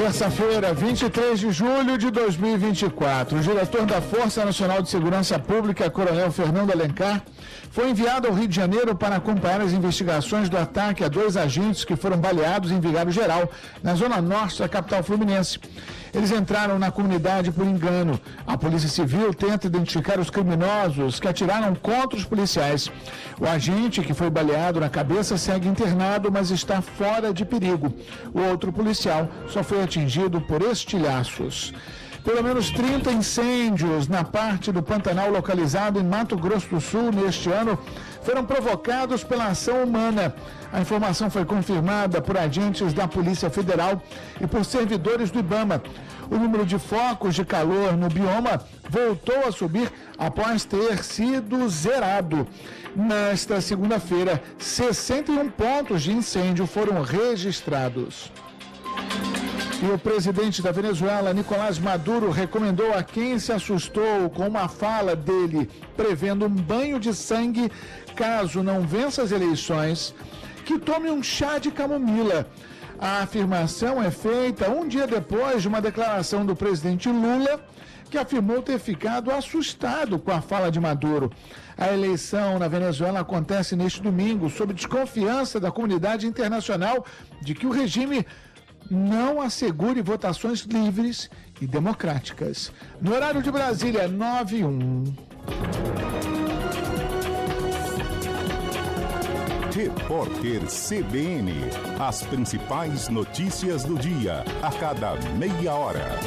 Terça-feira, 23 de julho de 2024. O diretor da Força Nacional de Segurança Pública, Coronel Fernando Alencar, foi enviado ao Rio de Janeiro para acompanhar as investigações do ataque a 2 agentes que foram baleados em Vigário Geral, na zona norte da capital fluminense. Eles entraram na comunidade por engano. A Polícia Civil tenta identificar os criminosos que atiraram contra os policiais. O agente que foi baleado na cabeça segue internado, mas está fora de perigo. O outro policial só foi atingido por estilhaços. Pelo menos 30 incêndios na parte do Pantanal localizado em Mato Grosso do Sul neste ano foram provocados pela ação humana. A informação foi confirmada por agentes da Polícia Federal e por servidores do IBAMA. O número de focos de calor no bioma voltou a subir após ter sido zerado. Nesta segunda-feira, 61 pontos de incêndio foram registrados. E o presidente da Venezuela, Nicolás Maduro, recomendou a quem se assustou com uma fala dele prevendo um banho de sangue caso não vença as eleições, que tome um chá de camomila. A afirmação é feita um dia depois de uma declaração do presidente Lula, que afirmou ter ficado assustado com a fala de Maduro. A eleição na Venezuela acontece neste domingo, sob desconfiança da comunidade internacional de que o regime não assegure votações livres e democráticas. No horário de Brasília, 9h01. Repórter CBN. As principais notícias do dia, a cada meia hora.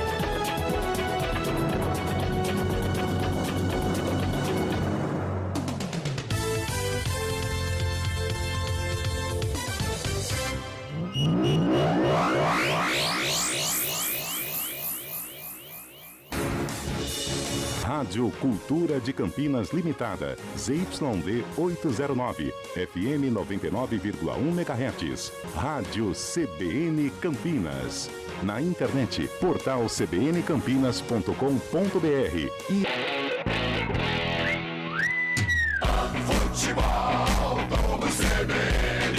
Rádio Cultura de Campinas Limitada, ZYD 809, FM 99,1 MHz. Rádio CBN Campinas. Na internet, portal cbncampinas.com.br e... Futebol do CBN.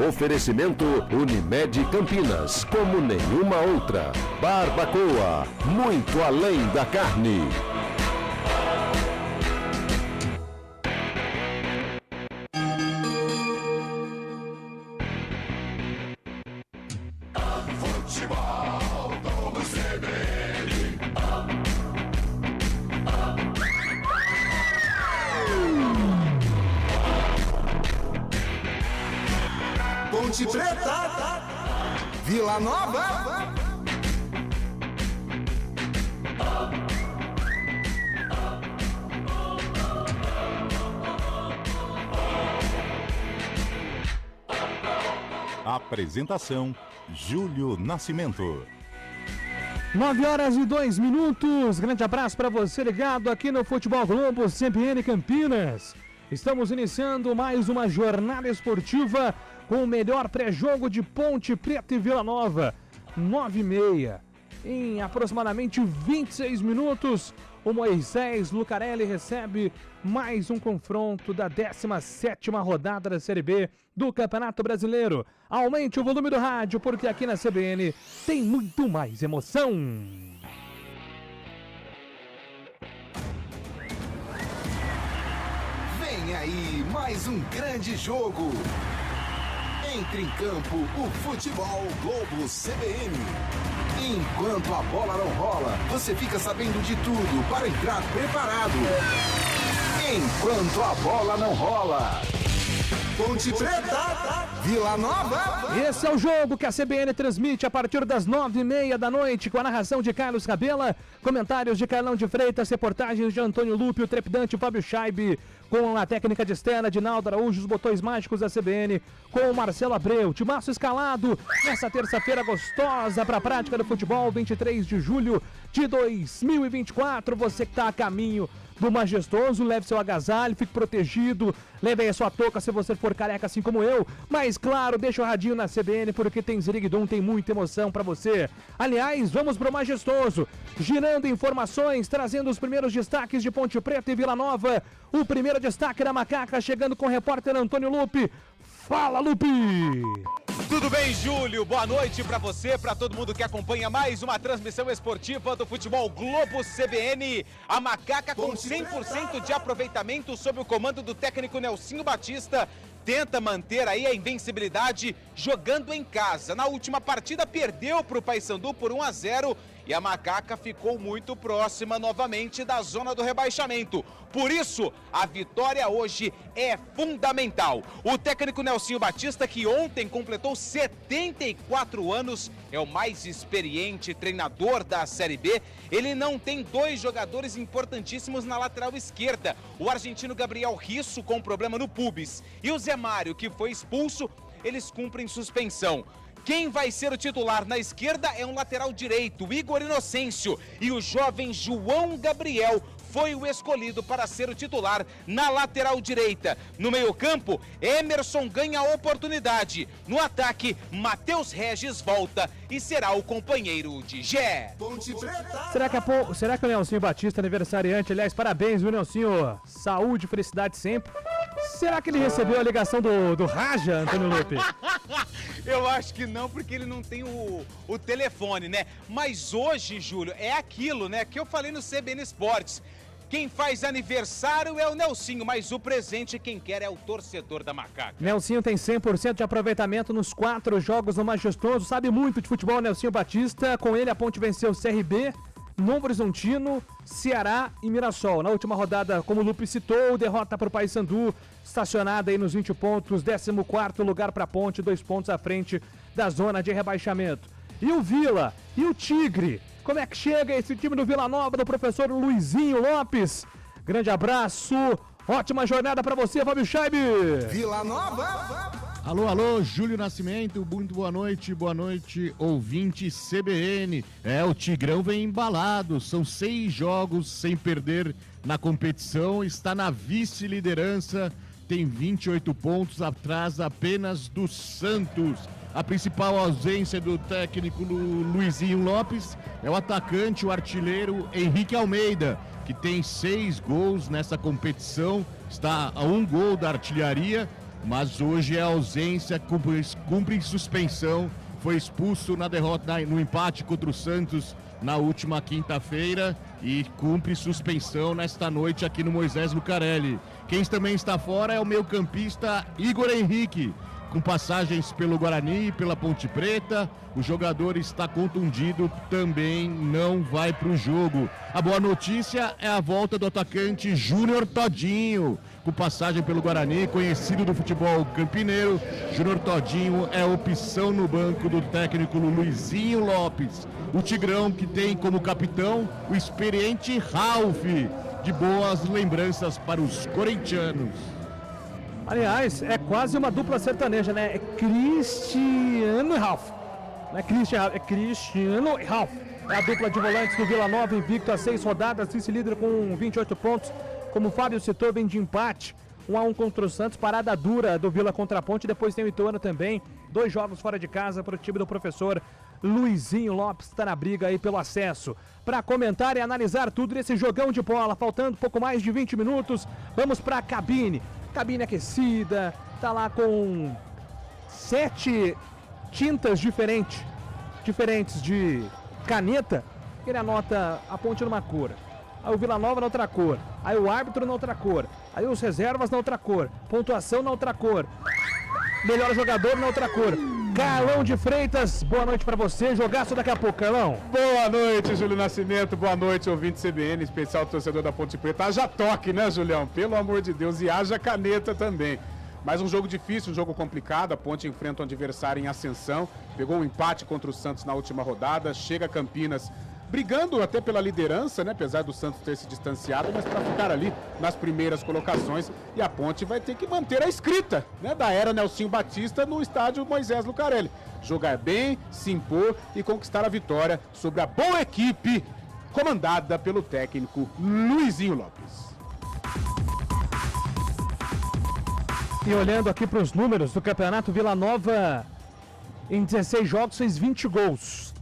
Oferecimento Unimed Campinas, como nenhuma outra. Barbacoa, muito além da carne. Futebol do CBN. Ponte Preta, Vila Nova. Apresentação: Júlio Nascimento. 9h02. Grande abraço para você ligado aqui no Futebol Globo CBN Campinas. Estamos iniciando mais uma jornada esportiva com o melhor pré-jogo de Ponte Preta e Vila Nova. 9h30. Em aproximadamente 26 minutos, o Moisés Lucarelli recebe mais um confronto da 17ª rodada da Série B do Campeonato Brasileiro. Aumente o volume do rádio, porque aqui na CBN tem muito mais emoção. Vem aí mais um grande jogo. Entre em campo o Futebol Globo CBN. Enquanto a bola não rola, você fica sabendo de tudo para entrar preparado. Enquanto a bola não rola. Ponte Preta, Vila Nova. Esse é o jogo que a CBN transmite a partir das 9h30 da noite, com a narração de Carlos Cabela, comentários de Carlão de Freitas, reportagens de Antônio Lupe, o trepidante Fábio Scheibe, com a técnica de Estela, de Naldo Araújo, os botões mágicos da CBN, com o Marcelo Abreu. Timaço escalado nessa terça-feira gostosa para a prática do futebol, 23 de julho de 2024. Você que está a caminho do Majestoso. Leve seu agasalho, fique protegido, leve aí a sua touca se você for careca assim como eu. Mas claro, deixa o radinho na CBN porque tem Ziriguidum, tem muita emoção pra você. Aliás, vamos pro Majestoso, girando informações, trazendo os primeiros destaques de Ponte Preta e Vila Nova. O primeiro destaque da Macaca, chegando com o repórter Antônio Lupe. Fala, Lupe! Tudo bem, Júlio? Boa noite pra você, pra todo mundo que acompanha mais uma transmissão esportiva do Futebol Globo CBN. A Macaca com 100% de aproveitamento sob o comando do técnico Nelsinho Batista tenta manter aí a invencibilidade jogando em casa. Na última partida perdeu para o Paysandu por 1-0 e a Macaca ficou muito próxima novamente da zona do rebaixamento. Por isso, a vitória hoje é fundamental. O técnico Nelsinho Batista, que ontem completou 74 anos, é o mais experiente treinador da Série B. Ele não tem dois jogadores importantíssimos na lateral esquerda. O argentino Gabriel Risso com problema no pubis e o Zé Mário, que foi expulso, eles cumprem suspensão. Quem vai ser o titular na esquerda é um lateral direito, Igor Inocêncio, e o jovem João Gabriel foi o escolhido para ser o titular na lateral direita. No meio-campo, Emerson ganha a oportunidade. No ataque, Matheus Regis volta e será o companheiro de Gé. Será que o Nelsinho Batista, aniversariante, aliás, parabéns, viu, Nelsinho? Saúde, felicidade sempre. Será que ele recebeu a ligação do Raja, Antônio Lupe? Eu acho que não, porque ele não tem o telefone, né? Mas hoje, Júlio, é aquilo, né, que eu falei no CBN Esportes. Quem faz aniversário é o Nelsinho, mas o presente quem quer é o torcedor da Macaca. Nelsinho tem 100% de aproveitamento nos 4 jogos no Majestoso, sabe muito de futebol, Nelsinho Batista. Com ele a Ponte venceu o CRB, Novo Horizontino, Ceará e Mirassol. Na última rodada, como o Lupe citou, derrota para o Paysandu, estacionada aí nos 20 pontos, 14º lugar para a Ponte, 2 pontos à frente da zona de rebaixamento. E o Vila, e o Tigre, como é que chega esse time do Vila Nova, do professor Luizinho Lopes? Grande abraço, ótima jornada para você, Fábio Scheibe. Vila Nova! Alô, Júlio Nascimento, muito boa noite, ouvinte CBN. O Tigrão vem embalado, são 6 jogos sem perder na competição, está na vice-liderança, tem 28 pontos, atrás apenas do Santos. A principal ausência do técnico Luizinho Lopes é o atacante, o artilheiro Henrique Almeida, que tem 6 gols nessa competição, está a 1 gol da artilharia, mas hoje é ausência, cumpre suspensão, foi expulso na derrota, no empate contra o Santos na última quinta-feira e cumpre suspensão nesta noite aqui no Moisés Lucarelli. Quem também está fora é o meio-campista Igor Henrique, com passagens pelo Guarani e pela Ponte Preta. O jogador está contundido, também não vai para o jogo. A boa notícia é a volta do atacante Júnior Todinho, com passagem pelo Guarani, conhecido do futebol campineiro. Júnior Todinho é opção no banco do técnico Luizinho Lopes. O Tigrão, que tem como capitão o experiente Ralf, de boas lembranças para os corintianos. Aliás, é quase uma dupla sertaneja, né? É Cristiano e Ralf. Não é Cristiano, é Cristiano e Ralf. É a dupla de volantes do Vila Nova, invicto a 6 rodadas, vice-líder com 28 pontos. Como o Fábio citou, vem de empate, 1-1 contra o Santos, parada dura do Vila contra a Ponte, depois tem o Ituano também, 2 jogos fora de casa para o time do professor Luizinho Lopes, está na briga aí pelo acesso. Para comentar e analisar tudo nesse jogão de bola, faltando pouco mais de 20 minutos, vamos para a cabine cabine aquecida, tá lá com 7 tintas diferentes de caneta, ele anota a Ponte numa cor, aí o Vila Nova na outra cor, aí o árbitro na outra cor, aí os reservas na outra cor, pontuação na outra cor, melhor jogador na outra cor. Carlão de Freitas, boa noite pra você, jogaço daqui a pouco, Carlão. Boa noite, Júlio Nascimento, boa noite, ouvinte CBN, especial torcedor da Ponte Preta. Haja toque, né, Julião? Pelo amor de Deus, e haja caneta também. Mas um jogo difícil, um jogo complicado, a Ponte enfrenta um adversário em ascensão, pegou um empate contra o Santos na última rodada, chega a Campinas brigando até pela liderança, né? Apesar do Santos ter se distanciado, mas para ficar ali nas primeiras colocações. E a Ponte vai ter que manter a escrita, né, da era Nelsinho Batista no estádio Moisés Lucarelli. Jogar bem, se impor e conquistar a vitória sobre a boa equipe comandada pelo técnico Luizinho Lopes. E olhando aqui para os números do Campeonato, Vila Nova em 16 jogos fez 20 gols.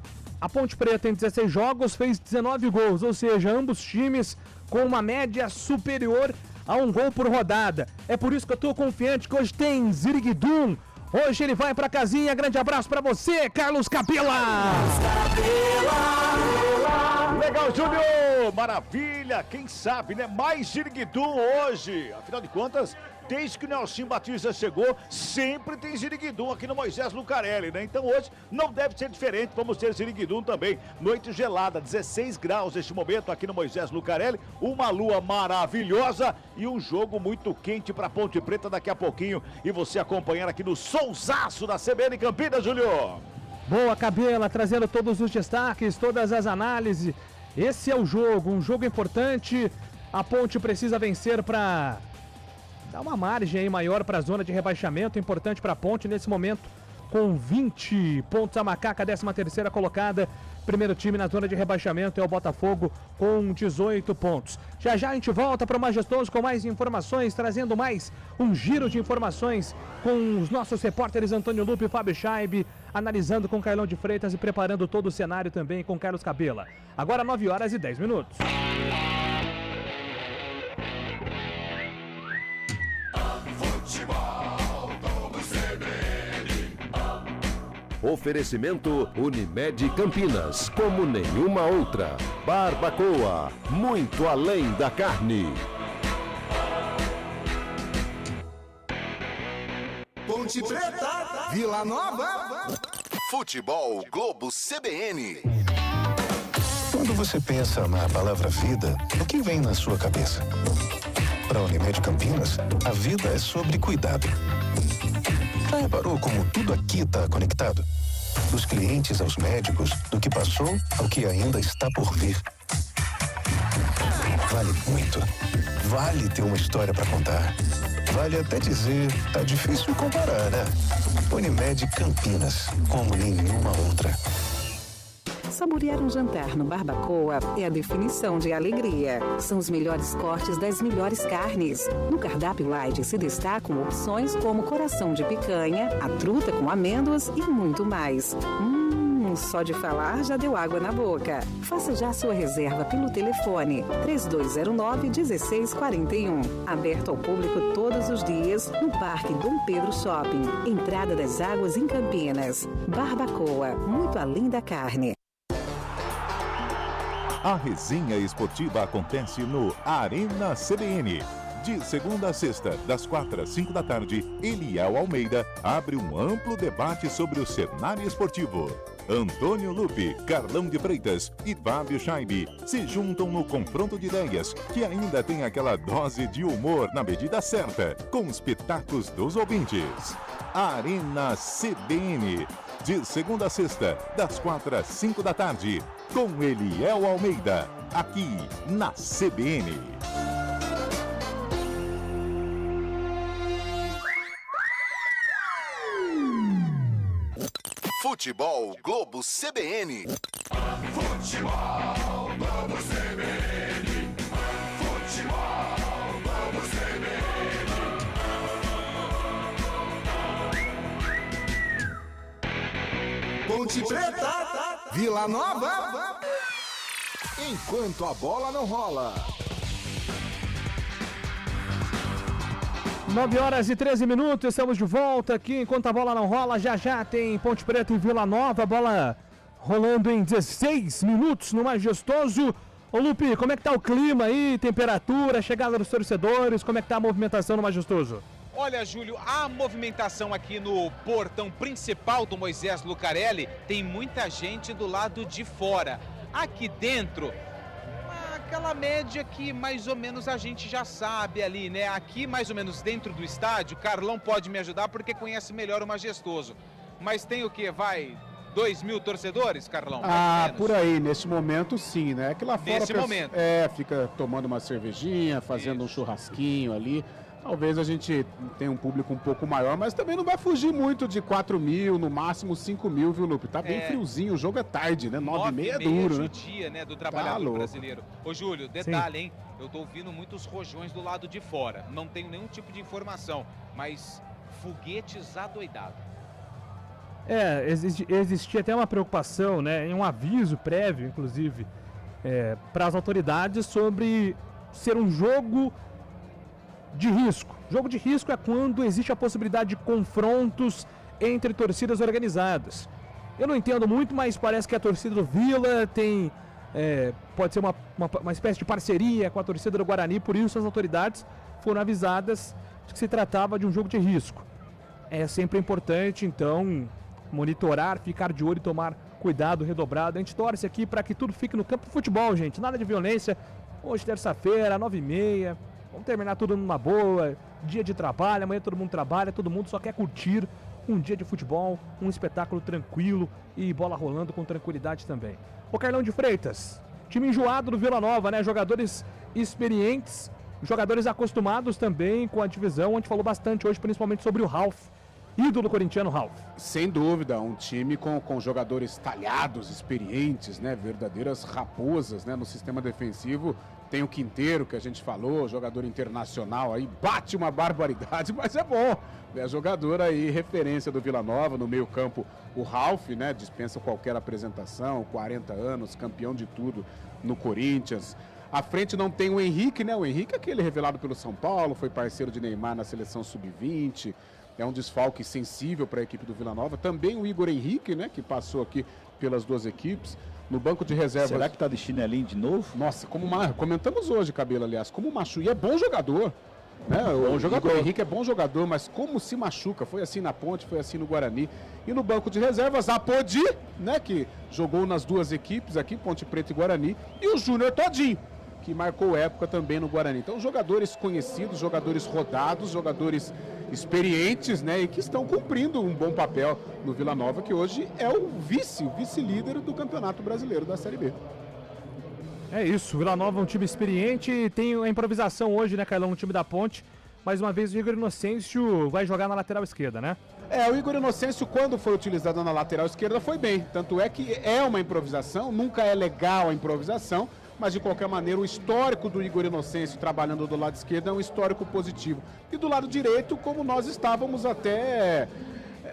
A Ponte Preta em 16 jogos fez 19 gols, ou seja, ambos times com uma média superior a um gol por rodada. É por isso que eu estou confiante que hoje tem Ziriguidum. Hoje ele vai pra casinha. Grande abraço pra você, Carlos Capela. Legal, Júnior! Maravilha! Quem sabe, né? Mais Ziriguidum hoje. Afinal de contas, desde que o Nelson Batista chegou, sempre tem Ziriguidum aqui no Moisés Lucarelli, né? Então hoje não deve ser diferente, vamos ter Ziriguidum também. Noite gelada, 16 graus neste momento aqui no Moisés Lucarelli, uma lua maravilhosa e um jogo muito quente para Ponte Preta daqui a pouquinho. E você acompanhar aqui no Sonsaço da CBN Campinas, Júlio. Boa, Cabela, trazendo todos os destaques, todas as análises. Esse é o jogo, um jogo importante. A Ponte precisa vencer para dá uma margem aí maior para a zona de rebaixamento, importante para a Ponte nesse momento, com 20 pontos. A Macaca, 13ª colocada, primeiro time na zona de rebaixamento é o Botafogo com 18 pontos. Já já a gente volta para o Majestoso com mais informações, trazendo mais um giro de informações com os nossos repórteres Antônio Lupe e Fábio Scheibe, analisando com Carlão de Freitas e preparando todo o cenário também com Carlos Cabela. Agora 9h10. Oferecimento Unimed Campinas, como nenhuma outra. Barbacoa, muito além da carne. Ponte Preta, Vila Nova. Futebol Globo CBN. Quando você pensa na palavra vida, o que vem na sua cabeça? Para a Unimed Campinas, a vida é sobre cuidado. Já reparou como tudo aqui está conectado? Dos clientes aos médicos, do que passou ao que ainda está por vir. Vale muito. Vale ter uma história para contar. Vale até dizer, tá difícil comparar, né? Unimed Campinas, como nenhuma outra. Saborear um jantar no Barbacoa é a definição de alegria. São os melhores cortes das melhores carnes. No cardápio light se destacam opções como coração de picanha, a truta com amêndoas e muito mais. Só de falar já deu água na boca. Faça já sua reserva pelo telefone 3209-1641. Aberto ao público todos os dias no Parque Dom Pedro Shopping. Entrada das Águas em Campinas. Barbacoa, muito além da carne. A resenha esportiva acontece no Arena CBN. De segunda a sexta, das 4 às 5 da tarde, Eliel Almeida abre um amplo debate sobre o cenário esportivo. Antônio Lupe, Carlão de Freitas e Fábio Scheibe se juntam no confronto de ideias, que ainda tem aquela dose de humor na medida certa, com os pitacos dos ouvintes. Arena CBN, de segunda a sexta, das 4 às 5 da tarde, com Eliel Almeida, aqui na CBN. Futebol Globo CBN. Futebol Globo CBN. Futebol Globo CBN. Ponte Preta, Vila Nova. Enquanto a bola não rola. 9h13, estamos de volta aqui. Enquanto a bola não rola, já já tem Ponte Preta e Vila Nova. A bola rolando em 16 minutos no Majestoso. Ô Lupe, como é que tá o clima aí? Temperatura, chegada dos torcedores, como é que tá a movimentação no Majestoso? Olha, Júlio, a movimentação aqui no portão principal do Moisés Lucarelli tem muita gente do lado de fora. Aqui dentro, aquela média que mais ou menos a gente já sabe ali, né? Aqui mais ou menos dentro do estádio, Carlão pode me ajudar porque conhece melhor o Majestoso. Mas tem o que? Vai 2.000 torcedores, Carlão? Por aí, nesse momento sim, né? Que lá fora nesse momento. fica tomando uma cervejinha, fazendo um churrasquinho ali. Talvez a gente tenha um público um pouco maior, mas também não vai fugir muito de 4 mil, no máximo 5 mil, viu, Lupe? Tá bem friozinho, o jogo é tarde, né? 9h30 é duro, né? Dia, né, do trabalhador brasileiro. Ô, Júlio, detalhe, hein? Eu tô ouvindo muitos rojões do lado de fora. Não tenho nenhum tipo de informação, mas foguetes adoidados. Existia até uma preocupação, né? Em um aviso prévio, inclusive, para as autoridades sobre ser um jogo de risco. Jogo de risco é quando existe a possibilidade de confrontos entre torcidas organizadas. Eu não entendo muito, mas parece que a torcida do Vila tem... pode ser uma espécie de parceria com a torcida do Guarani, por isso as autoridades foram avisadas de que se tratava de um jogo de risco. É sempre importante, então, monitorar, ficar de olho e tomar cuidado redobrado. A gente torce aqui para que tudo fique no campo de futebol, gente. Nada de violência. Hoje, terça-feira, 9h30. Vamos terminar tudo numa boa. Dia de trabalho, amanhã todo mundo trabalha, todo mundo só quer curtir um dia de futebol, um espetáculo tranquilo e bola rolando com tranquilidade também. Ô Carlão de Freitas, time enjoado do Vila Nova, né? Jogadores experientes, jogadores acostumados também com a divisão. A gente falou bastante hoje, principalmente sobre o Ralf, ídolo corintiano Ralf. Sem dúvida, um time com jogadores talhados, experientes, né? Verdadeiras raposas, né? No sistema defensivo. Tem o Quinteiro, que a gente falou, jogador internacional aí, bate uma barbaridade, mas é bom. É jogador aí, referência do Vila Nova, no meio campo o Ralf, né? Dispensa qualquer apresentação, 40 anos, campeão de tudo no Corinthians. À frente não tem o Henrique, né? O Henrique é aquele revelado pelo São Paulo, foi parceiro de Neymar na seleção sub-20, é um desfalque sensível para a equipe do Vila Nova. Também o Igor Henrique, né? Que passou aqui pelas duas equipes. No banco de reserva. Será que tá de chinelinho de novo? Nossa, comentamos hoje, Cabelo, aliás, como machuca. E é bom jogador. Né? O Igor Henrique é bom jogador, mas como se machuca. Foi assim na Ponte, foi assim no Guarani. E no banco de reservas, Apodi, né? Que jogou nas duas equipes aqui, Ponte Preta e Guarani. E o Júnior Todinho, que marcou época também no Guarani. Então, jogadores conhecidos, jogadores rodados, jogadores experientes, né, e que estão cumprindo um bom papel no Vila Nova, que hoje é o vice-líder do Campeonato Brasileiro da Série B. É isso, Vila Nova é um time experiente e tem a improvisação hoje, né, Carlão, no time da Ponte. Mais uma vez o Igor Inocêncio vai jogar na lateral esquerda, né? O Igor Inocêncio, quando foi utilizado na lateral esquerda, foi bem. Tanto é que é uma improvisação, nunca é legal a improvisação, mas de qualquer maneira o histórico do Igor Inocêncio trabalhando do lado esquerdo é um histórico positivo. E do lado direito, como nós estávamos até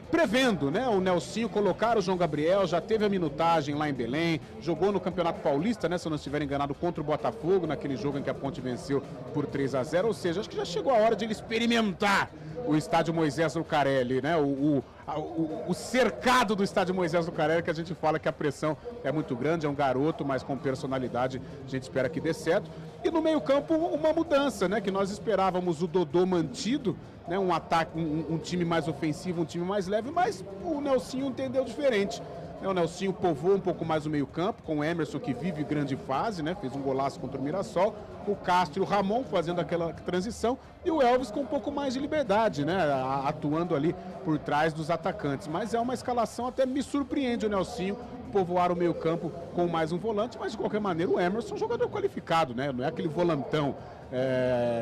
prevendo, né? O Nelsinho colocar o João Gabriel, já teve a minutagem lá em Belém, jogou no Campeonato Paulista, né? Se eu não estiver enganado, contra o Botafogo, naquele jogo em que a Ponte venceu por 3-0, ou seja, acho que já chegou a hora de ele experimentar o estádio Moisés Lucarelli, né? O cercado do estádio Moisés Lucarelli, que a gente fala que a pressão é muito grande, é um garoto, mas com personalidade, a gente espera que dê certo. E no meio-campo, uma mudança, né? Que nós esperávamos o Dodô mantido, né? Um ataque, um time mais ofensivo, um time mais leve, mas o Nelsinho entendeu diferente. O Nelsinho povoou um pouco mais o meio-campo, com o Emerson, que vive grande fase, né? Fez um golaço contra o Mirassol. O Castro e o Ramon fazendo aquela transição. E o Elvis com um pouco mais de liberdade, né? Atuando ali por trás dos atacantes. Mas é uma escalação, até me surpreende o Nelsinho povoar o meio-campo com mais um volante. Mas de qualquer maneira, o Emerson é um jogador qualificado, né? Não é aquele volantão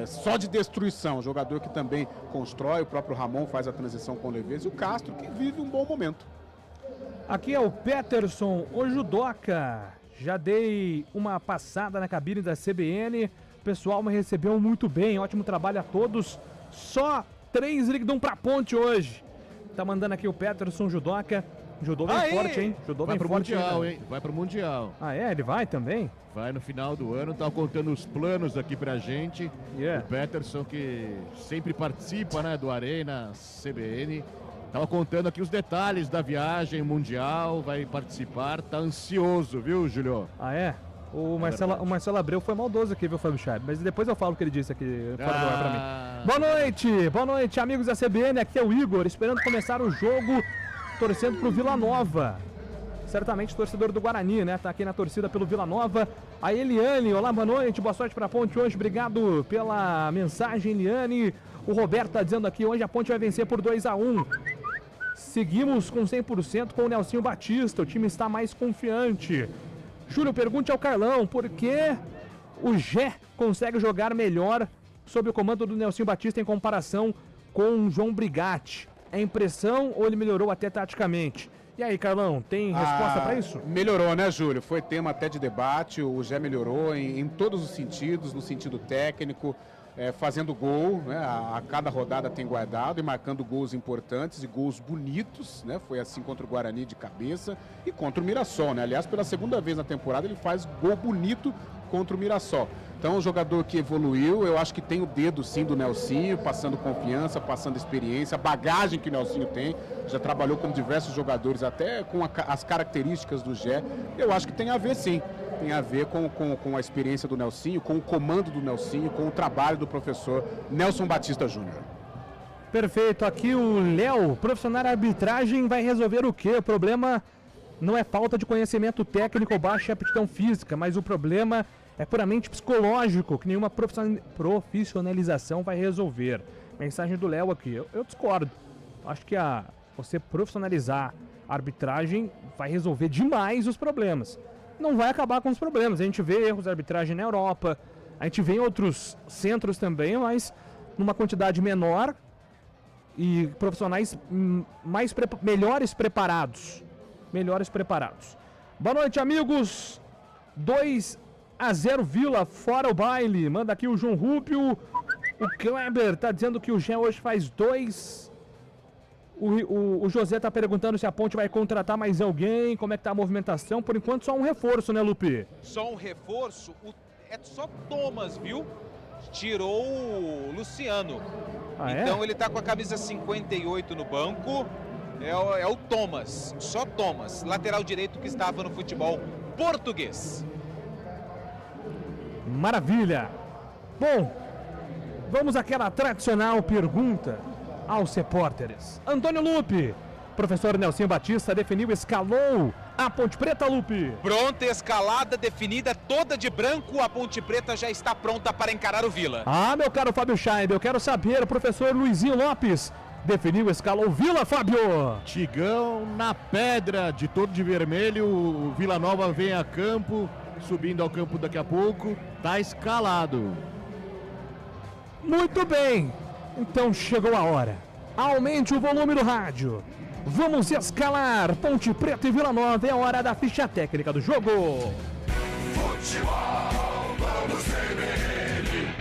só de destruição. Jogador que também constrói. O próprio Ramon faz a transição com o leveza. E o Castro, que vive um bom momento. Aqui é o Peterson, o judoca. Já dei uma passada na cabine da CBN. O pessoal me recebeu muito bem. Ótimo trabalho a todos. Só 3 ligam pra Ponte hoje. Tá mandando aqui o Peterson, judoca. Judô bem forte, hein? Judô vai bem pro forte, Mundial, hein? Vai pro Mundial. Ah, é? Ele vai também? Vai no final do ano. Tá contando os planos aqui pra gente. O Peterson, que sempre participa, né, do Arena CBN. Tava contando aqui os detalhes da viagem mundial, vai participar, tá ansioso, viu, Júlio? Ah, é? O Marcelo Abreu foi maldoso aqui, viu, Fábio Chave? Mas depois eu falo o que ele disse aqui fora do ar pra mim. Boa noite, amigos da CBN, aqui é o Igor, esperando começar o jogo, torcendo pro Vila Nova. Certamente torcedor do Guarani, né? Tá aqui na torcida pelo Vila Nova. A Eliane, olá, boa noite, boa sorte pra Ponte hoje, obrigado pela mensagem, Eliane. O Roberto tá dizendo aqui, hoje a Ponte vai vencer por 2-1. Seguimos com 100% com o Nelsinho Batista, o time está mais confiante. Júlio, pergunte ao Carlão, por que o Gé consegue jogar melhor sob o comando do Nelson Batista em comparação com o João Brigatti? É impressão ou ele melhorou até taticamente? E aí, Carlão, tem resposta para isso? Melhorou, né, Júlio? Foi tema até de debate, o Gé melhorou em todos os sentidos, no sentido técnico, fazendo gol, né? A cada rodada tem guardado e marcando gols importantes e gols bonitos, né? Foi assim contra o Guarani de cabeça e contra o Mirassol, né? Aliás, pela segunda vez na temporada ele faz gol bonito contra o Mirassol. Então, um jogador que evoluiu, eu acho que tem o dedo sim do Nelsinho, passando confiança, passando experiência, a bagagem que o Nelsinho tem, já trabalhou com diversos jogadores, até com as características do Gé, eu acho que tem a ver sim, tem a ver com a experiência do Nelsinho, com o comando do Nelsinho, com o trabalho do professor Nelson Batista Júnior. Perfeito, aqui o Léo, profissional de arbitragem, vai resolver o quê? O problema não é falta de conhecimento técnico ou baixa aptidão física, mas o problema é puramente psicológico, que nenhuma profissionalização vai resolver. Mensagem do Léo aqui. Eu discordo. Acho que você profissionalizar a arbitragem vai resolver demais os problemas. Não vai acabar com os problemas. A gente vê erros de arbitragem na Europa, a gente vê em outros centros também, mas numa quantidade menor e profissionais melhores preparados. Melhores preparados. Boa noite, amigos. 2-0 Vila, fora o baile. Manda aqui o João Rúpio. O Kleber tá dizendo que o Gé hoje faz 2. O José tá perguntando se a Ponte vai contratar mais alguém. Como é que tá a movimentação? Por enquanto só um reforço, né, Lupe? Só um reforço? É só Thomas, viu? Tirou o Luciano. Então ele tá com a camisa 58 no banco. É o Thomas, só Thomas, lateral direito que estava no futebol português. Maravilha! Bom, vamos àquela tradicional pergunta aos repórteres. Antônio Lupe, professor Nelson Batista definiu, escalou a Ponte Preta, Lupe. Pronta, escalada, definida, toda de branco, a Ponte Preta já está pronta para encarar o Vila. Ah, meu caro Fábio Scheib, eu quero saber, o professor Luizinho Lopes definiu, escalou Vila, Fábio. Tigão na pedra, de todo de vermelho, o Vila Nova vem a campo, subindo ao campo daqui a pouco, tá escalado. Muito bem, então chegou a hora. Aumente o volume do rádio. Vamos escalar Ponte Preta e Vila Nova, é a hora da ficha técnica do jogo. Futebol, vamos CBN.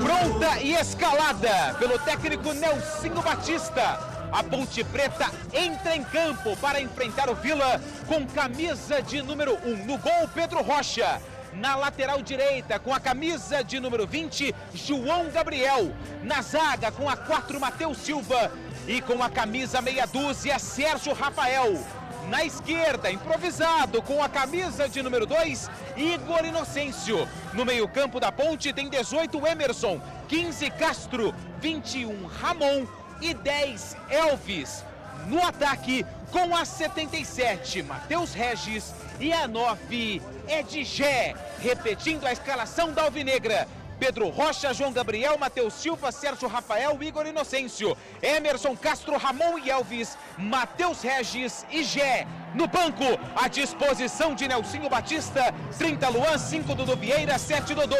Pronta e escalada pelo técnico Nelsinho Batista. A Ponte Preta entra em campo para enfrentar o Vila com camisa de número 1. No gol, Pedro Rocha. Na lateral direita, com a camisa de número 20, João Gabriel. Na zaga, com a 4, Matheus Silva. E com a camisa meia dúzia, Sérgio Rafael. Na esquerda, improvisado, com a camisa de número 2, Igor Inocêncio. No meio-campo da Ponte tem 18, Emerson, 15, Castro, 21, Ramon e 10, Elvis. No ataque, com a 77, Matheus Regis e a 9, Edgé. Repetindo a escalação da Alvinegra: Pedro Rocha, João Gabriel, Matheus Silva, Sérgio Rafael, Igor Inocêncio, Emerson, Castro, Ramon e Elvis, Matheus Regis e Gé. No banco, à disposição de Nelsinho Batista: 30 Luan, 5 Dudu Vieira, 7 Dodô,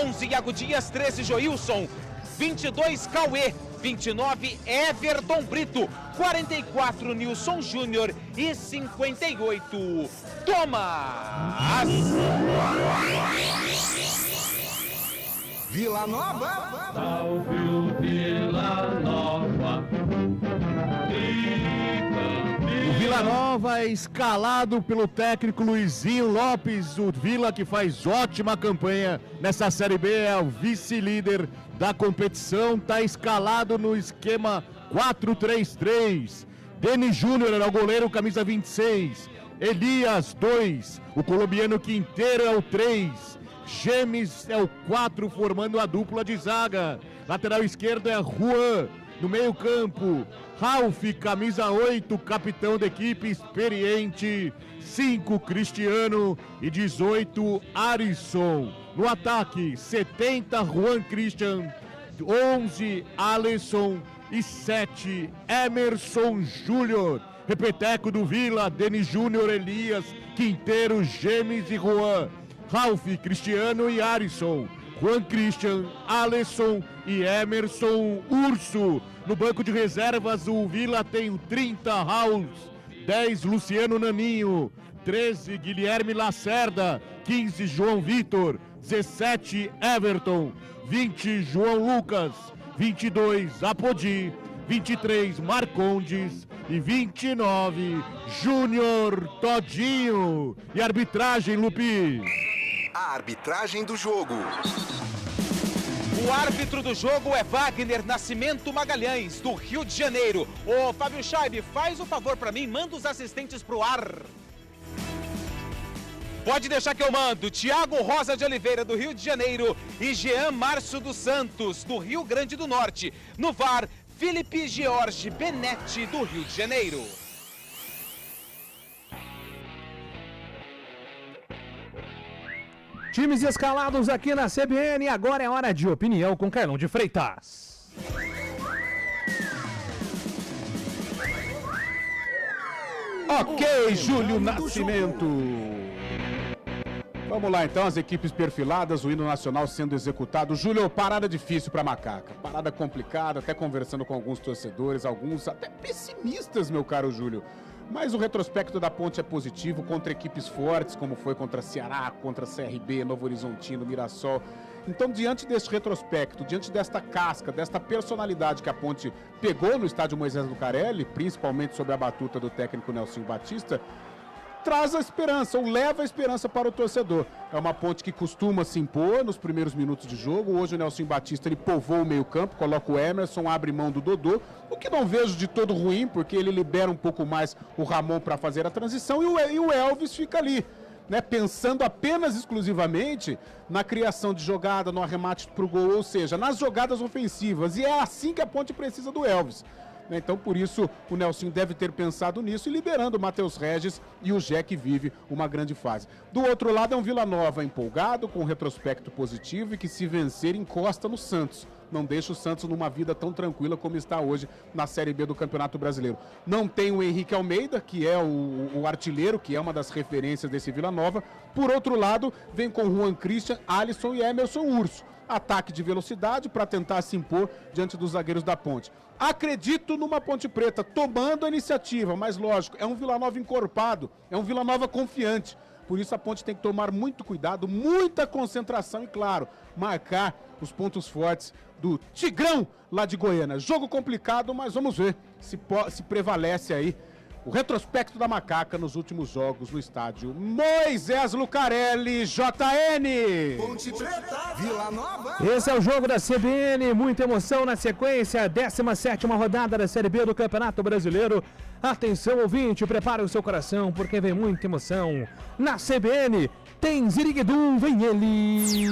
11 Iago Dias, 13 Joilson, 22 Cauê, 29 Everton Brito, 44 Nilson Júnior e 58 Thomas. Vila Nova. Salve o Vila Nova. O Vila Nova é escalado pelo técnico Luizinho Lopes. O Vila, que faz ótima campanha nessa Série B, é o vice-líder da competição. Está escalado no esquema 4-3-3. Denis Júnior era o goleiro, camisa 26. Elias, 2. O colombiano Quinteiro é o 3. Gemes é o 4, formando a dupla de zaga. Lateral esquerdo é Juan. No meio campo, Ralf, camisa 8, capitão da equipe, experiente. 5, Cristiano e 18, Arisson. No ataque, 70, Juan Christian, 11, Alisson e 7, Emerson Júnior. Repeteco do Vila, Denis Júnior, Elias, Quinteiro, Gemes e Juan. Ralf, Cristiano e Arisson. Juan Christian, Alisson e Emerson Urso. No banco de reservas, o Vila tem o 30, Raul, 10, Luciano Naninho, 13, Guilherme Lacerda, 15, João Vitor, 17, Everton, 20, João Lucas, 22, Apodi, 23, Marcondes e 29, Júnior Todinho. E arbitragem, Lupi? A arbitragem do jogo. O árbitro do jogo é Wagner Nascimento Magalhães, do Rio de Janeiro. Ô, Fábio Scheibe, faz o favor pra mim, manda os assistentes pro ar. Pode deixar que eu mando. Tiago Rosa de Oliveira, do Rio de Janeiro, e Jean Márcio dos Santos, do Rio Grande do Norte. No VAR, Felipe George Benetti, do Rio de Janeiro. Times escalados aqui na CBN, agora é hora de opinião com Carlão de Freitas. Ok, Júlio Nascimento. Vamos lá então, as equipes perfiladas, o hino nacional sendo executado. Júlio, parada difícil para Macaca, parada complicada, até conversando com alguns torcedores, alguns até pessimistas, meu caro Júlio. Mas o retrospecto da Ponte é positivo contra equipes fortes, como foi contra Ceará, contra CRB, Novo Horizontino, Mirassol. Então, diante desse retrospecto, diante desta casca, desta personalidade que a Ponte pegou no estádio Moisés Lucarelli, principalmente sob a batuta do técnico Nelson Batista, traz a esperança, ou leva a esperança para o torcedor. É uma Ponte que costuma se impor nos primeiros minutos de jogo. Hoje o Nelson Batista ele povoa o meio-campo, coloca o Emerson, abre mão do Dodô, o que não vejo de todo ruim, porque ele libera um pouco mais o Ramon para fazer a transição e o Elvis fica ali, né, pensando apenas exclusivamente na criação de jogada, no arremate para o gol, ou seja, nas jogadas ofensivas. E é assim que a Ponte precisa do Elvis. Então, por isso, o Nelson deve ter pensado nisso e liberando o Matheus Regis e o Jé, que vive uma grande fase. Do outro lado, é um Vila Nova empolgado, com um retrospecto positivo e que, se vencer, encosta no Santos. Não deixa o Santos numa vida tão tranquila como está hoje na Série B do Campeonato Brasileiro. Não tem o Henrique Almeida, que é o artilheiro, que é uma das referências desse Vila Nova. Por outro lado, vem com Juan Christian, Alisson e Emerson Urso. Ataque de velocidade para tentar se impor diante dos zagueiros da Ponte. Acredito numa Ponte Preta tomando a iniciativa, mas lógico, é um Vila Nova encorpado, é um Vila Nova confiante. Por isso a Ponte tem que tomar muito cuidado, muita concentração e, claro, marcar os pontos fortes do Tigrão lá de Goiânia. Jogo complicado, mas vamos ver se prevalece aí o retrospecto da Macaca nos últimos jogos no estádio Moisés Lucarelli, JN. Ponte Preta, Vila Nova. Esse é o jogo da CBN, muita emoção na sequência, 17ª rodada da Série B do Campeonato Brasileiro. Atenção, ouvinte, prepare o seu coração, porque vem muita emoção. Na CBN, tem Ziriguidum, vem ele.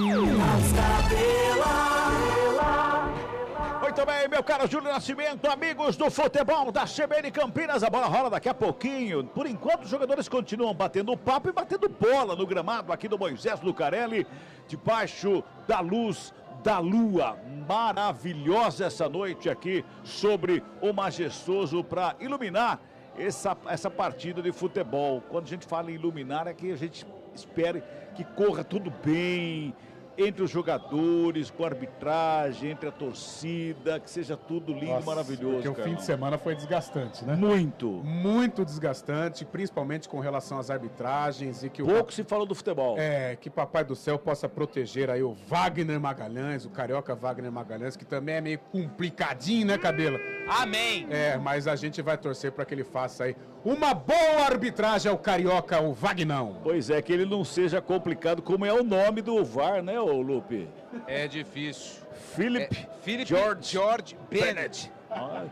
Muito bem, meu caro Júlio Nascimento, amigos do futebol da CBN Campinas, a bola rola daqui a pouquinho. Por enquanto, os jogadores continuam batendo papo e batendo bola no gramado aqui do Moisés Lucarelli, debaixo da luz da lua. Maravilhosa essa noite aqui sobre o Majestoso para iluminar essa partida de futebol. Quando a gente fala em iluminar, é que a gente espere que corra tudo bem entre os jogadores, com a arbitragem, entre a torcida, que seja tudo lindo e maravilhoso. Porque o fim de semana foi desgastante, né? Muito desgastante, principalmente com relação às arbitragens e que pouco se falou do futebol. Que Papai do Céu possa proteger aí o Wagner Magalhães, o carioca Wagner Magalhães, que também é meio complicadinho, né, Cabela? Amém! Mas a gente vai torcer para que ele faça aí uma boa arbitragem ao carioca, o Vagnão. Pois é, que ele não seja complicado, como é o nome do VAR, né, ô Lupe? É difícil. Philip George Bennett.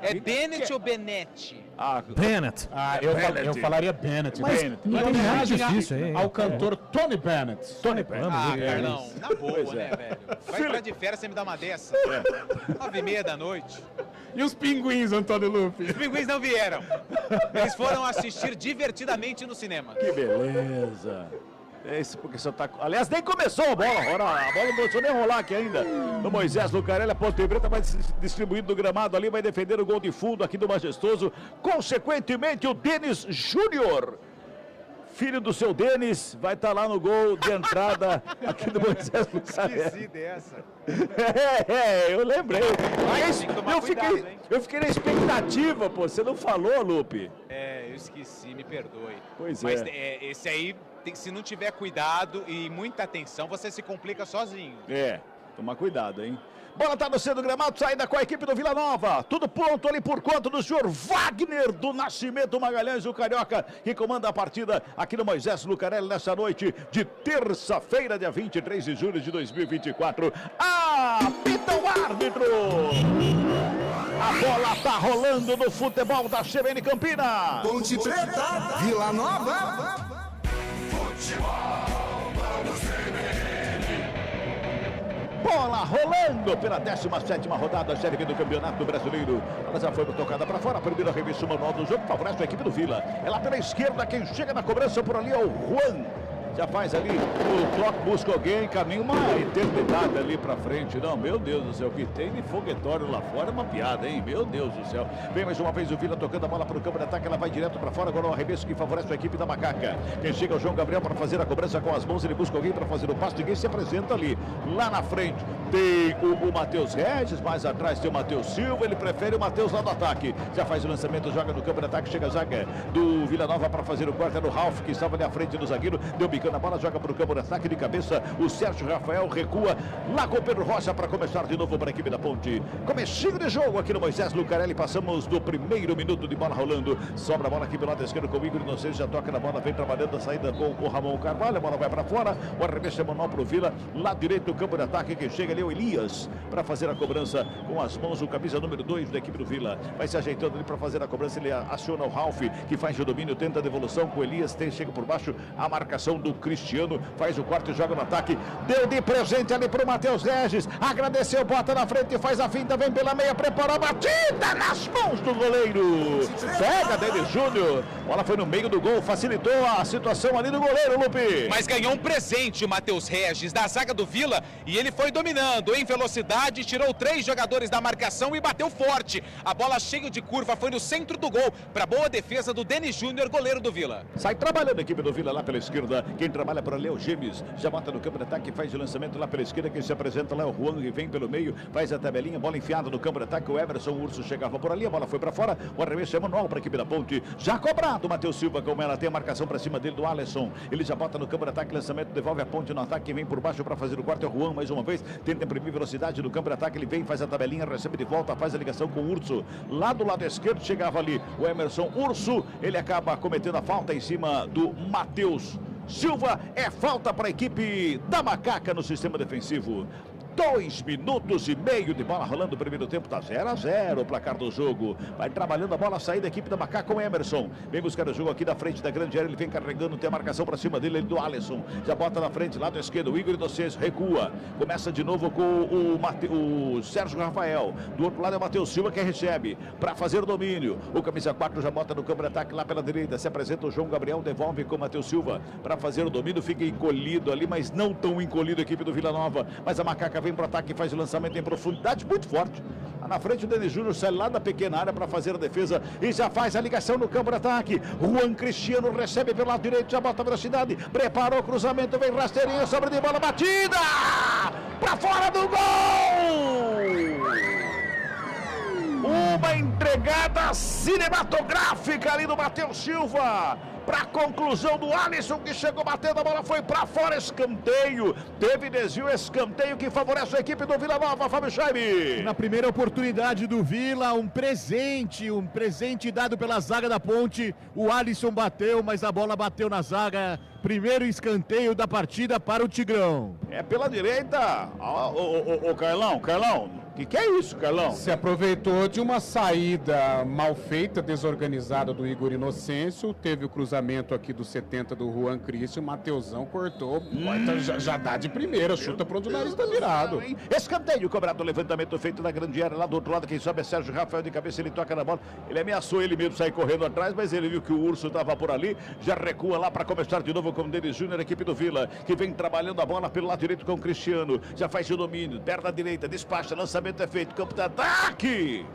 É Bennett ou Benete? Bennett. Eu falaria Bennett. Mas não tem nada difícil aí. Ao cantor Tony Bennett. Tony Bennett. Carlão, na boa, né, velho? Vai pra de férias, você me dá uma dessa. 9h30 da noite. E os pinguins, Antônio Lupe? Os pinguins não vieram. Eles foram assistir divertidamente no cinema. Que beleza. Esse porque você tá... Aliás, nem começou a bola. A bola não começou nem rolar aqui ainda. No Moisés Lucarelli, a Ponte Preta vai distribuindo no gramado ali, vai defender o gol de fundo aqui do Majestoso. Consequentemente, o Denis Júnior, filho do seu Denis, vai estar lá no gol de entrada aqui do Moisés Lucarelli. Esqueci dessa. Eu lembrei. Mas eu fiquei na expectativa, pô. Você não falou, Lupe? Eu esqueci, me perdoe. Pois Mas é. Esse aí, se não tiver cuidado e muita atenção, você se complica sozinho. Tomar cuidado, hein? Bola tá no centro do gramado, saída com a equipe do Vila Nova. Tudo pronto ali por conta do senhor Wagner do Nascimento Magalhães, o carioca, que comanda a partida aqui no Moisés Lucarelli nessa noite de terça-feira, dia 23 de julho de 2024. Apita o árbitro! A bola tá rolando no futebol da CBN Campinas. Ponte Preta, Vila Nova. Futebol, vamos Bola rolando pela 17ª rodada da Série B do Campeonato Brasileiro. Ela já foi tocada para fora. A primeira revista manual do jogo favorece a equipe do Vila. É lateral esquerda, quem chega na cobrança por ali é o Juan. Já faz ali o toque, busca alguém, caminha uma eternidade ali pra frente. Não, meu Deus do céu, o que tem de foguetório lá fora é uma piada, hein? Meu Deus do céu. Vem mais uma vez o Vila tocando a bola pro campo de ataque, ela vai direto pra fora. Agora o arremesso que favorece a equipe da Macaca. Quem chega é o João Gabriel para fazer a cobrança com as mãos, ele busca alguém para fazer o passe, ninguém se apresenta ali. Lá na frente tem o Matheus Regis, mais atrás tem o Matheus Silva, ele prefere o Matheus lá do ataque. Já faz o lançamento, joga no campo de ataque, chega a zaga do Vila Nova para fazer o corte, no Ralf, que estava ali à frente do zagueiro, deu bicando a bola, joga pro campo de ataque de cabeça, o Sérgio Rafael recua lá com o Pedro Rocha para começar de novo para a equipe da Ponte. Comecinho de jogo aqui no Moisés Lucarelli, passamos do primeiro minuto de bola rolando, sobra a bola aqui pelo lado esquerdo com o Igor Inocêncio, já toca na bola, vem trabalhando a saída com o Ramon Carvalho, a bola vai para fora, o arremesso é manual para o Vila, lado direito do campo de ataque, quem chega ali é o Elias para fazer a cobrança com as mãos, o camisa número 2 da equipe do Vila, vai se ajeitando ali para fazer a cobrança, ele aciona o Ralf, que faz o domínio, tenta a devolução com o Elias, chega por baixo, a marcação do Cristiano, faz o corte, joga no ataque, deu de presente ali pro Matheus Regis, agradeceu, bota na frente, faz a finta, vem pela meia, preparou a batida nas mãos do goleiro, pega Denis Júnior, bola foi no meio do gol, facilitou a situação ali do goleiro, Lupe. Mas ganhou um presente o Matheus Regis da zaga do Vila e ele foi dominando em velocidade, tirou 3 jogadores da marcação e bateu forte, a bola cheia de curva, foi no centro do gol, para boa defesa do Denis Júnior, goleiro do Vila. Sai trabalhando a equipe do Vila lá pela esquerda, quem trabalha para Léo Gemes, já bota no campo de ataque, faz o lançamento lá pela esquerda, quem se apresenta lá é o Juan, que vem pelo meio, faz a tabelinha, bola enfiada no campo de ataque, o Everson Urso chegava por ali, a bola foi para fora, o arremesso é manual para a equipe da Ponte, já cobrado o Matheus Silva, como ela tem a marcação para cima dele do Alisson, ele já bota no campo de ataque, lançamento, devolve a Ponte no ataque, quem vem por baixo para fazer o corte é o Juan, mais uma vez, tenta imprimir velocidade no campo de ataque, ele vem, faz a tabelinha, recebe de volta, faz a ligação com o Urso, lá do lado esquerdo chegava ali o Emerson Urso, ele acaba cometendo a falta em cima do Matheus Silva, é falta para a equipe da Macaca no sistema defensivo. 2 minutos e meio de bola rolando, o primeiro tempo tá 0-0 o placar do jogo, vai trabalhando a bola, a saída da equipe da Macaca com o Emerson, vem buscar o jogo aqui da frente da grande área, ele vem carregando, tem a marcação para cima dele, ele do Alisson, já bota na frente, lado esquerdo, o Igor Inocêncio recua, começa de novo com o Sérgio Rafael, do outro lado é o Matheus Silva que recebe, para fazer o domínio, o camisa 4 já bota no campo de ataque lá pela direita, se apresenta o João Gabriel, devolve com o Matheus Silva, para fazer o domínio, fica encolhido ali, mas não tão encolhido a equipe do Vila Nova, mas a Macaca vem para o ataque, faz o lançamento em profundidade muito forte. Lá na frente o Denis Júnior sai lá da pequena área para fazer a defesa e já faz a ligação no campo de ataque. Juan Cristiano recebe pelo lado direito, já bota a velocidade, preparou o cruzamento, vem rasteirinho, sobra de bola, batida para fora do gol! Uma entregada cinematográfica ali do Matheus Silva para a conclusão do Alisson, que chegou batendo, a bola foi para fora, escanteio, teve desvio, escanteio que favorece a equipe do Vila Nova, Fábio Chaime. Na primeira oportunidade do Vila, um presente dado pela zaga da Ponte, o Alisson bateu, mas a bola bateu na zaga, primeiro escanteio da partida para o Tigrão. É pela direita, Carlão, Que é isso, Carlão? Se aproveitou de uma saída mal feita, desorganizada do Igor Inocêncio. Teve o cruzamento aqui do 70 do Juan Cristian. O Mateusão cortou. Já dá de primeira, chuta para onde o nariz está virado. Escanteio cobrado, levantamento feito na grande área. Lá do outro lado, quem sobe é Sérgio Rafael de cabeça. Ele toca na bola. Ele ameaçou ele mesmo sair correndo atrás, mas ele viu que o Urso estava por ali. Já recua lá para começar de novo com o Denis Júnior, equipe do Vila, que vem trabalhando a bola pelo lado direito com o Cristiano. Já faz o domínio, perna direita, despacha, lançamento é feito, campo de ataque.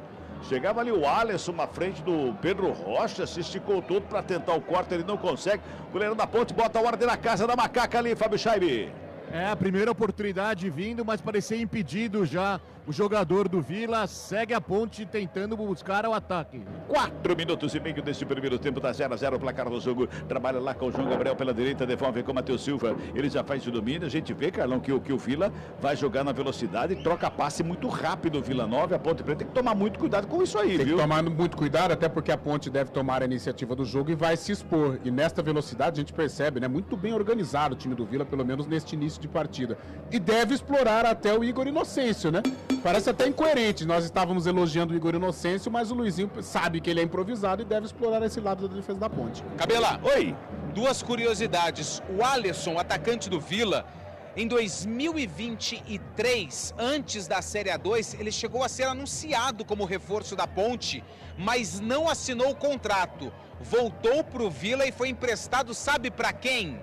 Chegava ali o Alisson na frente do Pedro Rocha, se esticou todo para tentar o corte, ele não consegue. O goleiro da Ponte bota a ordem na casa da Macaca ali, Fábio Scheibe. É a primeira oportunidade vindo, mas parecia impedido já. O jogador do Vila segue a Ponte tentando buscar o ataque. 4 minutos e meio desse primeiro tempo, tá 0-0 o placar do jogo. Trabalha lá com o João Gabriel pela direita, devolve com o Matheus Silva. Ele já faz o domínio. A gente vê, Carlão, que o Vila vai jogar na velocidade, troca passe muito rápido. O Vila Nova, a Ponte Preta tem que tomar muito cuidado com isso aí, viu? Tem que tomar muito cuidado, até porque a Ponte deve tomar a iniciativa do jogo e vai se expor. E nesta velocidade a gente percebe, né? Muito bem organizado o time do Vila, pelo menos neste início de partida. E deve explorar até o Igor Inocêncio, né? Parece até incoerente. Nós estávamos elogiando o Igor Inocêncio, mas o Luizinho sabe que ele é improvisado e deve explorar esse lado da defesa da Ponte. Cabela, oi. Duas curiosidades. O Alisson, atacante do Vila, em 2023, antes da Série A2, ele chegou a ser anunciado como reforço da Ponte, mas não assinou o contrato. Voltou pro Vila e foi emprestado, sabe para quem?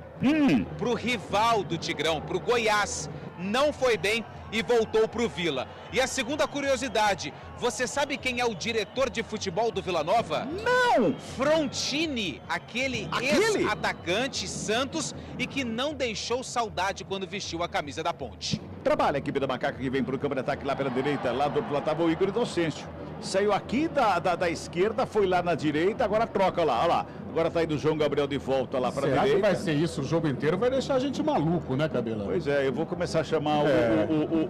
Pro rival do Tigrão, pro Goiás. Não foi bem e voltou pro Vila. E a segunda curiosidade, você sabe quem é o diretor de futebol do Vila Nova? Não! Frontini, aquele ex-atacante Santos e que não deixou saudade quando vestiu a camisa da Ponte. Trabalha a equipe da Macaca que vem pro campo de ataque lá pela direita, lá do outro lado estava o Igor Inocêncio. Saiu aqui da esquerda, foi lá na direita, agora troca lá, olha lá. Agora tá indo o João Gabriel de volta lá para a direita. Será que vai ser isso o jogo inteiro? Vai deixar a gente maluco, né, Cabelão? Pois é, eu vou começar a chamar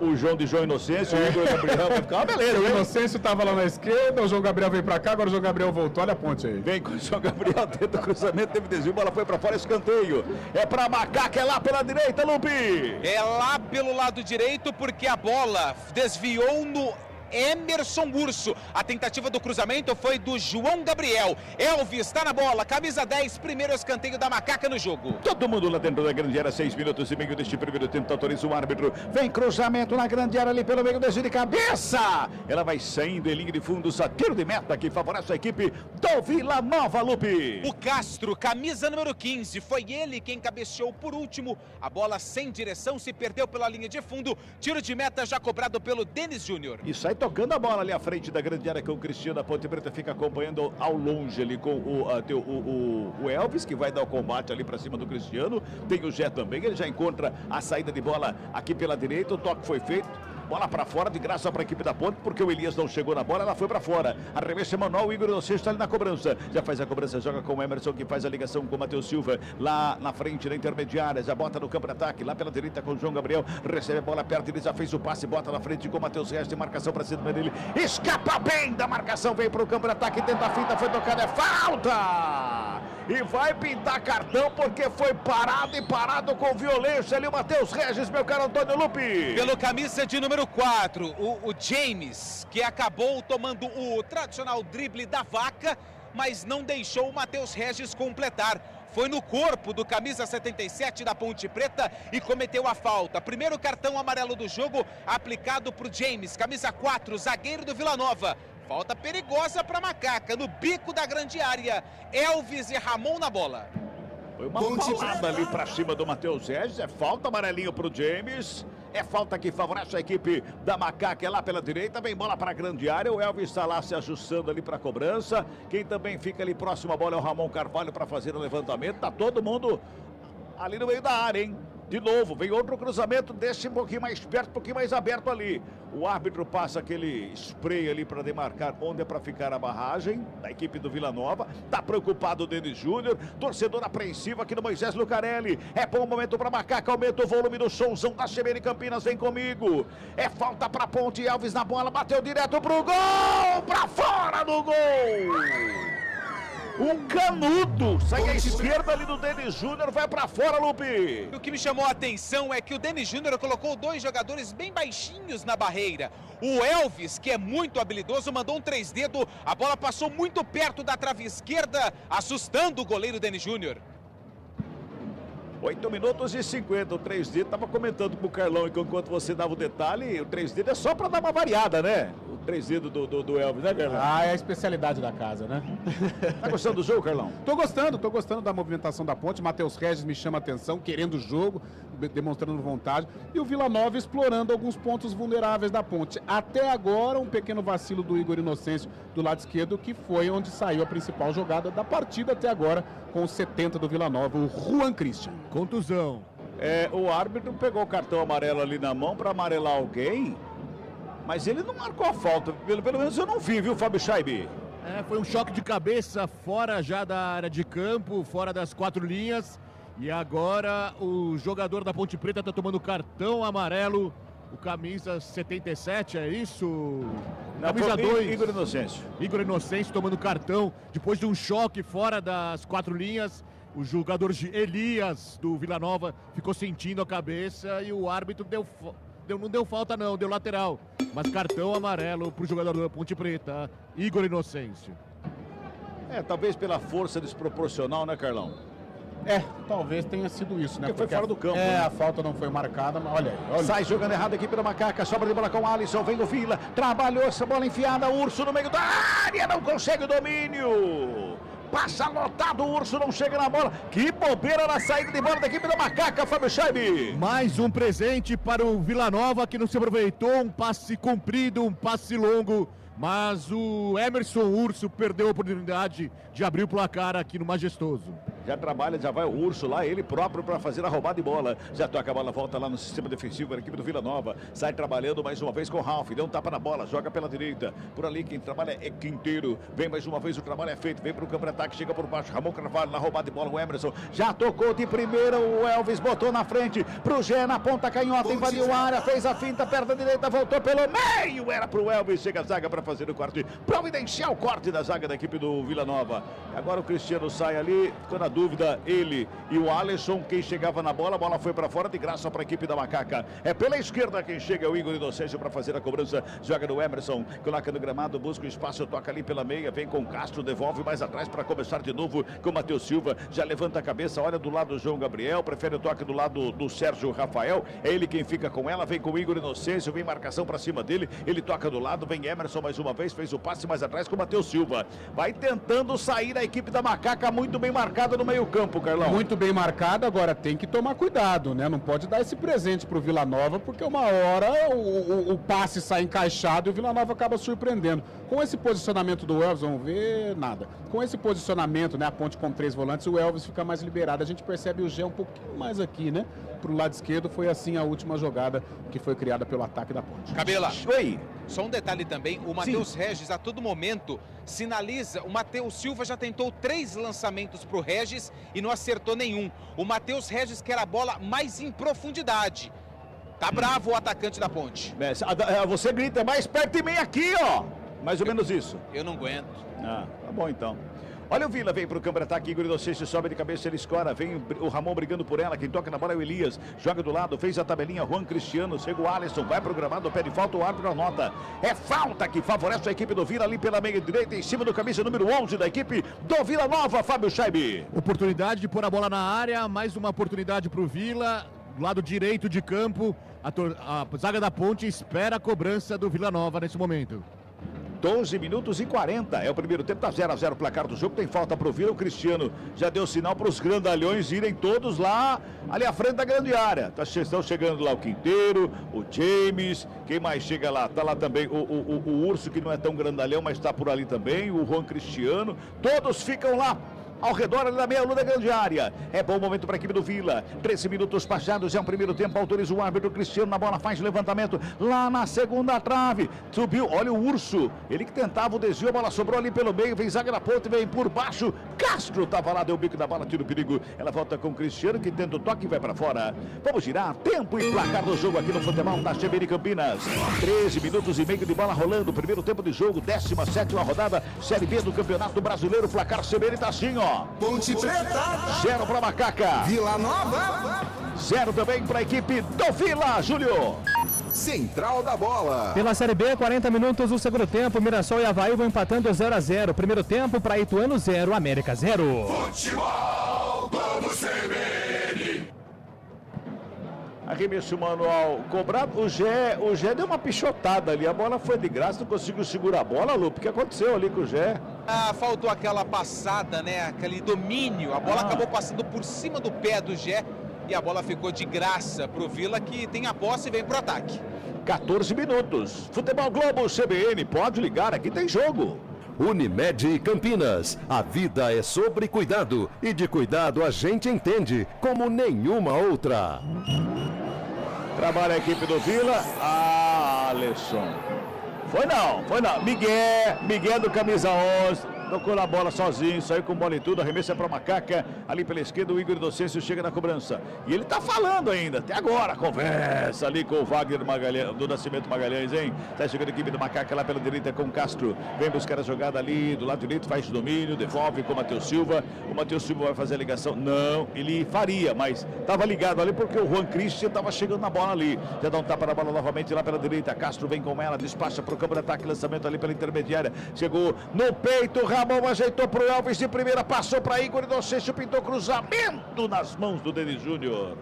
o João de João Inocêncio, o Igor Gabriel, vai ficar uma beleza. O Inocêncio tava lá na esquerda, o João Gabriel veio para cá, agora o João Gabriel voltou, olha a Ponte aí. Vem com o João Gabriel dentro do cruzamento, teve desvio, bola foi para fora, escanteio. É para Macaca, é lá pela direita, Lupi. É lá pelo lado direito, porque a bola desviou no Emerson Urso. A tentativa do cruzamento foi do João Gabriel. Elvis está na bola, camisa 10, primeiro escanteio da Macaca no jogo. Todo mundo lá dentro da grande área, 6 minutos e meio deste primeiro tempo, autoriza o árbitro. Vem cruzamento na grande área ali pelo meio, desvio de cabeça. Ela vai saindo em linha de fundo, só tiro de meta que favorece a equipe do Vila Nova, Lupe. O Castro, camisa número 15, foi ele quem cabeceou por último. A bola sem direção se perdeu pela linha de fundo. Tiro de meta já cobrado pelo Denis Júnior. E sai tocando a bola ali à frente da grande área com o Cristiano. A Ponte Preta fica acompanhando ao longe ali com o Elvis, que vai dar o combate ali para cima do Cristiano. Tem o Jé também, ele já encontra a saída de bola aqui pela direita. O toque foi feito. Bola para fora, de graça para a equipe da Ponte, porque o Elias não chegou na bola, ela foi para fora. Arremesso é manual, o Igor Inocêncio está ali na cobrança. Já faz a cobrança, joga com o Emerson, que faz a ligação com o Matheus Silva, lá na frente, na intermediária. Já bota no campo de ataque, lá pela direita com o João Gabriel. Recebe a bola perto, ele já fez o passe, bota na frente com o Matheus Reis, tem marcação para cima dele. Escapa bem da marcação, vem para o campo de ataque, tenta a finta, foi tocada, é falta! E vai pintar cartão porque foi parado com violência ali o Matheus Regis, meu caro Antônio Lupi. Pelo camisa de número 4, o James, que acabou tomando o tradicional drible da vaca, mas não deixou o Matheus Regis completar. Foi no corpo do camisa 77 da Ponte Preta e cometeu a falta. Primeiro cartão amarelo do jogo aplicado para o James, camisa 4, zagueiro do Vila Nova. Falta perigosa para Macaca, no bico da grande área. Elvis e Ramon na bola. Foi uma paulada ali para cima do Matheus Regis. É falta, amarelinho para o James. É falta que favorece a equipe da Macaca, é lá pela direita. Vem bola para a grande área. O Elvis está lá se ajustando ali para a cobrança. Quem também fica ali próximo à bola é o Ramon Carvalho para fazer o levantamento. Tá todo mundo ali no meio da área, hein? De novo, vem outro cruzamento, desce um pouquinho mais perto, um pouquinho mais aberto ali. O árbitro passa aquele spray ali para demarcar onde é para ficar a barragem da equipe do Vila Nova. Tá preocupado o Denis Júnior, torcedor apreensivo aqui no Moisés Lucarelli. É bom momento para Macaca, aumenta o volume do showzão da CBN Campinas, vem comigo. É falta para Ponte, Elvis na bola, bateu direto pro gol, para fora do gol. Um canudo. Sai à esquerda ali do Denis Júnior, vai pra fora, Lupe. O que me chamou a atenção é que o Denis Júnior colocou 2 jogadores bem baixinhos na barreira. O Elvis, que é muito habilidoso, mandou um 3 dedos. A bola passou muito perto da trave esquerda, assustando o goleiro Denis Júnior. 8 minutos e 50, o 3 dedos, tava comentando com o Carlão enquanto você dava o detalhe, o 3 dedos é só pra dar uma variada, né? O 3 dedos do Elvis, né, Carlão? Ah, é a especialidade da casa, né? Tá gostando do jogo, Carlão? Tô gostando da movimentação da Ponte. Matheus Regis me chama a atenção, querendo o jogo, demonstrando vontade. E o Vila Nova explorando alguns pontos vulneráveis da Ponte. Até agora, um pequeno vacilo do Igor Inocêncio do lado esquerdo, que foi onde saiu a principal jogada da partida até agora, com o 70 do Vila Nova, o Juan Christian. Contusão. O árbitro pegou o cartão amarelo ali na mão para amarelar alguém, mas ele não marcou a falta. Pelo menos eu não vi, viu, Fábio Scheibe? Foi um choque de cabeça fora já da área de campo, fora das 4 linhas. E agora o jogador da Ponte Preta está tomando cartão amarelo. O camisa 77, é isso? Camisa 2. Igor Inocêncio. Igor Inocêncio tomando cartão depois de um choque fora das 4 linhas. O jogador Elias do Vila Nova ficou sentindo a cabeça e o árbitro não deu falta não, deu lateral. Mas cartão amarelo para o jogador da Ponte Preta, Igor Inocêncio. Talvez pela força desproporcional, né, Carlão? Talvez tenha sido isso, né? Porque foi fora do campo, né? A falta não foi marcada, mas olha aí. Sai jogando errado aqui pela Macaca, sobra de bola com o Alisson, vem o Vila, trabalhou essa bola enfiada, Urso no meio da área, não consegue o domínio. Passa lotado, o Urso não chega na bola. Que bobeira na saída de bola da equipe da Macaca, Fábio Scheibe. Mais um presente para o Vila Nova, que não se aproveitou. Um passe comprido, um passe longo. Mas o Emerson Urso perdeu a oportunidade de abrir o placar aqui no Majestoso. Já trabalha, já vai o Urso lá, ele próprio para fazer a roubada de bola. Já toca a bola, volta lá no sistema defensivo da equipe do Vila Nova. Sai trabalhando mais uma vez com o Ralf, deu um tapa na bola, joga pela direita. Por ali quem trabalha é Quinteiro. Vem mais uma vez, o trabalho é feito, vem para o campo de ataque, chega por baixo. Ramon Carvalho na roubada de bola, o Emerson já tocou de primeira, o Elvis botou na frente pro Gé, na ponta canhota, invadiu a área, fez a finta, perna direita, voltou pelo meio, era pro Elvis, chega a zaga para fazer o corte, providenciar o corte da zaga da equipe do Vila Nova. Agora o Cristiano sai ali, ficou na dúvida, ele e o Alisson, quem chegava na bola, a bola foi para fora, de graça para a equipe da Macaca. É pela esquerda quem chega, o Igor Inocêncio para fazer a cobrança, joga no Emerson, coloca no gramado, busca o espaço, toca ali pela meia, vem com Castro, devolve mais atrás para começar de novo com o Matheus Silva, já levanta a cabeça, olha do lado do João Gabriel, prefere o toque do lado do Sérgio Rafael, é ele quem fica com ela, vem com o Igor Inocêncio, vem marcação para cima dele, ele toca do lado, vem Emerson mais uma vez, fez o passe mais atrás com o Matheus Silva, vai tentando sair a equipe da Macaca muito bem marcada no meio campo, Carlão. Muito bem marcado, agora tem que tomar cuidado, né? Não pode dar esse presente pro Vila Nova, porque uma hora o passe sai encaixado e o Vila Nova acaba surpreendendo. Com esse posicionamento do Elvis, vamos ver, nada. Com esse posicionamento, né, a Ponte com 3 volantes, o Elvis fica mais liberado. A gente percebe o Gé um pouquinho mais aqui, né? Pro lado esquerdo, foi assim a última jogada que foi criada pelo ataque da Ponte. Cabela. Oi. Só um detalhe também, o Matheus Regis a todo momento sinaliza, o Matheus Silva já tentou 3 lançamentos para o Regis e não acertou nenhum. O Matheus Regis quer a bola mais em profundidade. Tá bravo o atacante da Ponte. Você grita mais perto de mim aqui, ó. Mais ou menos isso. Eu não aguento. Tá bom então. Olha o Vila, vem pro campo de ataque, Igor Inocêncio sobe de cabeça, ele escora, vem o Ramon brigando por ela, quem toca na bola é o Elias, joga do lado, fez a tabelinha, Juan Cristiano, chega o Alisson, vai pro gramado, pede falta, o árbitro anota. É falta que favorece a equipe do Vila ali pela meia direita, em cima do camisa número 11 da equipe do Vila Nova, Fábio Scheibe. Oportunidade de pôr a bola na área, mais uma oportunidade pro Vila, lado direito de campo, a zaga da Ponte espera a cobrança do Vila Nova nesse momento. 12 minutos e 40, é o primeiro tempo, tá 0-0 o placar do jogo, tem falta pro Vila, o Cristiano já deu sinal para os grandalhões irem todos lá, ali à frente da grande área, estão chegando lá o Quinteiro, o James, quem mais chega lá? Tá lá também o Urso, que não é tão grandalhão, mas tá por ali também, o Juan Cristiano, todos ficam lá ao redor ali da meia-lua da grande área. É bom momento para a equipe do Vila. 13 minutos passados, é um primeiro tempo. Autoriza o árbitro Cristiano na bola, faz o levantamento lá na segunda trave. Subiu, olha o Urso. Ele que tentava o desvio, a bola sobrou ali pelo meio. Vem zaga na ponta e vem por baixo. Castro estava lá, deu o bico da bola, tira o perigo. Ela volta com o Cristiano que tenta o toque e vai para fora. Vamos girar. Tempo e placar do jogo aqui no futebol da CBN Campinas. 13 minutos e meio de bola rolando. Primeiro tempo de jogo, 17ª rodada, Série B do Campeonato Brasileiro. Placar CBN tá assim, ó. Ponte Preta. 0 para Macaca. Vila Nova. 0 também para a equipe do Vila, Júlio. Central da Bola. Pela Série B, 40 minutos do segundo tempo, Mirassol e Avaí vão empatando 0-0. Primeiro tempo para Ituano 0, América 0. Futebol Globo CBN. Arremesso manual cobrado. O Gé deu uma pichotada ali. A bola foi de graça, não conseguiu segurar a bola, Lu. O que aconteceu ali com o Gé? Faltou aquela passada, né? Aquele domínio. A bola acabou passando por cima do pé do Gé. E a bola ficou de graça pro Vila, que tem a posse e vem pro ataque. 14 minutos. Futebol Globo CBN, pode ligar, aqui tem jogo. Unimed Campinas. A vida é sobre cuidado. E de cuidado a gente entende como nenhuma outra. Trabalha a equipe do Vila. Alisson. Foi não. Miguel do camisa 11. Tocou na bola sozinho, saiu com bola e tudo, arremesso é para Macaca, ali pela esquerda o Igor Inocêncio chega na cobrança, e ele tá falando ainda, até agora, conversa ali com o Wagner Magalhães, do Nascimento Magalhães, hein, tá chegando a equipe do Macaca lá pela direita com o Castro, vem buscar a jogada ali, do lado direito, faz domínio, devolve com o Matheus Silva vai fazer a ligação, não, ele faria, mas tava ligado ali porque o Juan Christian tava chegando na bola ali, já dá um tapa na bola novamente lá pela direita, Castro vem com ela, despacha pro campo de ataque, lançamento ali pela intermediária, chegou no peito, Ramon ajeitou pro Elvis de primeira, passou para Igor Inocêncio, pintou cruzamento nas mãos do Denis Júnior.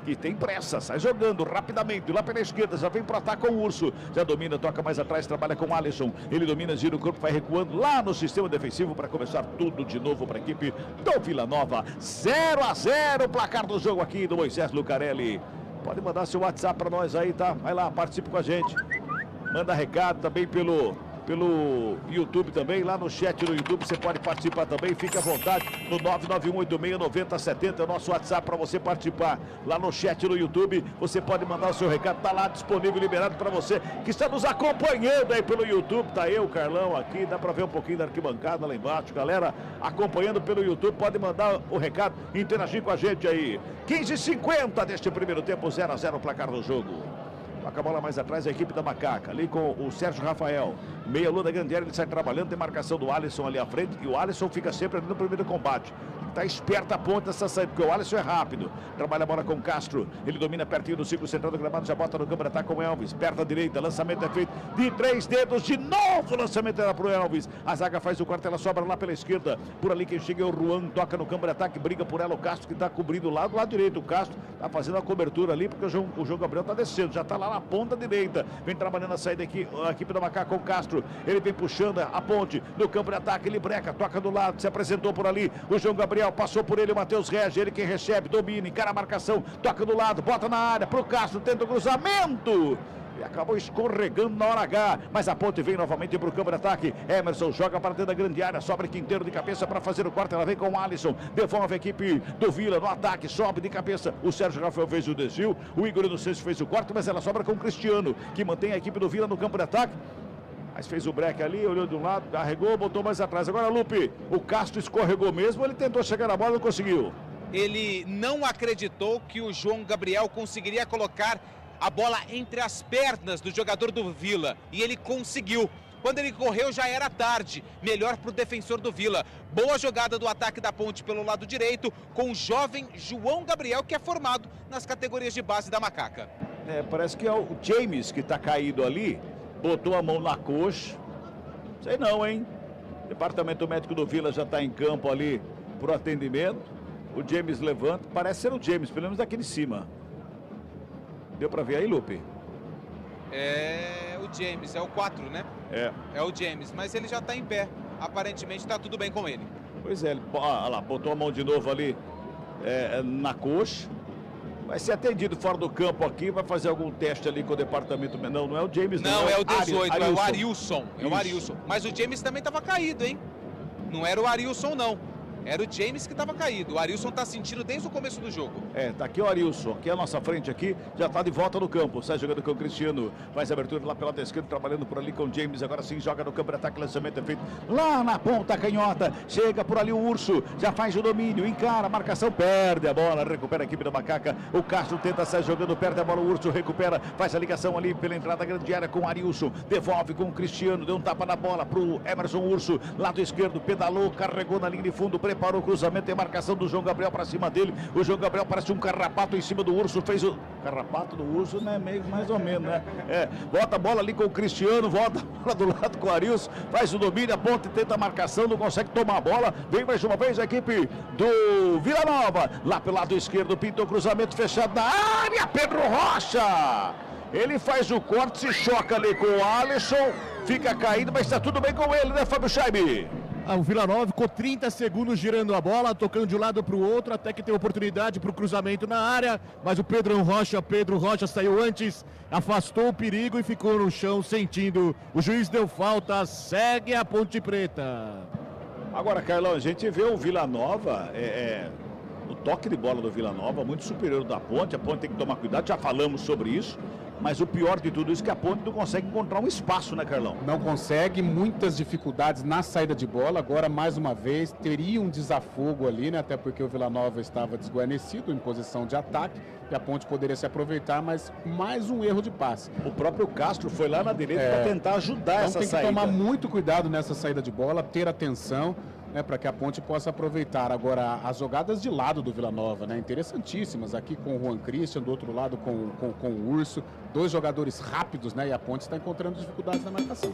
Que tem pressa, sai jogando rapidamente, lá pela esquerda, já vem pro ataque com o Urso, já domina, toca mais atrás, trabalha com o Alisson, ele domina, gira o corpo, vai recuando lá no sistema defensivo para começar tudo de novo para a equipe do Vila Nova. 0-0, placar do jogo aqui do Moisés Lucarelli. Pode mandar seu WhatsApp para nós aí, tá? Vai lá, participe com a gente, manda recado também pelo YouTube também, lá no chat do YouTube você pode participar também, fique à vontade no 991869070, é o nosso WhatsApp para você participar, lá no chat do YouTube, você pode mandar o seu recado, tá lá disponível, liberado para você, que está nos acompanhando aí pelo YouTube, tá eu, Carlão aqui, dá para ver um pouquinho da arquibancada lá embaixo, galera acompanhando pelo YouTube, pode mandar o recado, interagir com a gente aí, 15h50 deste primeiro tempo, 0-0 o placar do jogo. Toca a bola mais atrás, a equipe da Macaca, ali com o Sérgio Rafael. Meia-lua da grande área, ele sai trabalhando, tem marcação do Alisson ali à frente, e o Alisson fica sempre ali no primeiro combate. Tá esperta a ponta essa saída, porque o Alisson é rápido. Trabalha a bola com o Castro, ele domina pertinho do círculo central do gramado, já bota no campo de ataque com o Elvis. Perto da direita, lançamento é feito de 3 dedos, de novo o lançamento era pro Elvis. A zaga faz o corte, ela sobra lá pela esquerda. Por ali quem chega é o Juan, toca no campo de ataque, briga por ela o Castro, que tá cobrindo o lado direito. O Castro tá fazendo a cobertura ali, porque o João Gabriel tá descendo, já tá lá na ponta direita. Vem trabalhando a saída aqui, a equipe da Macaca com o Castro. Ele vem puxando a ponte no campo de ataque, ele breca, toca do lado, se apresentou por ali. O João Gabriel passou por ele, o Matheus Regi, ele quem recebe, domina, encara a marcação, toca do lado, bota na área, pro Castro, tenta o cruzamento. E acabou escorregando na hora H, mas a ponte vem novamente para o campo de ataque. Emerson joga para dentro da grande área, sobra Quinteiro de cabeça para fazer o corte, ela vem com o Alisson, devolve a equipe do Vila no ataque, sobe de cabeça, o Sérgio Rafael fez o desvio, o Igor Inocêncio fez o corte, mas ela sobra com o Cristiano, que mantém a equipe do Vila no campo de ataque. Mas fez o break ali, olhou de um lado, carregou, botou mais atrás. Agora, Lupe, o Castro escorregou mesmo, ele tentou chegar na bola, não conseguiu. Ele não acreditou que o João Gabriel conseguiria colocar a bola entre as pernas do jogador do Vila, e ele conseguiu. Quando ele correu já era tarde, melhor para o defensor do Vila. Boa jogada do ataque da ponte pelo lado direito, com o jovem João Gabriel, que é formado nas categorias de base da Macaca. Parece que é o James que está caído ali, botou a mão na coxa, sei não, hein? Departamento médico do Vila já está em campo ali pro atendimento, o James levanta, parece ser o James, pelo menos daqui de cima. Deu para ver aí, Lupe? É o James, é o 4, né? É o James, mas ele já está em pé. Aparentemente está tudo bem com ele. Pois é, olha lá, botou a mão de novo ali na coxa. Vai ser atendido fora do campo aqui, vai fazer algum teste ali com o departamento. Não é o James, não. Não, é o 18, é o Arilson. É o Arilson. Mas o James também estava caído, hein? Não era o Arilson, não. Era o James que estava caído. O Arilson está sentindo desde o começo do jogo. Tá aqui o Arilson, aqui à nossa frente aqui, já está de volta no campo. Sai jogando com o Cristiano, faz abertura lá pela esquerda, trabalhando por ali com o James. Agora sim joga no campo de ataque, lançamento é feito lá na ponta canhota. Chega por ali o Urso, já faz o domínio, encara, marcação, perde a bola, recupera a equipe da Macaca. O Castro tenta sair jogando, perde a bola, o Urso recupera, faz a ligação ali pela entrada da grande área com o Arilson. Devolve com o Cristiano, deu um tapa na bola pro Emerson Urso, lado esquerdo, pedalou, carregou na linha de fundo, preparou o cruzamento e marcação do João Gabriel para cima dele. O João Gabriel parece um carrapato em cima do Urso, fez o carrapato do Urso, né? Meio mais ou menos, né? Bota a bola ali com o Cristiano, volta a bola do lado com o Arilson, faz o domínio, a ponta, tenta a marcação, não consegue tomar a bola. Vem mais uma vez a equipe do Vila Nova, lá pelo lado esquerdo, pintou o cruzamento fechado na área, Pedro Rocha. Ele faz o corte, se choca ali com o Alisson, fica caído, mas está tudo bem com ele, né, Fábio Scheibe? O Vila Nova ficou 30 segundos girando a bola, tocando de um lado para o outro, até que tem oportunidade para o cruzamento na área, mas o Pedro Rocha saiu antes, afastou o perigo e ficou no chão sentindo. O juiz deu falta, segue a Ponte Preta. Agora, Carlão, a gente vê o Vila Nova, o toque de bola do Vila Nova muito superior da Ponte. A Ponte tem que tomar cuidado, já falamos sobre isso. Mas o pior de tudo isso é que a Ponte não consegue encontrar um espaço, né, Carlão? Não consegue, muitas dificuldades na saída de bola. Agora, mais uma vez, teria um desafogo ali, né? Até porque o Vila Nova estava desguarnecido em posição de ataque e a Ponte poderia se aproveitar, mas mais um erro de passe. O próprio Castro foi lá na direita para tentar ajudar essa saída. Então tem que tomar muito cuidado nessa saída de bola, ter atenção, né, para que a Ponte possa aproveitar. Agora, as jogadas de lado do Vila Nova, né, interessantíssimas, aqui com o Juan Christian, do outro lado com o Urso, dois jogadores rápidos, né, e a Ponte está encontrando dificuldades na marcação.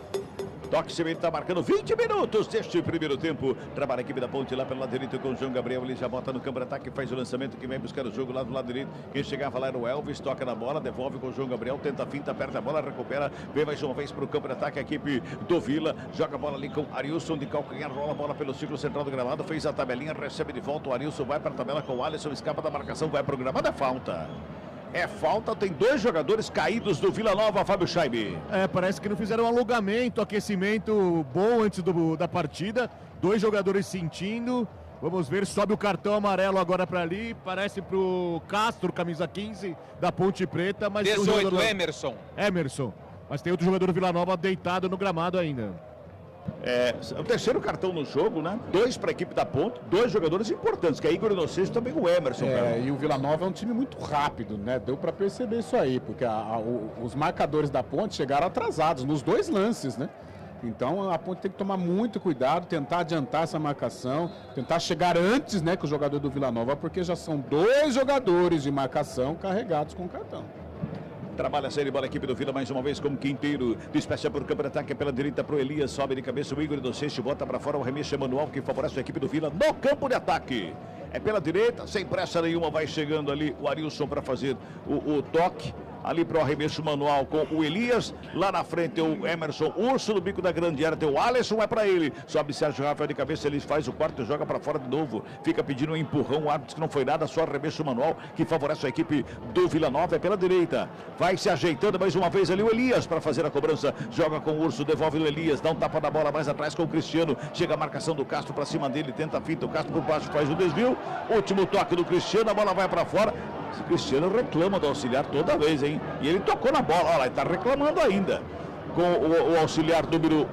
Toque Cimento está marcando 20 minutos deste primeiro tempo. Trabalha a equipe da Ponte lá pelo lado direito com o João Gabriel. Ele já bota no campo de ataque, faz o lançamento, que vem buscar o jogo lá do lado direito. Quem chegava lá era o Elvis, toca na bola, devolve com o João Gabriel, tenta a finta, perde a bola, recupera, vem mais uma vez para o campo de ataque a equipe do Vila. Joga a bola ali com o Arilson de calcanhar, rola a bola pelo círculo central do gramado, fez a tabelinha, recebe de volta o Arilson, vai para a tabela com o Alisson, escapa da marcação, vai para o gramado, é falta. É falta, tem dois jogadores caídos do Vila Nova, Fábio Scheibe. Parece que não fizeram um alongamento, aquecimento bom antes da partida. Dois jogadores sentindo. Vamos ver, sobe o cartão amarelo agora para ali. Parece pro Castro, camisa 15 da Ponte Preta. Mas 18, Emerson. Mas tem outro jogador do Vila Nova deitado no gramado ainda. O terceiro cartão no jogo, né? 2 para a equipe da Ponte, 2 jogadores importantes, que é Igor Inocêncio e também o Emerson. E o Vila Nova é um time muito rápido, né? Deu para perceber isso aí, porque os marcadores da Ponte chegaram atrasados nos dois lances, né? Então a Ponte tem que tomar muito cuidado, tentar adiantar essa marcação, tentar chegar antes, né, que o jogador do Vila Nova, porque já são 2 jogadores de marcação carregados com cartão. Trabalha a série bola a equipe do Vila mais uma vez com o Quinteiro. Despecha por campo de ataque pela direita pro Elias. Sobe de cabeça o Igor Inocêncio. Bota para fora o arremesso manual que favorece a equipe do Vila no campo de ataque. É pela direita, sem pressa nenhuma. Vai chegando ali o Arilson para fazer o toque. Ali para o arremesso manual com o Elias. Lá na frente o Emerson Urso no bico da grande área. Tem o Alisson, é para ele. Sobe Sérgio Rafael de cabeça, ele faz o quarto, joga para fora de novo. Fica pedindo um empurrão. O árbitro que não foi nada, só arremesso manual que favorece a equipe do Vila Nova. É pela direita. Vai se ajeitando mais uma vez ali o Elias para fazer a cobrança. Joga com o Urso, devolve o Elias. Dá um tapa na bola mais atrás com o Cristiano. Chega a marcação do Castro para cima dele. Tenta a finta. O Castro por baixo faz o desvio. Último toque do Cristiano. A bola vai para fora. O Cristiano reclama do auxiliar toda vez, hein? E ele tocou na bola, olha lá, ele está reclamando ainda. Com o auxiliar número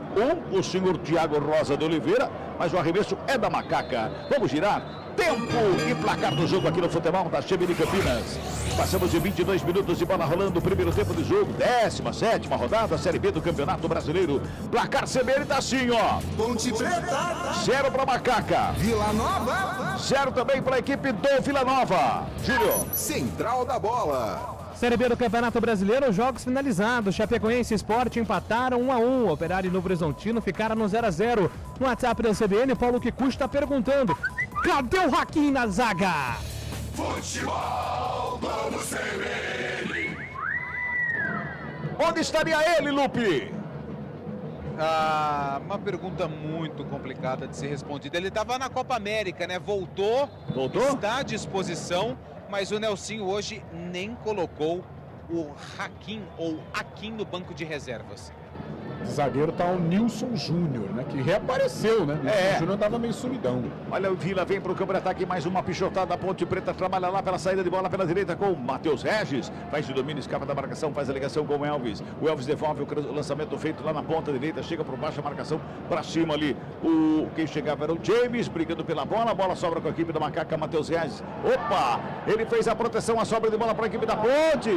1, o senhor Tiago Rosa de Oliveira, mas o arremesso é da Macaca. Vamos girar. Tempo e placar do jogo aqui no futebol da CBN de Campinas. Passamos de 22 minutos de bola rolando, primeiro tempo do jogo, 17ª rodada, Série B do Campeonato Brasileiro. Placar CBN tá assim, ó. Ponte Preta. 0 para Macaca. Vila Nova. 0 também para a equipe do Vila Nova. Júlio. Central da bola. Série B do Campeonato Brasileiro, jogos finalizados. Chapecoense e Sport empataram 1-1. Operário e Novo Horizontino ficaram no 0-0. No WhatsApp da CBN, Paulo Kikuchi está perguntando: cadê o Hakim na zaga? Futebol Globo CBN. Onde estaria ele, Lupe? Uma pergunta muito complicada de ser respondida. Ele estava na Copa América, né? Voltou? Está à disposição, mas o Nelsinho hoje nem colocou o Hakim ou Akin no banco de reservas. De zagueiro tá o Nilson Júnior, né? Que reapareceu, né? Nilson Júnior tava meio sumidão. Olha o Vila, vem pro campo de ataque, mais uma pichotada, a Ponte Preta trabalha lá pela saída de bola pela direita com o Matheus Regis, faz o domínio, escapa da marcação, faz a ligação com o Elvis. O Elvis devolve o lançamento feito lá na ponta direita, chega por baixo a marcação, para cima ali. Quem chegava era o James, brigando pela bola, a bola sobra com a equipe da Macaca, Matheus Regis. Opa! Ele fez a proteção, a sobra de bola para a equipe da Ponte.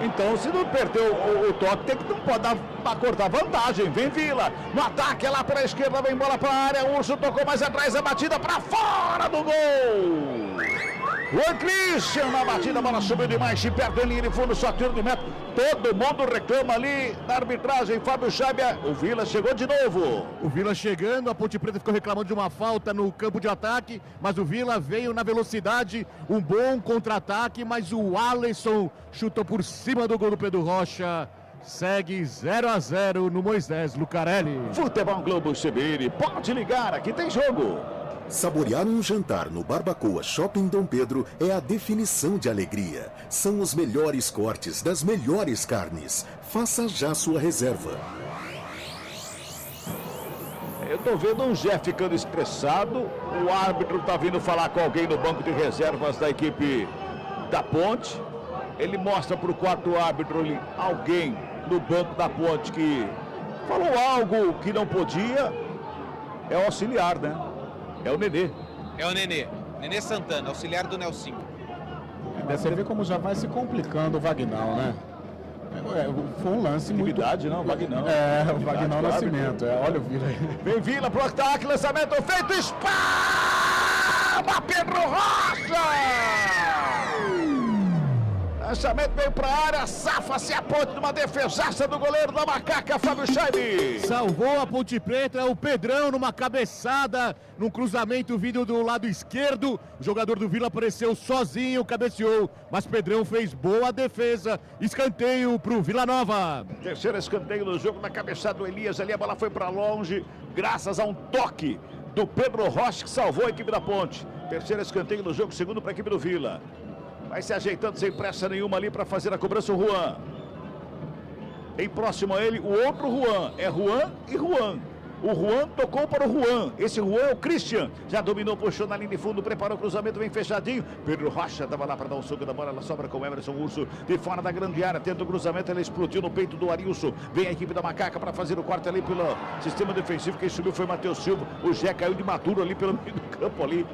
Então, se não perdeu o toque, não pode dar para cortar vantagem. Vem Vila, no ataque, é lá para a esquerda, vem bola para a área. O Urso tocou mais atrás, a batida para fora do gol. O Christian na batida, a bola subiu demais, se perde em linha de fundo, só tiro de meta. Todo mundo reclama ali na arbitragem. Fábio Chaibia, o Vila chegou de novo. O Vila chegando, a Ponte Preta ficou reclamando de uma falta no campo de ataque, mas o Vila veio na velocidade, um bom contra-ataque, mas o Alisson chutou por cima do gol do Pedro Rocha. Segue 0-0 no Moisés Lucarelli. Futebol Globo CBN, pode ligar, aqui tem jogo. Saborear um jantar no Barbacoa Shopping Dom Pedro é a definição de alegria. São os melhores cortes das melhores carnes. Faça já sua reserva. Eu tô vendo um Zé ficando estressado. O árbitro tá vindo falar com alguém no banco de reservas da equipe da Ponte. Ele mostra pro quarto árbitro ali alguém no banco da Ponte que falou algo que não podia. É o auxiliar, né? É o Nenê. É o Nenê. Nenê Santana, auxiliar do Nelsinho. Você vê como já vai se complicando o Vagnão, né? Foi um lance muito... não, o Vagnão. O Vagnão Nascimento. Olha o Vila aí. Vem Vila pro ataque, lançamento feito, espalma Pedro Rocha! Lançamento veio pra área, safa-se a Ponte numa defesaça do goleiro da Macaca, Fábio Chaib. Salvou a Ponte Preta, o Pedrão numa cabeçada, num cruzamento vindo do lado esquerdo. O jogador do Vila apareceu sozinho, cabeceou, mas Pedrão fez boa defesa. Escanteio pro Vila Nova. Terceiro escanteio do jogo, na cabeçada do Elias ali, a bola foi pra longe, graças a um toque do Pedro Rocha que salvou a equipe da Ponte. Terceiro escanteio do jogo, segundo para a equipe do Vila. Vai se ajeitando sem pressa nenhuma ali para fazer a cobrança o Juan. Em próximo a ele, o outro Juan. É Juan e Juan. O Juan tocou para o Juan. Esse Juan é o Christian. Já dominou, puxou na linha de fundo, preparou o cruzamento, vem fechadinho. Pedro Rocha estava lá para dar um soco da bola. Ela sobra com o Emerson Urso de fora da grande área. Tenta o cruzamento, ela explodiu no peito do Arilson. Vem a equipe da Macaca para fazer o corte ali pelo sistema defensivo. Quem subiu foi Matheus Silva. O Zé caiu de maduro ali pelo meio do campo ali.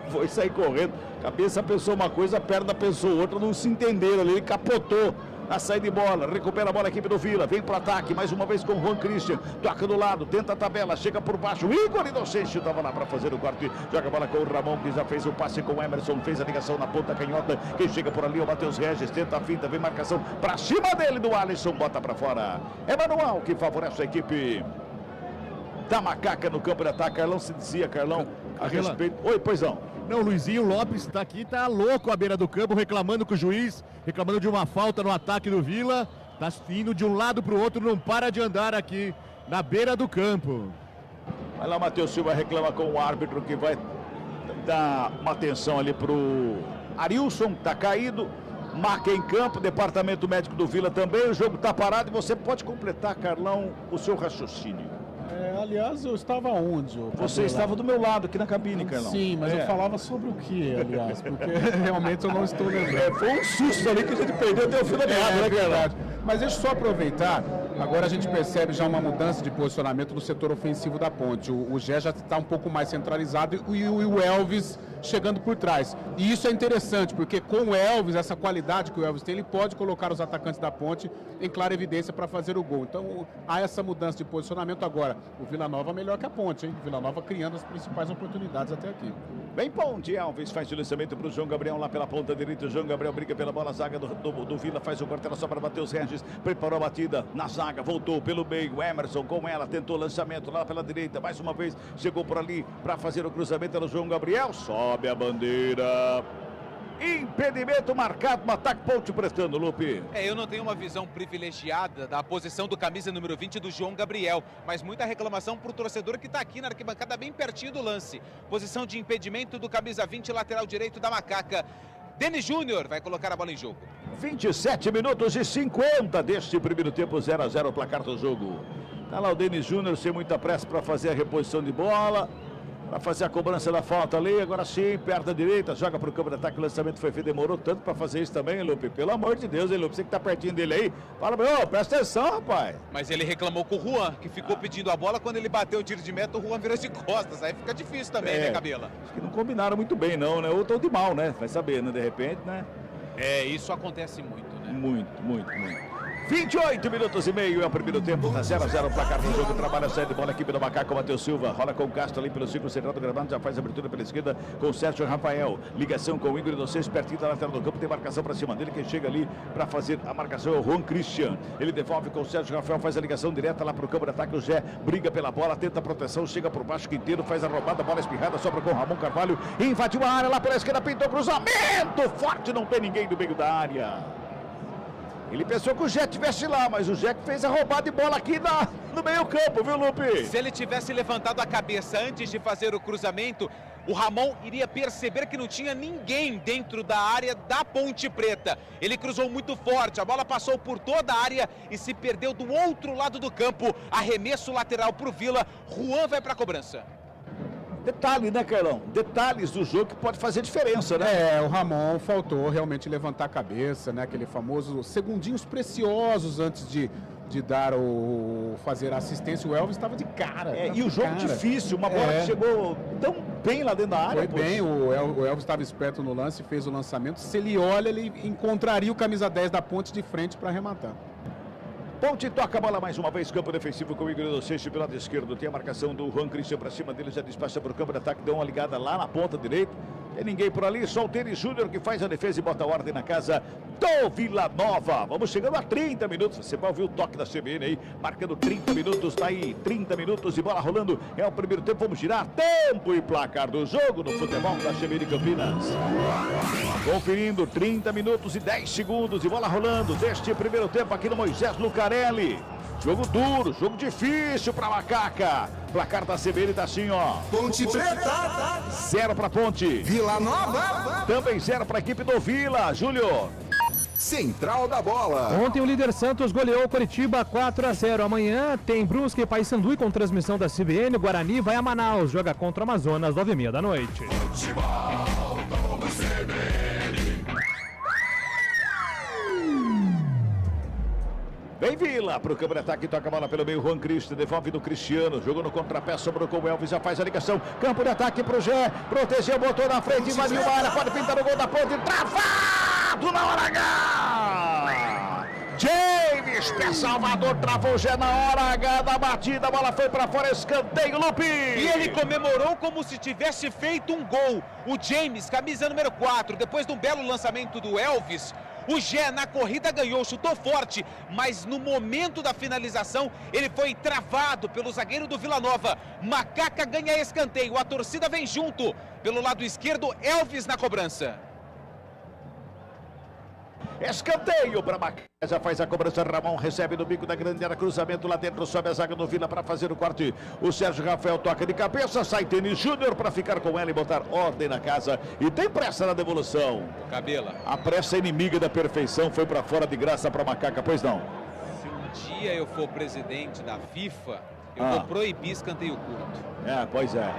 Foi sair correndo. Cabeça pensou uma coisa, a perna pensou outra, não se entenderam ali. Ele capotou a saída de bola. Recupera a bola a equipe do Vila. Vem pro ataque, mais uma vez com o Juan Christian. Toca do lado, tenta a tabela, chega por baixo. O Igor Inocêncio estava lá para fazer o corte. Joga a bola com o Ramon, que já fez o passe com o Emerson. Fez a ligação na ponta canhota. Quem chega por ali é o Matheus Regis. Tenta a finta, vem marcação para cima dele do Alisson. Bota para fora. É Manuel que favorece a equipe da Macaca no campo de ataque. Carlão se dizia, Carlão, a respeito. Oi, pois não. Não, o Luizinho Lopes está aqui, tá louco à beira do campo, reclamando com o juiz, reclamando de uma falta no ataque do Vila. Tá indo de um lado para o outro, não para de andar aqui na beira do campo. Vai lá, Matheus Silva reclama com o árbitro que vai dar uma atenção ali pro Arilson, tá caído. Marca em campo, departamento médico do Vila também. O jogo tá parado e você pode completar, Carlão, o seu raciocínio. Aliás, eu estava onde? Você estava do meu lado, aqui na cabine, Carlão. Sim, mas eu falava sobre o que, aliás? Porque realmente eu não estou lembrando. Foi um susto ali que a gente perdeu até o fim da meada, né, verdade. Mas deixa eu só aproveitar. Agora a gente percebe já uma mudança de posicionamento no setor ofensivo da Ponte. O Gé já está um pouco mais centralizado e o Elvis chegando por trás. E isso é interessante, porque com o Elvis, essa qualidade que o Elvis tem, ele pode colocar os atacantes da Ponte em clara evidência para fazer o gol. Então há essa mudança de posicionamento agora. O Vila Nova melhor que a Ponte, hein? O Vila Nova criando as principais oportunidades até aqui. Vem Ponte, Elvis faz o lançamento para o João Gabriel lá pela ponta direita. O João Gabriel briga pela bola, a zaga do Vila faz o corte, ela só para Matheus Regis. Preparou a batida na zaga, voltou pelo meio. Emerson com ela, tentou o lançamento lá pela direita. Mais uma vez, chegou por ali para fazer o cruzamento. Era o João Gabriel, sobe a bandeira. Impedimento marcado no ataque, Ponte prestando, Lupe. Eu não tenho uma visão privilegiada da posição do camisa número 20 do João Gabriel, mas muita reclamação para o torcedor que está aqui na arquibancada bem pertinho do lance. Posição de impedimento do camisa 20, lateral direito da Macaca. Denis Júnior vai colocar a bola em jogo. 27 minutos e 50 deste primeiro tempo, 0-0 o placar do jogo. Tá lá o Denis Júnior sem muita pressa para fazer a reposição de bola, para fazer a cobrança da falta ali. Agora sim, perna direita, joga para o campo de ataque. O lançamento foi feito, demorou tanto para fazer isso também, hein, Lupe? Pelo amor de Deus, hein, Lupe? Você que tá pertinho dele aí, fala, meu, presta atenção, rapaz. Mas ele reclamou com o Juan, que ficou pedindo a bola. Quando ele bateu o tiro de meta, o Juan virou de costas. Aí fica difícil também, né, Cabela? Acho que não combinaram muito bem, não, né? Ou tão de mal, né? Vai saber, né? De repente, né? Isso acontece muito, né? Muito. 28 minutos e meio é o primeiro tempo, tá 0-0 o placar do jogo. Trabalha a saída de bola, equipe do Macaco, Matheus Silva. Rola com o Castro ali pelo círculo central do gramado, já faz a abertura pela esquerda com o Sérgio Rafael. Ligação com o Igor Inocêncio, pertinho da lateral do campo, tem marcação pra cima dele. Quem chega ali pra fazer a marcação é o Juan Christian. Ele devolve com o Sérgio Rafael, faz a ligação direta lá pro campo de ataque. O Zé briga pela bola, tenta a proteção, chega por baixo, Quinteiro faz a roubada, bola espirrada, sobra com o Ramon Carvalho. Invadiu a área lá pela esquerda, pintou cruzamento forte, não tem ninguém do meio da área. Ele pensou que o Jé estivesse lá, mas o Jé fez a roubada de bola aqui no meio campo, viu, Lupe? Se ele tivesse levantado a cabeça antes de fazer o cruzamento, o Ramon iria perceber que não tinha ninguém dentro da área da Ponte Preta. Ele cruzou muito forte, a bola passou por toda a área e se perdeu do outro lado do campo. Arremesso lateral para o Vila, Juan vai para a cobrança. Detalhe, né, Carlão? Detalhes do jogo que pode fazer diferença, né? O Ramon faltou realmente levantar a cabeça, né? Aquele famoso segundinhos preciosos antes de fazer a assistência. O Elvis estava de cara. E o jogo difícil, uma bola que chegou tão bem lá dentro da área. Foi bem, o Elvis estava esperto no lance, fez o lançamento. Se ele olha, ele encontraria o camisa 10 da Ponte de frente para arrematar. Ponte toca a bola mais uma vez, campo defensivo com o Igor Inocêncio pelo lado esquerdo. Tem a marcação do Juan Christian para cima dele, já despacha para o campo de ataque, deu uma ligada lá na ponta direita. Tem ninguém por ali, só o Denis Júnior que faz a defesa e bota a ordem na casa do Vila Nova. Vamos chegando a 30 minutos, você vai ouvir o toque da CBN aí, marcando 30 minutos, tá aí, 30 minutos de bola rolando. É o primeiro tempo, vamos girar tempo e placar do jogo no futebol da CBN Campinas. Conferindo 30 minutos e 10 segundos de bola rolando deste primeiro tempo aqui no Moisés Lucarelli. Jogo duro, jogo difícil para Macaca. Placar da CBN tá assim, ó. Ponte Preta. 0 para Ponte. Vila Nova. Também 0 para a equipe do Vila. Júlio. Central da bola. Ontem o líder Santos goleou o Coritiba 4-0. Amanhã tem Brusque e Paysandu com transmissão da CBN. O Guarani vai a Manaus, joga contra o Amazonas, 9h30 da noite. Vem Vila para o campo de ataque, toca a bola pelo meio, Juan Cristo, devolve do Cristiano, jogou no contrapé, sobrou com o Elvis, já faz a ligação, campo de ataque para o Gé, protegeu, botou na frente, invadiu a área, pode pintar o gol da Ponte, travado na hora H! James, pé Salvador, travou o Gé na hora H da batida, a bola foi para fora, escanteio, Lupe! E ele comemorou como se tivesse feito um gol. O James, camisa número 4, depois de um belo lançamento do Elvis, o Gé na corrida ganhou, chutou forte, mas no momento da finalização ele foi travado pelo zagueiro do Vila Nova. Macaca ganha escanteio, a torcida vem junto. Pelo lado esquerdo, Elvis na cobrança. Escanteio para Macaca, já faz a cobrança, Ramon recebe no bico da grande área, cruzamento lá dentro, sobe a zaga do Vila para fazer o corte. O Sérgio Rafael toca de cabeça, sai Denis Júnior para ficar com ela e botar ordem na casa. E tem pressa na devolução. Cabela. A pressa inimiga da perfeição foi para fora de graça para Macaca, pois não? Se um dia eu for presidente da FIFA, eu vou proibir escanteio curto. Pois é.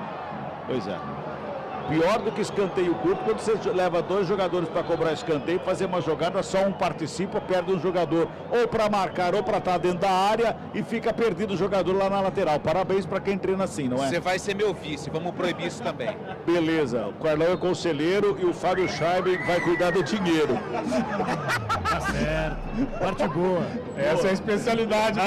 Pior do que escanteio curto, quando você leva 2 jogadores para cobrar escanteio, fazer uma jogada, só um participa, perde um jogador, ou para marcar, ou para estar dentro da área, e fica perdido o jogador lá na lateral. Parabéns para quem treina assim, não é? Você vai ser meu vice, vamos proibir isso também. Beleza, o Carlão é conselheiro e o Fábio Scheiber vai cuidar do dinheiro. Tá certo, parte boa. Essa é a especialidade da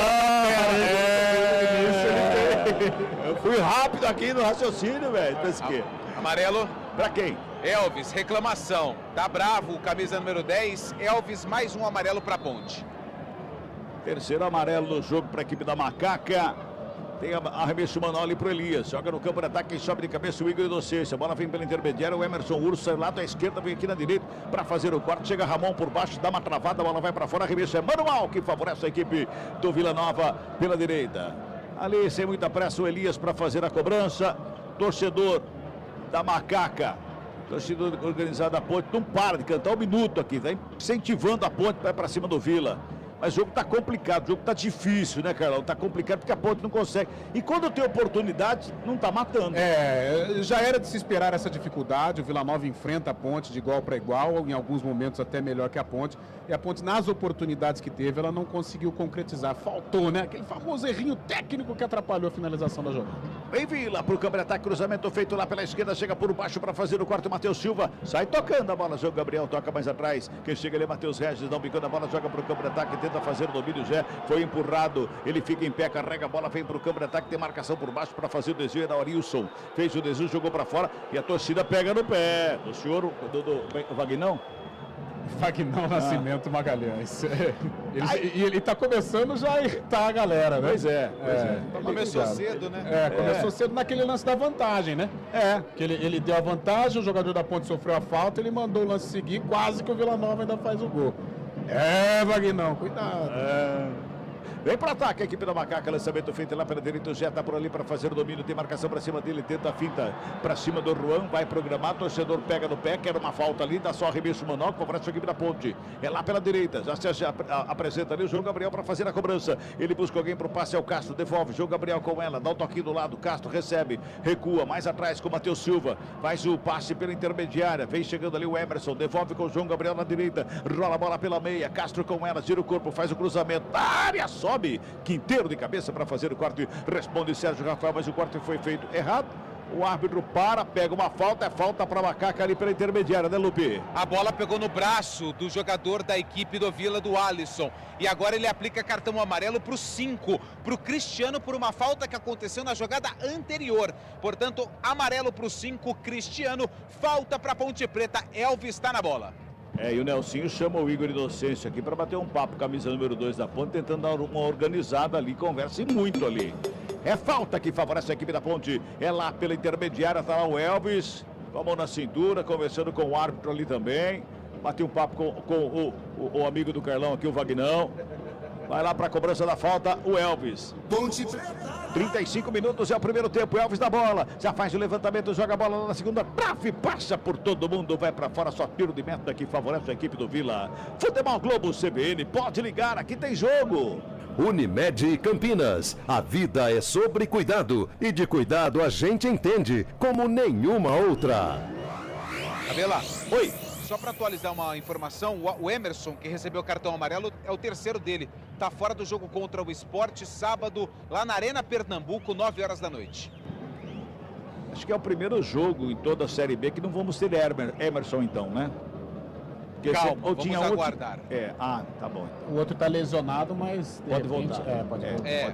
Eu fui rápido aqui no raciocínio, velho. Pensa que... Amarelo. Pra quem? Elvis, reclamação. Tá bravo, camisa número 10. Elvis, mais um amarelo pra Ponte. Terceiro amarelo no jogo para a equipe da Macaca. Tem arremesso manual ali pro Elias. Joga no campo de ataque, quem sobe de cabeça o Igor Inocêncio. A bola vem pela intermediária, o Emerson Urso lá da esquerda, vem aqui na direita para fazer o corte. Chega Ramon por baixo, dá uma travada, a bola vai para fora. Arremesso é manual que favorece a equipe do Vila Nova pela direita. Ali, sem muita pressa, o Elias para fazer a cobrança. Torcedor da Macaca Torcida organizada da Ponte não para de cantar um minuto aqui, tá incentivando a Ponte para ir para cima do Vila. Mas o jogo tá complicado, o jogo tá difícil, né, Carlão? Tá complicado porque a Ponte não consegue. E quando tem oportunidade, não tá matando. Já era de se esperar essa dificuldade. O Vila Nova enfrenta a Ponte de igual para igual, em alguns momentos até melhor que a Ponte. E a Ponte, nas oportunidades que teve, ela não conseguiu concretizar. Faltou, né? Aquele famoso errinho técnico que atrapalhou a finalização da jogada. Vem Vila pro câmera ataque, cruzamento feito lá pela esquerda, chega por baixo para fazer o quarto, Matheus Silva. Sai tocando a bola, joga Gabriel, toca mais atrás. Quem chega ali é Matheus Regis, não bicando a bola, joga pro câmera ataque, tenta fazer o domínio, Zé. Foi empurrado, ele fica em pé, carrega a bola, vem pro câmera ataque, tem marcação por baixo para fazer o desvio, era o Arilson. Fez o desvio, jogou para fora e a torcida pega no pé. Do senhor, do Vagnão? Vagnão Nascimento Magalhães. Ele tá começando já a irritar a galera, né? Pois é. Começou cedo, né? Começou cedo naquele lance da vantagem, né? Que ele deu a vantagem, o jogador da Ponte sofreu a falta, ele mandou o lance seguir, quase que o Vila Nova ainda faz o gol. Vagnão, cuidado. Vem para ataque a equipe da Macaca, lançamento feito lá pela direita, o Zé tá por ali para fazer o domínio, tem marcação para cima dele, tenta a finta para cima do Juan, vai programar, torcedor pega no pé, quer uma falta ali, dá só arremesso manual, favorece a equipe da Ponte, é lá pela direita, já se apresenta ali o João Gabriel para fazer a cobrança, ele busca alguém para o passe, é o Castro, devolve, João Gabriel com ela, dá o toquinho do lado, Castro recebe, recua, mais atrás com o Matheus Silva, faz o passe pela intermediária, vem chegando ali o Emerson, devolve com o João Gabriel na direita, rola a bola pela meia, Castro com ela, gira o corpo, faz o cruzamento, a área sobe, Quinteiro de cabeça para fazer o corte, responde Sérgio Rafael, mas o corte foi feito errado. O árbitro pega uma falta, é falta para a Macaca ali pela intermediária, né, Lupe? A bola pegou no braço do jogador da equipe do Vila, do Alisson. E agora ele aplica cartão amarelo para o 5, para o Cristiano, por uma falta que aconteceu na jogada anterior. Portanto, amarelo para o 5, Cristiano, falta para a Ponte Preta, Elvis está na bola. E o Nelsinho chama o Igor Inocêncio aqui para bater um papo, camisa número 2 da Ponte, tentando dar uma organizada ali, conversa e muito ali. É falta que favorece a equipe da Ponte, é lá pela intermediária, tá lá o Elvis, com a mão na cintura, conversando com o árbitro ali também. Bateu um papo com o amigo do Carlão aqui, o Vagnão. Vai lá para a cobrança da falta, o Elvis. Ponte 35 minutos é o primeiro tempo, Elvis da bola, já faz o levantamento, joga a bola lá na segunda, passa por todo mundo, vai para fora, só tiro de meta que favorece a equipe do Vila. Futebol Globo CBN, pode ligar, aqui tem jogo. Unimed Campinas, a vida é sobre cuidado e de cuidado a gente entende como nenhuma outra. Cabela, oi. Só para atualizar uma informação, o Emerson, que recebeu o cartão amarelo, é o terceiro dele. Está fora do jogo contra o Sport, sábado, lá na Arena Pernambuco, 9 horas da noite. Acho que é o primeiro jogo em toda a Série B que não vamos ter Emerson então, né? Porque calma, vamos aguardar. Tá bom. Então. O outro está lesionado, mas... Pode voltar. Pode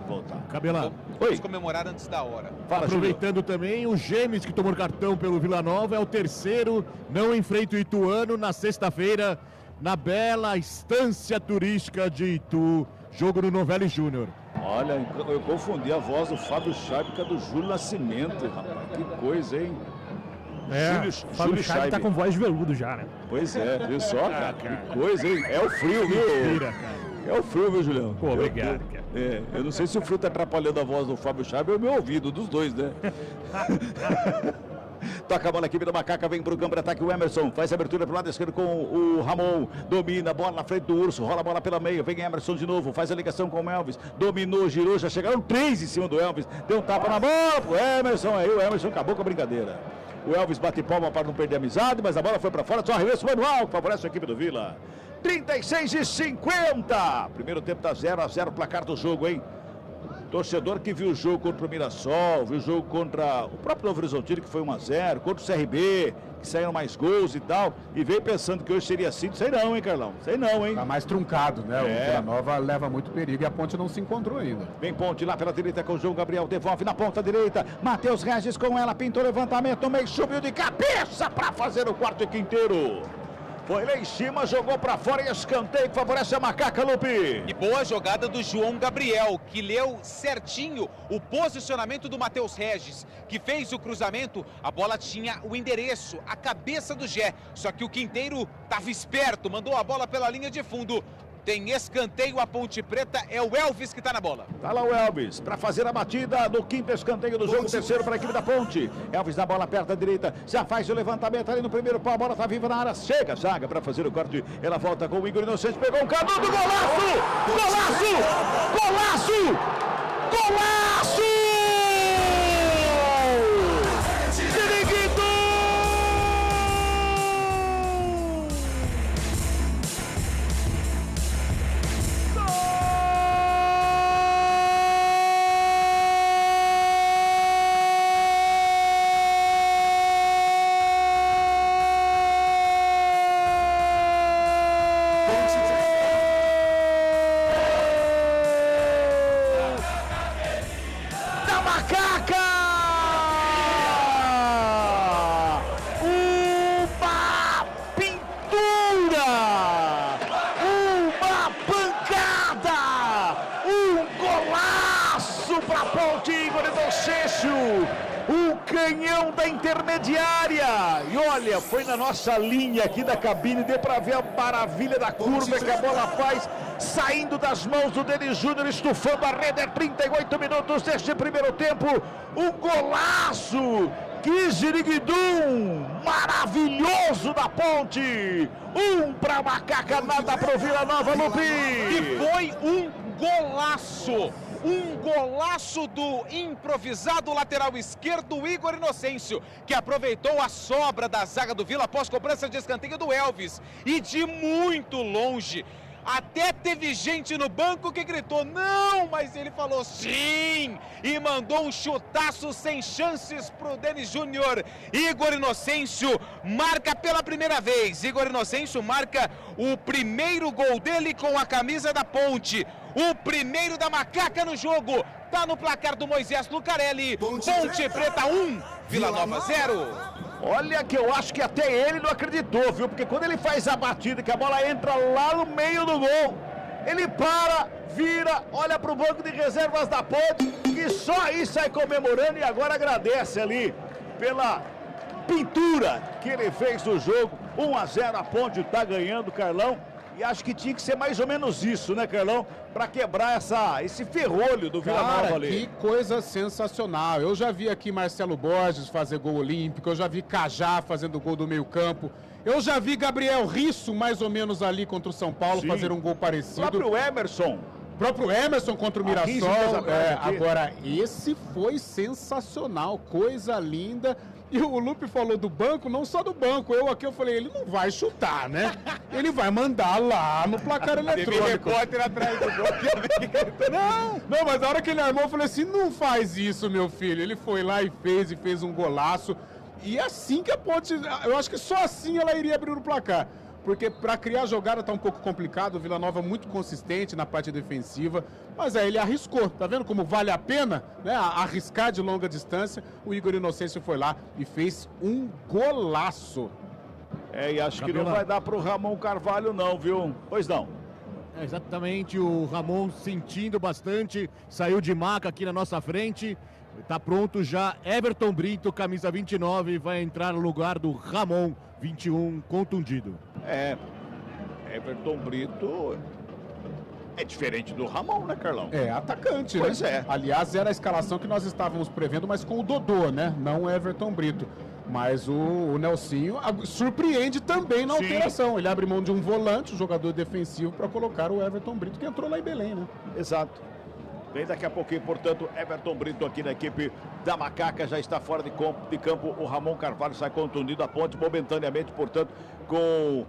voltar. Cabelão. Vamos comemorar antes da hora. Aproveitando também, o Gêmeos que tomou cartão pelo Vila Nova é o terceiro, não enfrenta o Ituano na sexta-feira, na bela estância turística de Itu, jogo no Novelli Júnior. Olha, eu confundi a voz do Fábio Scheibe com a do Júlio Nascimento, rapaz, que coisa, hein? Fábio Scheibe tá com voz de veludo já, né? Pois é, viu só, cara? Que coisa, hein? É o frio, viu? É o frio, viu, Julião? Pô, obrigado, cara. Eu não sei se o frio tá atrapalhando a voz do Fábio Scheibe ou o meu ouvido, dos dois, né? Toca a bola, a equipe da Macaca, vem pro campo de ataque, o Emerson, faz a abertura pro lado esquerdo com o Ramon, domina a bola na frente do Urso, rola a bola pela meia, vem Emerson de novo, faz a ligação com o Elvis, dominou, girou, já chegaram 3 em cima do Elvis, deu um tapa na bola pro Emerson, aí o Emerson acabou com a brincadeira. O Elvis bate palma para não perder a amizade, mas a bola foi para fora, só arremesso manual, que favorece a equipe do Vila. 36:50, primeiro tempo tá 0-0, placar do jogo, hein? Torcedor que viu o jogo contra o Mirassol, viu o jogo contra o próprio Novo Horizontino, que foi 1-0, contra o CRB, que saíram mais gols e tal, e veio pensando que hoje seria assim, sei não, hein, Carlão? Sei não, hein? Tá mais truncado, né? O Vila Nova leva muito perigo e a Ponte não se encontrou ainda. Vem Ponte lá pela direita com o João Gabriel, devolve na ponta direita, Matheus Regis com ela, pintou o levantamento, no meio, subiu de cabeça para fazer o quarto e quinteiro. Foi lá em cima, jogou para fora e escanteio que favorece a Macaca, Lupe. E boa jogada do João Gabriel, que leu certinho o posicionamento do Matheus Regis, que fez o cruzamento. A bola tinha o endereço, a cabeça do Gé. Só que o Quinteiro estava esperto, mandou a bola pela linha de fundo. Tem escanteio, a Ponte Preta, é o Elvis que está na bola. Tá lá o Elvis para fazer a batida do quinto escanteio do jogo, terceiro para a equipe da Ponte. Elvis na bola perto da direita, já faz o levantamento ali no primeiro pau, a bola tá viva na área, chega a zaga para fazer o corte. Ela volta com o Igor Inocente, pegou um canudo, golaço! Golaço! Golaço! Golaço! O canhão da intermediária. E olha, foi na nossa linha aqui da cabine, deu para ver a maravilha da curva que a bola faz, saindo das mãos do Denis Júnior, estufando a rede. 38 minutos deste primeiro tempo. Um golaço. Que ziriguidum maravilhoso da Ponte. Para Macaca, nada para o Vila Nova, Lupi. E foi um golaço. Um golaço do improvisado lateral esquerdo Igor Inocêncio, que aproveitou a sobra da zaga do Vila após cobrança de escanteio do Elvis. E de muito longe, até teve gente no banco que gritou não, mas ele falou sim e mandou um chutaço sem chances pro Denis Júnior. Igor Inocêncio marca pela primeira vez. Igor Inocêncio marca o primeiro gol dele com a camisa da Ponte. O primeiro da Macaca no jogo. Tá no placar do Moisés Lucarelli. Ponte Preta 1, Vila Nova 0. Olha que eu acho que até ele não acreditou, viu? Porque quando ele faz a batida, que a bola entra lá no meio do gol, ele para, vira, olha pro banco de reservas da Ponte, que só aí sai comemorando e agora agradece ali pela pintura que ele fez no jogo. 1-0, a Ponte tá ganhando, Carlão. E acho que tinha que ser mais ou menos isso, né, Carlão? Para quebrar esse ferrolho do Vila Nova ali. Que coisa sensacional. Eu já vi aqui Marcelo Borges fazer gol olímpico, eu já vi Cajá fazendo gol do meio campo. Eu já vi Gabriel Risso, mais ou menos ali contra o São Paulo, fazer um gol parecido. O próprio Emerson contra o Mirassol. Agora, esse foi sensacional, coisa linda. E o Lupe falou do banco, não só do banco. Eu falei, ele não vai chutar, né? Ele vai mandar lá no placar eletrônico. Teve repórter atrás do gol. Não, mas na hora que ele armou, eu falei assim, não faz isso, meu filho. Ele foi lá e fez um golaço. E assim que a Ponte, eu acho que só assim ela iria abrir o placar. Porque para criar jogada tá um pouco complicado, o Vila Nova muito consistente na parte defensiva, mas aí ele arriscou, tá vendo como vale a pena, né, arriscar de longa distância. O Igor Inocêncio foi lá e fez um golaço. E acho que não vai dar pro Ramon Carvalho não, viu? Pois não. Exatamente, o Ramon sentindo bastante, saiu de maca aqui na nossa frente. Tá pronto já, Everton Brito, camisa 29, vai entrar no lugar do Ramon, 21, contundido. Everton Brito é diferente do Ramon, né, Carlão? É atacante, né? Pois é. Aliás, era a escalação que nós estávamos prevendo, mas com o Dodô, né? Não o Everton Brito. Mas o Nelsinho surpreende também na alteração. Ele abre mão de um volante, um jogador defensivo, para colocar o Everton Brito, que entrou lá em Belém, né? Exato. Vem daqui a pouquinho, portanto, Everton Brito aqui na equipe da Macaca, já está fora de campo. O Ramon Carvalho sai contundido, a Ponte momentaneamente, portanto, com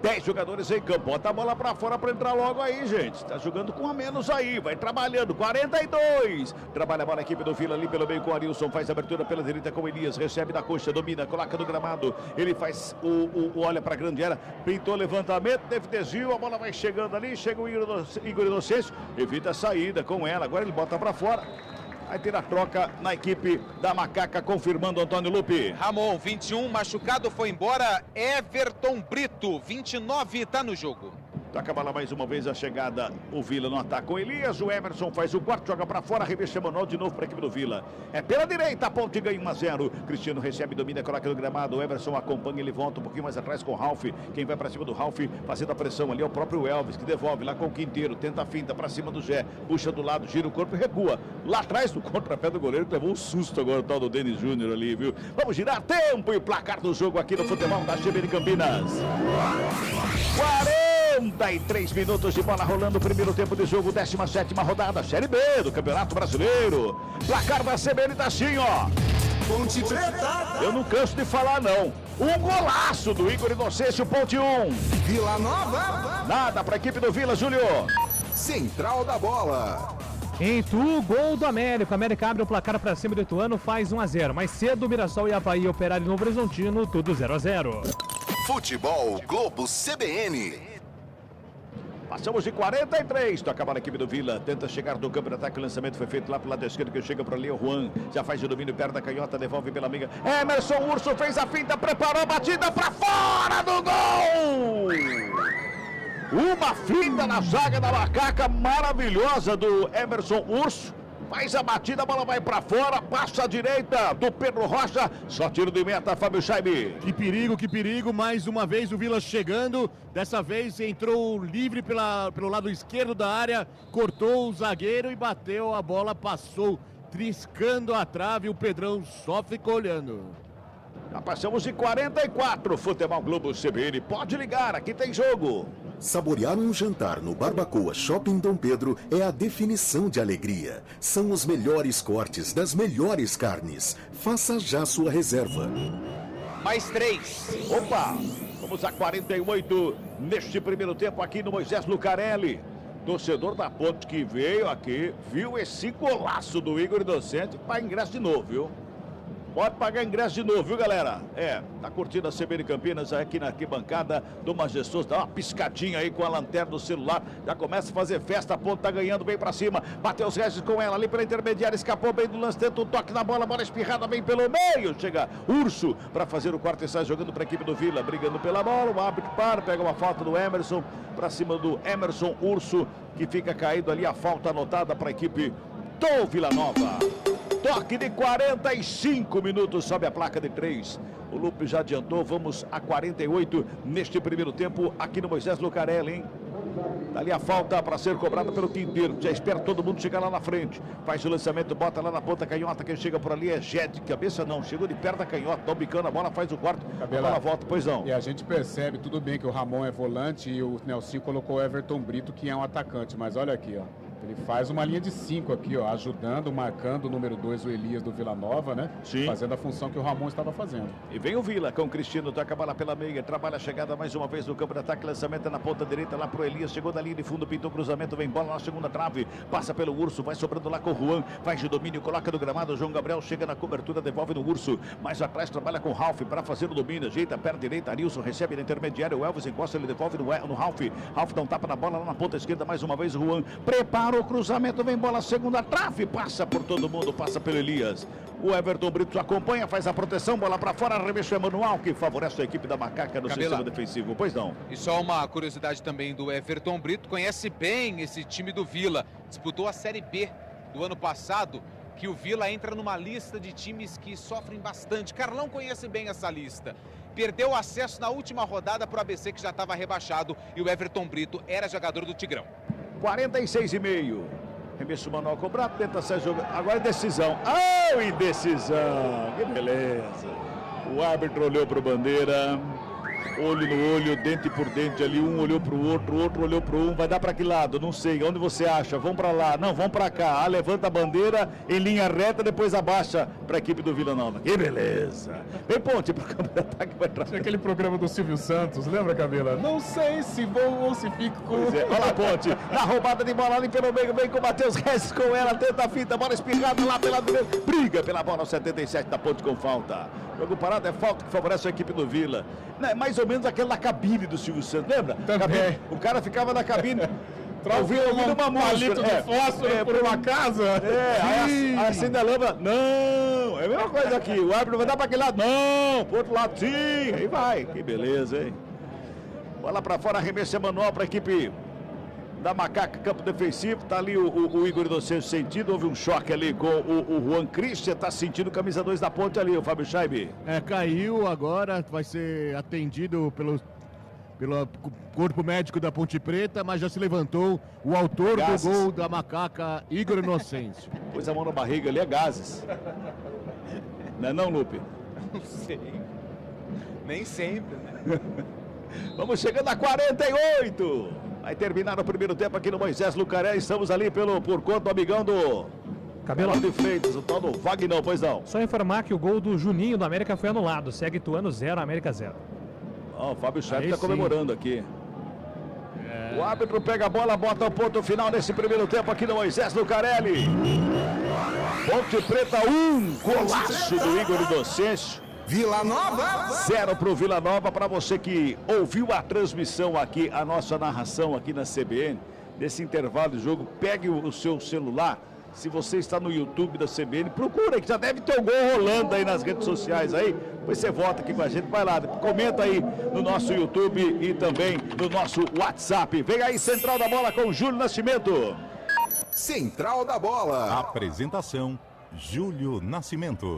10 jogadores em campo. Bota a bola pra fora pra entrar logo aí, gente. Tá jogando com a menos aí, vai trabalhando. 42. Trabalha a bola a equipe do Vila ali pelo meio com o Arilson. Faz abertura pela direita com o Elias. Recebe da coxa, domina, coloca no gramado. Ele faz olha pra grande área. Pintou levantamento, teve desvio. A bola vai chegando ali. Chega o Igor Inocêncio. Evita a saída com ela. Agora ele bota pra fora. Vai ter a troca na equipe da Macaca, confirmando Antônio Lupe. Ramon, 21, machucado, foi embora. Everton Brito, 29, tá no jogo. Toca a bola mais uma vez, a chegada, o Vila no ataque com Elias, o Emerson faz o quarto, joga pra fora, arremesso manual de novo pra equipe do Vila. É pela direita, a ponte ganha 1-0. Cristiano recebe, domina, coloca no gramado, o Emerson acompanha, ele volta um pouquinho mais atrás com o Ralf. Quem vai pra cima do Ralf, fazendo a pressão ali é o próprio Elvis, que devolve lá com o Quinteiro, tenta a finta pra cima do Gé, puxa do lado, gira o corpo e recua. Lá atrás, no contrapé do goleiro, que levou um susto agora o tal do Denis Júnior ali, viu? Vamos girar tempo e placar do jogo aqui no futebol da CBN Campinas. 43 minutos de bola rolando, primeiro tempo de jogo, 17ª rodada, Série B do Campeonato Brasileiro. Placar da CBN tá assim, ó. Ponte Preta. Eu não canso de falar, não. Um golaço do Igor Inocêncio, ponte 1. Vila Nova. Nada pra equipe do Vila, Júlio. Central da bola. Em Itu, gol do América. O América abre o placar para cima do Ituano, faz 1-0. Mais cedo, Mirassol e Avaí, Operário e Novo Horizontino, tudo 0-0. Futebol Globo CBN. Passamos de 43, toca a bola a equipe do Vila, tenta chegar do campo de ataque, o lançamento foi feito lá pro lado esquerdo, que chega para ali, o Juan, já faz o domínio, perto da canhota, devolve pela amiga, Emerson Urso fez a finta, preparou a batida para fora do gol! Uma finta na zaga da Macaca, maravilhosa do Emerson Urso. Faz a batida, a bola vai pra fora, passa à direita do Pedro Rocha, só tiro de meta, Fábio Chaime. Que perigo, mais uma vez o Vila chegando, dessa vez entrou livre pelo lado esquerdo da área, cortou o zagueiro e bateu, a bola passou triscando a trave, o Pedrão só ficou olhando. Já passamos de 44, Futebol Globo CBN, pode ligar, aqui tem jogo. Saborear um jantar no Barbacoa Shopping Dom Pedro é a definição de alegria. São os melhores cortes das melhores carnes. Faça já sua reserva. Mais 3. Opa, vamos a 48 neste primeiro tempo aqui no Moisés Lucarelli. Torcedor da Ponte que veio aqui, viu esse golaço do Igor Inocente, paga ingresso de novo, viu? Pode pagar ingresso de novo, viu, galera? Tá curtindo a CBN Campinas aqui na arquibancada do Majestoso. Dá uma piscadinha aí com a lanterna do celular. Já começa a fazer festa, a Ponte tá ganhando bem pra cima. Matheus Regis com ela ali pela intermediária, escapou bem do lance, tenta um toque na bola, bola espirrada bem pelo meio. Chega Urso pra fazer o quarto e sai jogando pra equipe do Vila, brigando pela bola. O árbitro para, pega uma falta do Emerson, pra cima do Emerson Urso, que fica caído ali, a falta anotada pra equipe do Vila Nova. Toque de 45 minutos, sobe a placa de 3. O Lupe já adiantou, vamos a 48 neste primeiro tempo aqui no Moisés Lucarelli, hein? Dali a falta para ser cobrada pelo Quinteiro. Já espera todo mundo chegar lá na frente. Faz o lançamento, bota lá na ponta canhota. Quem chega por ali é Jed. Cabeça não, chegou de perto da canhota. Estão bicando a bola, faz o quarto. A bola volta, pois não. E a gente percebe, tudo bem que o Ramon é volante e o Nelsinho colocou o Everton Brito, que é um atacante. Mas olha aqui, ó. Ele faz uma linha de 5 aqui, ó, ajudando, marcando o número 2, o Elias do Vila Nova, né? Sim. Fazendo a função que o Ramon estava fazendo. E vem o Vila com o Cristiano, toca a bola pela meia, trabalha a chegada mais uma vez no campo de ataque, lançamento na ponta direita lá pro Elias, chegou da linha de fundo, pintou o cruzamento, vem bola na segunda trave, passa pelo Urso, vai sobrando lá com o Juan, faz de domínio, coloca no gramado, o João Gabriel chega na cobertura, devolve no Urso, mais atrás trabalha com o Ralf para fazer o domínio, ajeita a perna direita, Arilson recebe na intermediária, o Elvis encosta, ele devolve no Ralf, Ralf dá um tapa na bola lá na ponta esquerda, mais uma vez o Juan, prepara o cruzamento, vem bola segunda trave, passa por todo mundo, passa pelo Elias. O Everton Brito acompanha, faz a proteção, bola para fora, arremesso é manual, que favorece a equipe da Macaca no sistema defensivo. Pois não. E só uma curiosidade também do Everton Brito, conhece bem esse time do Vila. Disputou a Série B do ano passado, que o Vila entra numa lista de times que sofrem bastante. Carlão conhece bem essa lista. Perdeu o acesso na última rodada para o ABC, que já estava rebaixado, e o Everton Brito era jogador do Tigrão. 46,5. Remesso manual cobrado, tenta sair jogando. Agora é decisão. Oh, indecisão! Que beleza! O árbitro olhou para o Bandeira. Olho no olho, dente por dente ali. Um olhou para o outro olhou para um. Vai dar para que lado? Não sei. Onde você acha? Vão para lá. Não, vão para cá. Levanta a bandeira em linha reta, depois abaixa para a equipe do Vila Nova. Que beleza! Vem Ponte para o campo de ataque. Vai Tinha aquele programa do Silvio Santos, lembra, Cabela? Não sei se vou ou se fico com... Olha lá, Ponte, na roubada de bola ali pelo meio, vem com o Matheus Regis com ela, tenta a fita, bola espirrada lá pela direita, briga pela bola, 77 da Ponte com falta. Jogo parado é falta que favorece a equipe do Vila. Mais ou menos aquela cabine do Silvio Santos, lembra? Também. O cara ficava na cabine... Ouviu uma palito de fósforo por uma casa? Aí acende a lâmpada. Não, é a mesma coisa aqui. O árbitro vai dar para aquele lado. Não, pro outro lado sim. Aí vai. Que beleza, hein? Bola para fora, arremesso manual para a equipe da Macaca, campo defensivo. Tá ali o Igor Inocêncio sentido. Houve um choque ali com o Juan Christian. Tá sentindo camisa 2 da Ponte ali, o Fábio Scheibe. Caiu agora, vai ser atendido pelo corpo médico da Ponte Preta, mas já se levantou o autor do gol da Macaca, Igor Inocêncio. Pôs a mão na barriga ali, é gases. Não é não, Lupe? Não sei. Nem sempre, né? Vamos chegando a 48. Vai terminar o primeiro tempo aqui no Moisés Lucaré. Estamos ali por conta do amigão do Cabelo de Freitas, o tal do Wagner, pois não. Só informar que o gol do Juninho do América foi anulado. Segue Ituano 0, América 0. O Fábio Scheibe está comemorando aqui. O árbitro pega a bola, bota o ponto final nesse primeiro tempo aqui no Moisés Lucarelli. Ponte Preta 1, golaço do Igor Inocêncio. Vila Nova 0 para o Vila Nova. Para você que ouviu a transmissão aqui, a nossa narração aqui na CBN, nesse intervalo de jogo, pegue o seu celular. Se você está no YouTube da CBN, procura que já deve ter o gol rolando aí nas redes sociais aí. Depois você volta aqui com a gente, vai lá, comenta aí no nosso YouTube e também no nosso WhatsApp. Vem aí, Central da Bola com Júlio Nascimento. Central da Bola. Apresentação, Júlio Nascimento.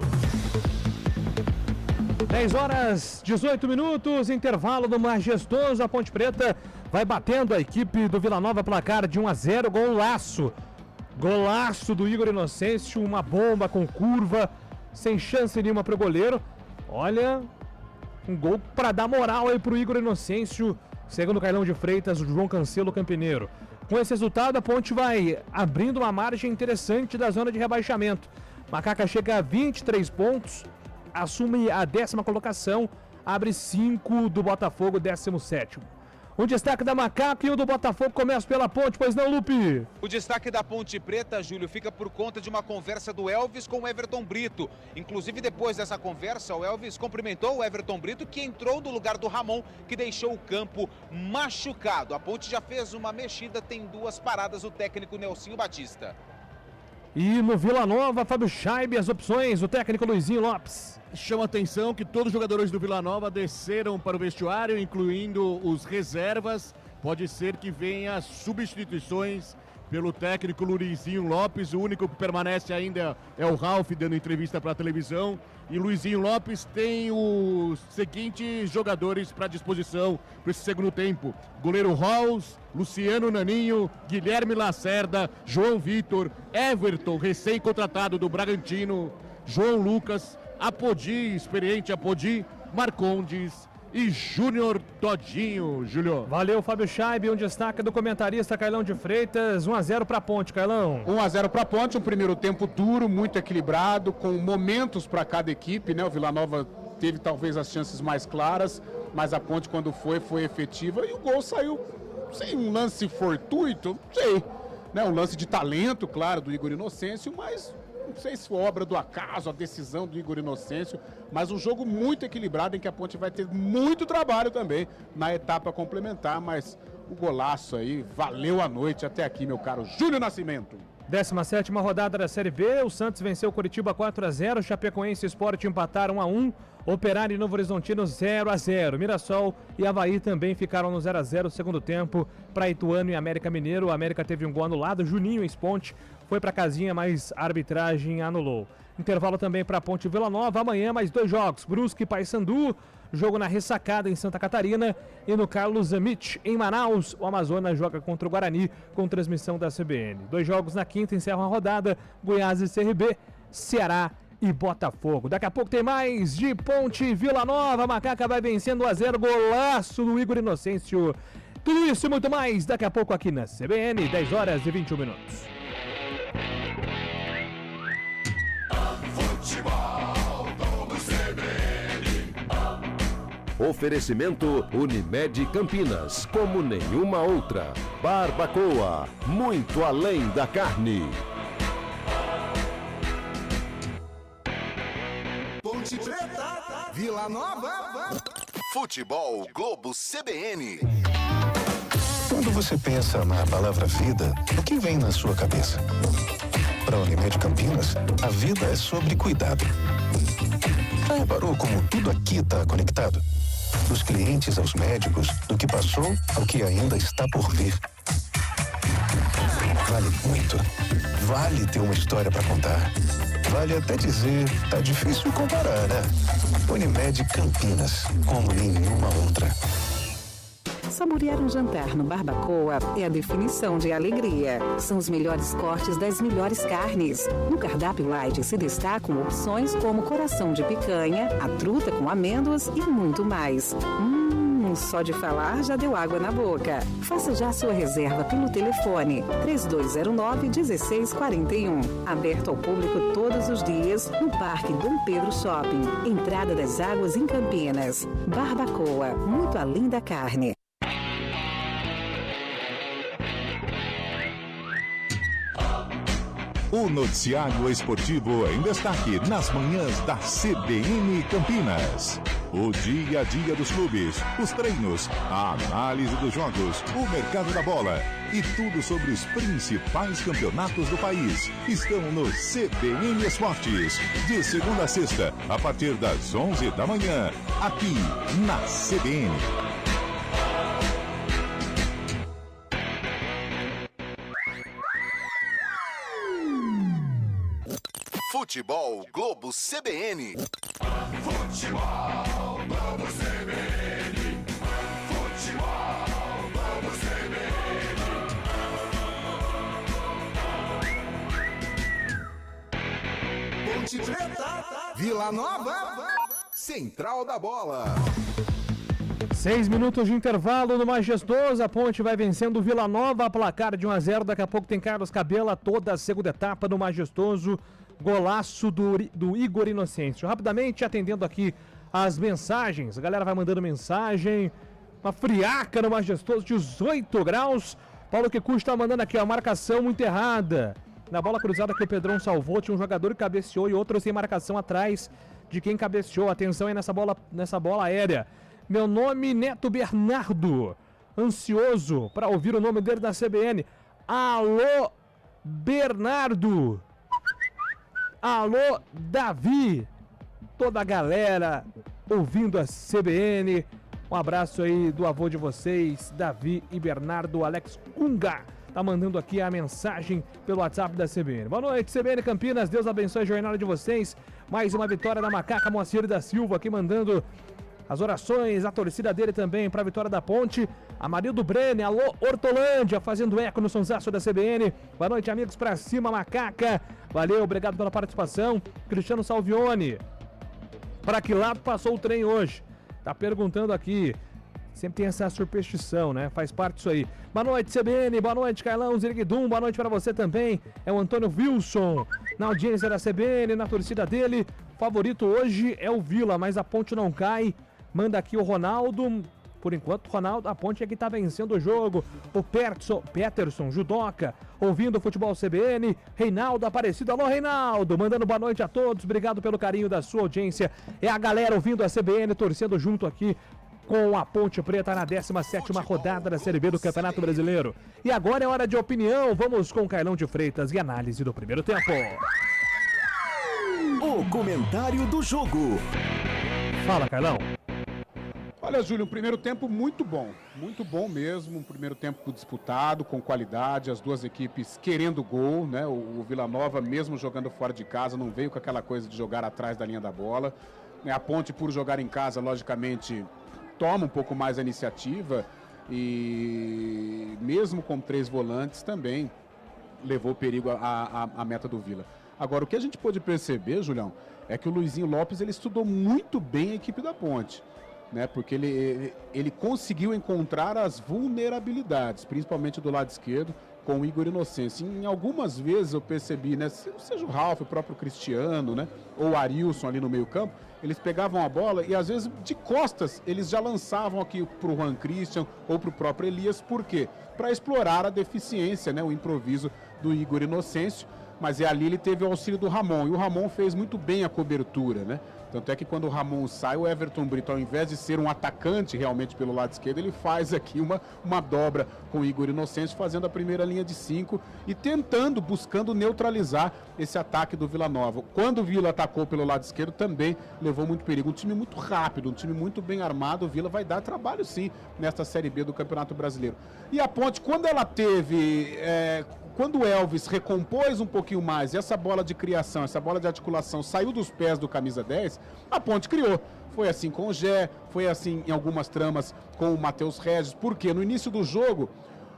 10 horas, 18 minutos, intervalo do majestoso. A Ponte Preta vai batendo a equipe do Vila Nova, placar de 1-0, golaço. Golaço do Igor Inocêncio, uma bomba com curva, sem chance nenhuma para o goleiro. Olha, um gol para dar moral aí para o Igor Inocêncio, segundo o Carlão de Freitas, o João Cancelo Campineiro. Com esse resultado, a Ponte vai abrindo uma margem interessante da zona de rebaixamento. Macaca chega a 23 pontos, assume a 10ª colocação, abre 5 do Botafogo, 17º. Um destaque da Macaca e o do Botafogo começa pela Ponte, pois não, Lupe? O destaque da Ponte Preta, Júlio, fica por conta de uma conversa do Elvis com o Everton Brito. Inclusive, depois dessa conversa, o Elvis cumprimentou o Everton Brito, que entrou no lugar do Ramon, que deixou o campo machucado. A Ponte já fez uma mexida, tem 2 paradas, o técnico Nelsinho Batista. E no Vila Nova, Fábio Scheibe, as opções, o técnico Luizinho Lopes. Chama atenção que todos os jogadores do Vila Nova desceram para o vestiário, incluindo os reservas. Pode ser que venha substituições pelo técnico Luizinho Lopes. O único que permanece ainda é o Ralf, dando entrevista para a televisão. E Luizinho Lopes tem os seguintes jogadores para disposição para esse segundo tempo: goleiro Halls, Luciano Naninho, Guilherme Lacerda, João Vitor, Everton, recém-contratado do Bragantino, João Lucas, Apodi, experiente Apodi, Marcondes e Júnior Todinho, Júlio. Valeu, Fábio Scheibe, um destaque do comentarista Carlão de Freitas, 1-0 para a Ponte, Carlão. 1-0 para a Ponte, um primeiro tempo duro, muito equilibrado, com momentos para cada equipe, né? O Vila Nova teve talvez as chances mais claras, mas a Ponte quando foi efetiva e o gol saiu sem um lance fortuito, não sei, né? Um lance de talento, claro, do Igor Inocêncio, mas não sei se foi obra do acaso, a decisão do Igor Inocêncio, mas um jogo muito equilibrado em que a Ponte vai ter muito trabalho também na etapa complementar, mas o golaço aí valeu a noite até aqui, meu caro Júlio Nascimento. 17ª rodada da Série B, o Santos venceu o Curitiba 4-0, Chapecoense e Sport empataram 1-1, Operário e Novo Horizontino 0-0, Mirassol e Avaí também ficaram no 0-0 segundo tempo para Ituano e América Mineiro. O América teve um gol anulado, Juninho Esponte foi para casinha, mas a arbitragem anulou. Intervalo também para Ponte Vila Nova, amanhã mais 2 jogos, Brusque e Paysandu, jogo na Ressacada em Santa Catarina e no Carlos Amit em Manaus. O Amazonas joga contra o Guarani com transmissão da CBN. 2 jogos na quinta encerram a rodada, Goiás e CRB, Ceará e Botafogo. Daqui a pouco tem mais de Ponte Vila Nova. A Macaca vai vencendo 1-0, golaço do Igor Inocêncio. Tudo isso e muito mais daqui a pouco aqui na CBN, 10 horas e 21 minutos. Oferecimento Unimed Campinas, como nenhuma outra. Barbacoa, muito além da carne. Ponte Preta, Vila Nova. Futebol Globo CBN. Quando você pensa na palavra vida, o que vem na sua cabeça? Para a Unimed Campinas, a vida é sobre cuidado. Já reparou como tudo aqui está conectado? Dos clientes aos médicos, do que passou ao que ainda está por vir. Vale muito. Vale ter uma história para contar. Vale até dizer, tá difícil comparar, né? Unimed Campinas, como nenhuma outra. Saborear um jantar no Barbacoa é a definição de alegria. São os melhores cortes das melhores carnes. No cardápio light se destacam opções como coração de picanha, a truta com amêndoas e muito mais. Só de falar já deu água na boca. Faça já sua reserva pelo telefone 3209-1641. Aberto ao público todos os dias no Parque Dom Pedro Shopping. Entrada das Águas em Campinas. Barbacoa, muito além da carne. O noticiário esportivo em destaque nas manhãs da CBN Campinas. O dia a dia dos clubes, os treinos, a análise dos jogos, o mercado da bola e tudo sobre os principais campeonatos do país estão no CBN Esportes. De segunda a sexta, a partir das 11 da manhã, aqui na CBN. Futebol Globo CBN. Futebol Globo CBN. Futebol Globo CBN. Ponte Preta, Vila Nova, Central da Bola. 6 minutos de intervalo no Majestoso. A Ponte vai vencendo o Vila Nova, placar de 1-0. Daqui a pouco tem Carlos Cabela, toda a segunda etapa no Majestoso. Golaço do Igor Inocêncio. Rapidamente atendendo aqui as mensagens. A galera vai mandando mensagem. Uma friaca no Majestoso, 18 graus. Paulo Kikuchi está mandando aqui a marcação muito errada. Na bola cruzada que o Pedrão salvou, tinha um jogador que cabeceou e outro sem marcação atrás de quem cabeceou. Atenção aí nessa bola aérea. Meu nome, Neto Bernardo. Ansioso para ouvir o nome dele da CBN. Alô, Bernardo. Alô, Davi. Toda a galera ouvindo a CBN. Um abraço aí do avô de vocês, Davi e Bernardo. Alex Cunga tá mandando aqui a mensagem pelo WhatsApp da CBN. Boa noite, CBN Campinas. Deus abençoe a jornada de vocês. Mais uma vitória da Macaca Moacir da Silva aqui mandando as orações, a torcida dele também para a vitória da Ponte. Amarildo Brenner, alô Hortolândia, fazendo eco no sonsaço da CBN. Boa noite, amigos, pra cima, Macaca. Valeu, obrigado pela participação. Cristiano Salvione. Para que lado passou o trem hoje? Tá perguntando aqui. Sempre tem essa superstição, né? Faz parte disso aí. Boa noite, CBN. Boa noite, Carlão Ziriguidum. Boa noite para você também. É o Antônio Wilson. Na audiência da CBN, na torcida dele. O favorito hoje é o Vila, mas a Ponte não cai. Manda aqui o Ronaldo. Por enquanto, Ronaldo, a Ponte é que tá vencendo o jogo. O Peterson, Judoca, ouvindo o Futebol CBN. Reinaldo Aparecido. Alô, Reinaldo. Mandando boa noite a todos. Obrigado pelo carinho da sua audiência. É a galera ouvindo a CBN, torcendo junto aqui com a Ponte Preta na 17ª rodada da Série B do Campeonato Brasileiro. E agora é hora de opinião. Vamos com Carlão de Freitas e análise do primeiro tempo. O comentário do jogo. Fala, Carlão. Olha, Júlio, um primeiro tempo muito bom mesmo, um primeiro tempo disputado, com qualidade, as duas equipes querendo gol, né? O Vila Nova, mesmo jogando fora de casa, não veio com aquela coisa de jogar atrás da linha da bola. A Ponte, por jogar em casa, logicamente, toma um pouco mais a iniciativa e mesmo com 3 volantes também levou perigo à meta do Vila. Agora, o que a gente pôde perceber, Julião, é que o Luizinho Lopes ele estudou muito bem a equipe da Ponte. Né, porque ele conseguiu encontrar as vulnerabilidades, principalmente do lado esquerdo, com o Igor Inocêncio. Em algumas vezes eu percebi, né, seja o Ralf, o próprio Cristiano, né, ou o Arilson ali no meio campo, eles pegavam a bola e às vezes de costas eles já lançavam aqui para o Juan Christian ou para o próprio Elias. Por quê? Para explorar a deficiência, né, o improviso do Igor Inocêncio. Mas ali ele teve o auxílio do Ramon, e o Ramon fez muito bem a cobertura, né? Tanto é que quando o Ramon sai, o Everton Brito, ao invés de ser um atacante realmente pelo lado esquerdo, ele faz aqui uma dobra com o Igor Inocêncio, fazendo a primeira linha de 5 e buscando neutralizar esse ataque do Vila Nova. Quando o Vila atacou pelo lado esquerdo, também levou muito perigo. Um time muito rápido, um time muito bem armado. O Vila vai dar trabalho, sim, nesta Série B do Campeonato Brasileiro. E a Ponte, quando ela teve... Quando o Elvis recompôs um pouquinho mais e essa bola de criação, essa bola de articulação saiu dos pés do camisa 10, a Ponte criou. Foi assim com o Gé, foi assim em algumas tramas com o Matheus Regis, porque no início do jogo,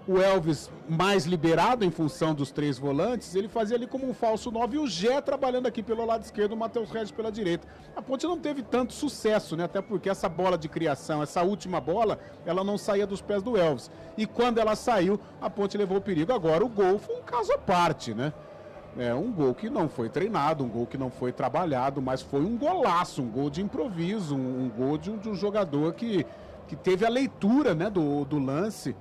o Elvis mais liberado em função dos 3 volantes, ele fazia ali como um falso 9 e o Gé trabalhando aqui pelo lado esquerdo, o Matheus Regis pela direita. A Ponte não teve tanto sucesso, né? Até porque essa bola de criação, essa última bola, ela não saía dos pés do Elvis. E quando ela saiu, a Ponte levou o perigo. Agora, o gol foi um caso à parte, né? É um gol que não foi treinado, um gol que não foi trabalhado, mas foi um golaço, um gol de improviso, um gol de um jogador que teve a leitura, né, do lance.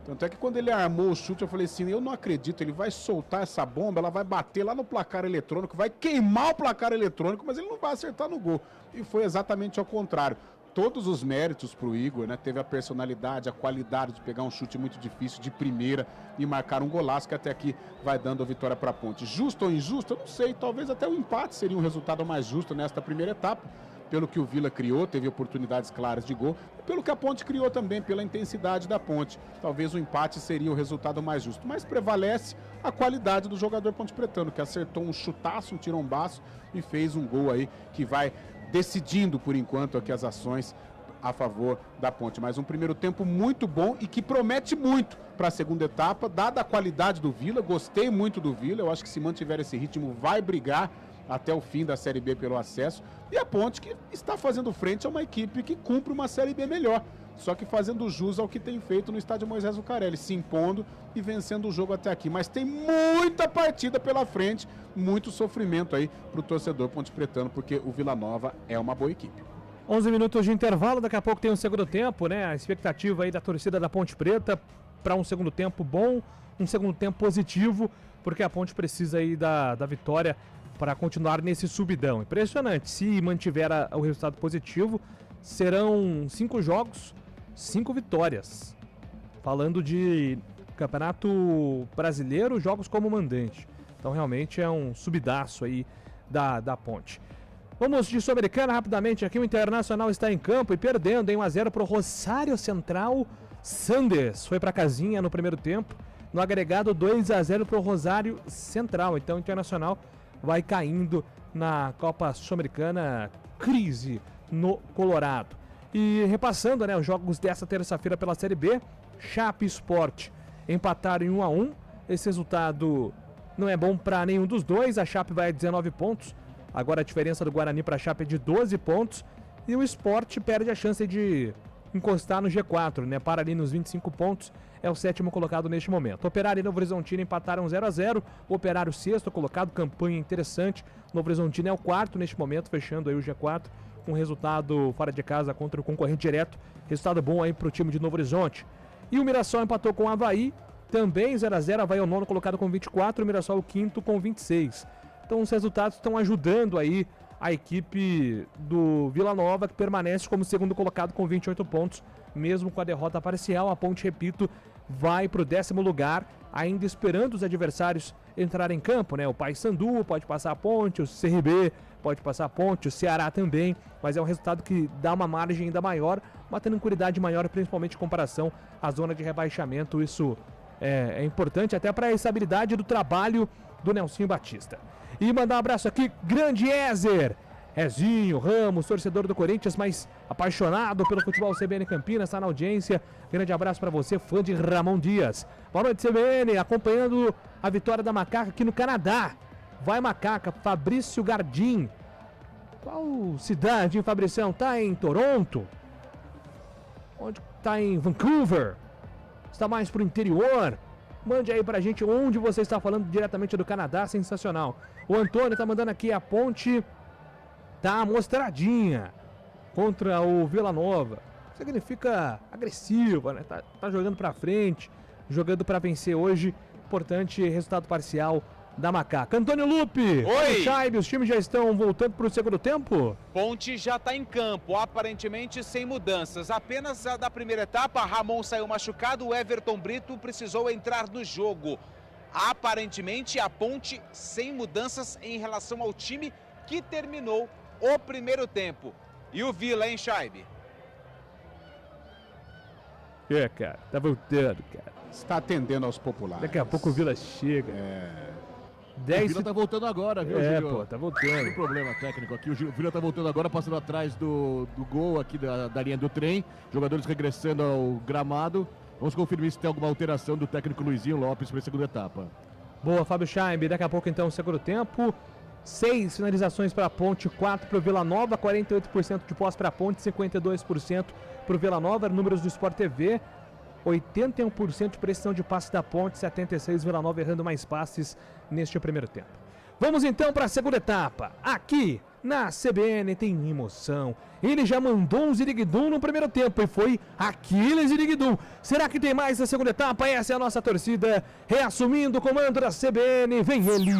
Tanto é que quando ele armou o chute, eu falei assim, eu não acredito, ele vai soltar essa bomba, ela vai bater lá no placar eletrônico, vai queimar o placar eletrônico, mas ele não vai acertar no gol. E foi exatamente ao contrário. Todos os méritos para o Igor, né? Teve a personalidade, a qualidade de pegar um chute muito difícil de primeira e marcar um golaço que até aqui vai dando a vitória para a Ponte. Justo ou injusto? Eu não sei, talvez até o empate seria um resultado mais justo nesta primeira etapa. Pelo que o Vila criou, teve oportunidades claras de gol, e pelo que a Ponte criou também, pela intensidade da Ponte. Talvez o empate seria o resultado mais justo, mas prevalece a qualidade do jogador pontepretano, que acertou um chutaço, um tirombaço e fez um gol aí que vai decidindo, por enquanto, aqui as ações a favor da Ponte. Mas um primeiro tempo muito bom e que promete muito para a segunda etapa, dada a qualidade do Vila. Gostei muito do Vila, eu acho que se mantiver esse ritmo vai brigar até o fim da Série B pelo acesso. E a Ponte que está fazendo frente a uma equipe que cumpre uma Série B melhor, só que fazendo jus ao que tem feito no estádio Moisés Lucarelli, se impondo e vencendo o jogo até aqui. Mas tem muita partida pela frente, muito sofrimento aí para o torcedor pontepretano, porque o Vila Nova é uma boa equipe. 11 minutos de intervalo, daqui a pouco tem um segundo tempo, né? A expectativa aí da torcida da Ponte Preta para um segundo tempo bom, um segundo tempo positivo, porque a Ponte precisa aí da vitória para continuar nesse subidão. Impressionante, se mantiver o resultado positivo, serão 5 jogos, 5 vitórias. Falando de Campeonato Brasileiro, jogos como mandante. Então realmente é um subidaço aí da Ponte. Vamos de Sul-Americana rapidamente aqui, o Internacional está em campo e perdendo em 1-0 para o Rosário Central. Sanders foi para casinha no primeiro tempo, no agregado 2-0 para o Rosário Central. Então o Internacional vai caindo na Copa Sul-Americana, crise no Colorado. E repassando, né, os jogos dessa terça-feira pela Série B, Chape e Sport empataram em 1-1. Esse resultado não é bom para nenhum dos dois. A Chape vai a 19 pontos. Agora a diferença do Guarani para a Chape é de 12 pontos. E o Sport perde a chance de encostar no G4, né? Para ali nos 25 pontos. É o 7º colocado neste momento. Operário e Novo Horizontino empataram 0-0. O Operário 6º colocado, campanha interessante. Novo Horizontino é o 4º neste momento, fechando aí o G4 com resultado fora de casa contra o concorrente direto. Resultado bom aí para o time de Novo Horizonte. E o Mirassol empatou com o Avaí, também 0-0. Avaí é o 9º colocado com 24, o Mirassol o 5º com 26. Então os resultados estão ajudando aí a equipe do Vila Nova, que permanece como 2º colocado com 28 pontos, mesmo com a derrota parcial. A Ponte, repito, vai para o 10º lugar, ainda esperando os adversários entrarem em campo, né? O Paysandu pode passar a Ponte, o CRB pode passar a Ponte, o Ceará também, mas é um resultado que dá uma margem ainda maior, uma tranquilidade maior, principalmente em comparação à zona de rebaixamento. Isso é importante até para a estabilidade do trabalho do Nelsinho Batista. E mandar um abraço aqui, grande Ézer, Ezinho Ramos, torcedor do Corinthians, mas apaixonado pelo futebol CBN Campinas, está na audiência. Grande abraço para você, fã de Ramon Dias. Boa noite, CBN, acompanhando a vitória da Macaca aqui no Canadá. Vai Macaca, Fabrício Gardim. Qual cidade, hein, Fabricião? Tá em Toronto? Onde tá em Vancouver? Está mais pro interior? Mande aí pra gente onde você está falando, diretamente do Canadá, sensacional. O Antônio tá mandando aqui, a Ponte tá amostradinha contra o Vila Nova. Significa agressiva, né? Tá jogando pra frente, jogando pra vencer hoje. Importante resultado parcial da Macaca. Antônio Lupe. Oi. Chaibe, os times já estão voltando para o segundo tempo? Ponte já está em campo, aparentemente sem mudanças. Apenas a da primeira etapa, Ramon saiu machucado, o Everton Brito precisou entrar no jogo. Aparentemente, a Ponte sem mudanças em relação ao time que terminou o primeiro tempo. E o Vila, hein, Chaibe? Cara, tá voltando, cara. Está atendendo aos populares. Daqui a pouco o Vila chega. O Vila tá voltando agora, viu, Júlio? Tá voltando. Tem um problema técnico aqui. O Vila tá voltando agora, passando atrás do gol aqui da linha do trem. Jogadores regressando ao gramado. Vamos conferir se tem alguma alteração do técnico Luizinho Lopes para a segunda etapa. Boa, Fábio Chaimbe. Daqui a pouco, então, o segundo tempo. 6 finalizações para a Ponte, 4 para o Vila Nova, 48% de posse para a Ponte, 52% para o Vila Nova. Números do Sport TV. 81% de precisão de passe da Ponte, 76% Vila Nova errando mais passes neste primeiro tempo. Vamos então para a segunda etapa. Aqui na CBN tem emoção. Ele já mandou um Ziriguidum no primeiro tempo e foi aquele Ziriguidum. Será que tem mais na segunda etapa? Essa é a nossa torcida. Reassumindo o comando da CBN, vem ele.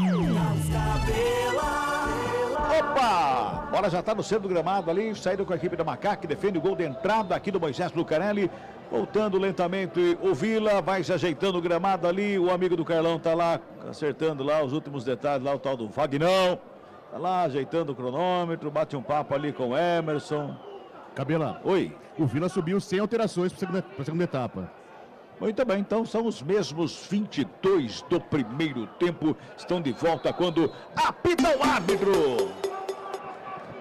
Opa! Bola já está no centro do gramado ali, saíram com a equipe da Macaca, que defende o gol de entrada aqui do Moisés Lucarelli. Voltando lentamente o Vila, vai se ajeitando o gramado ali, o amigo do Carlão tá lá, acertando lá os últimos detalhes, lá o tal do Vagnão. Tá lá ajeitando o cronômetro, bate um papo ali com o Emerson. Cabela. Oi. O Vila subiu sem alterações para a segunda etapa. Muito bem, então são os mesmos 22 do primeiro tempo. Estão de volta quando apita o árbitro.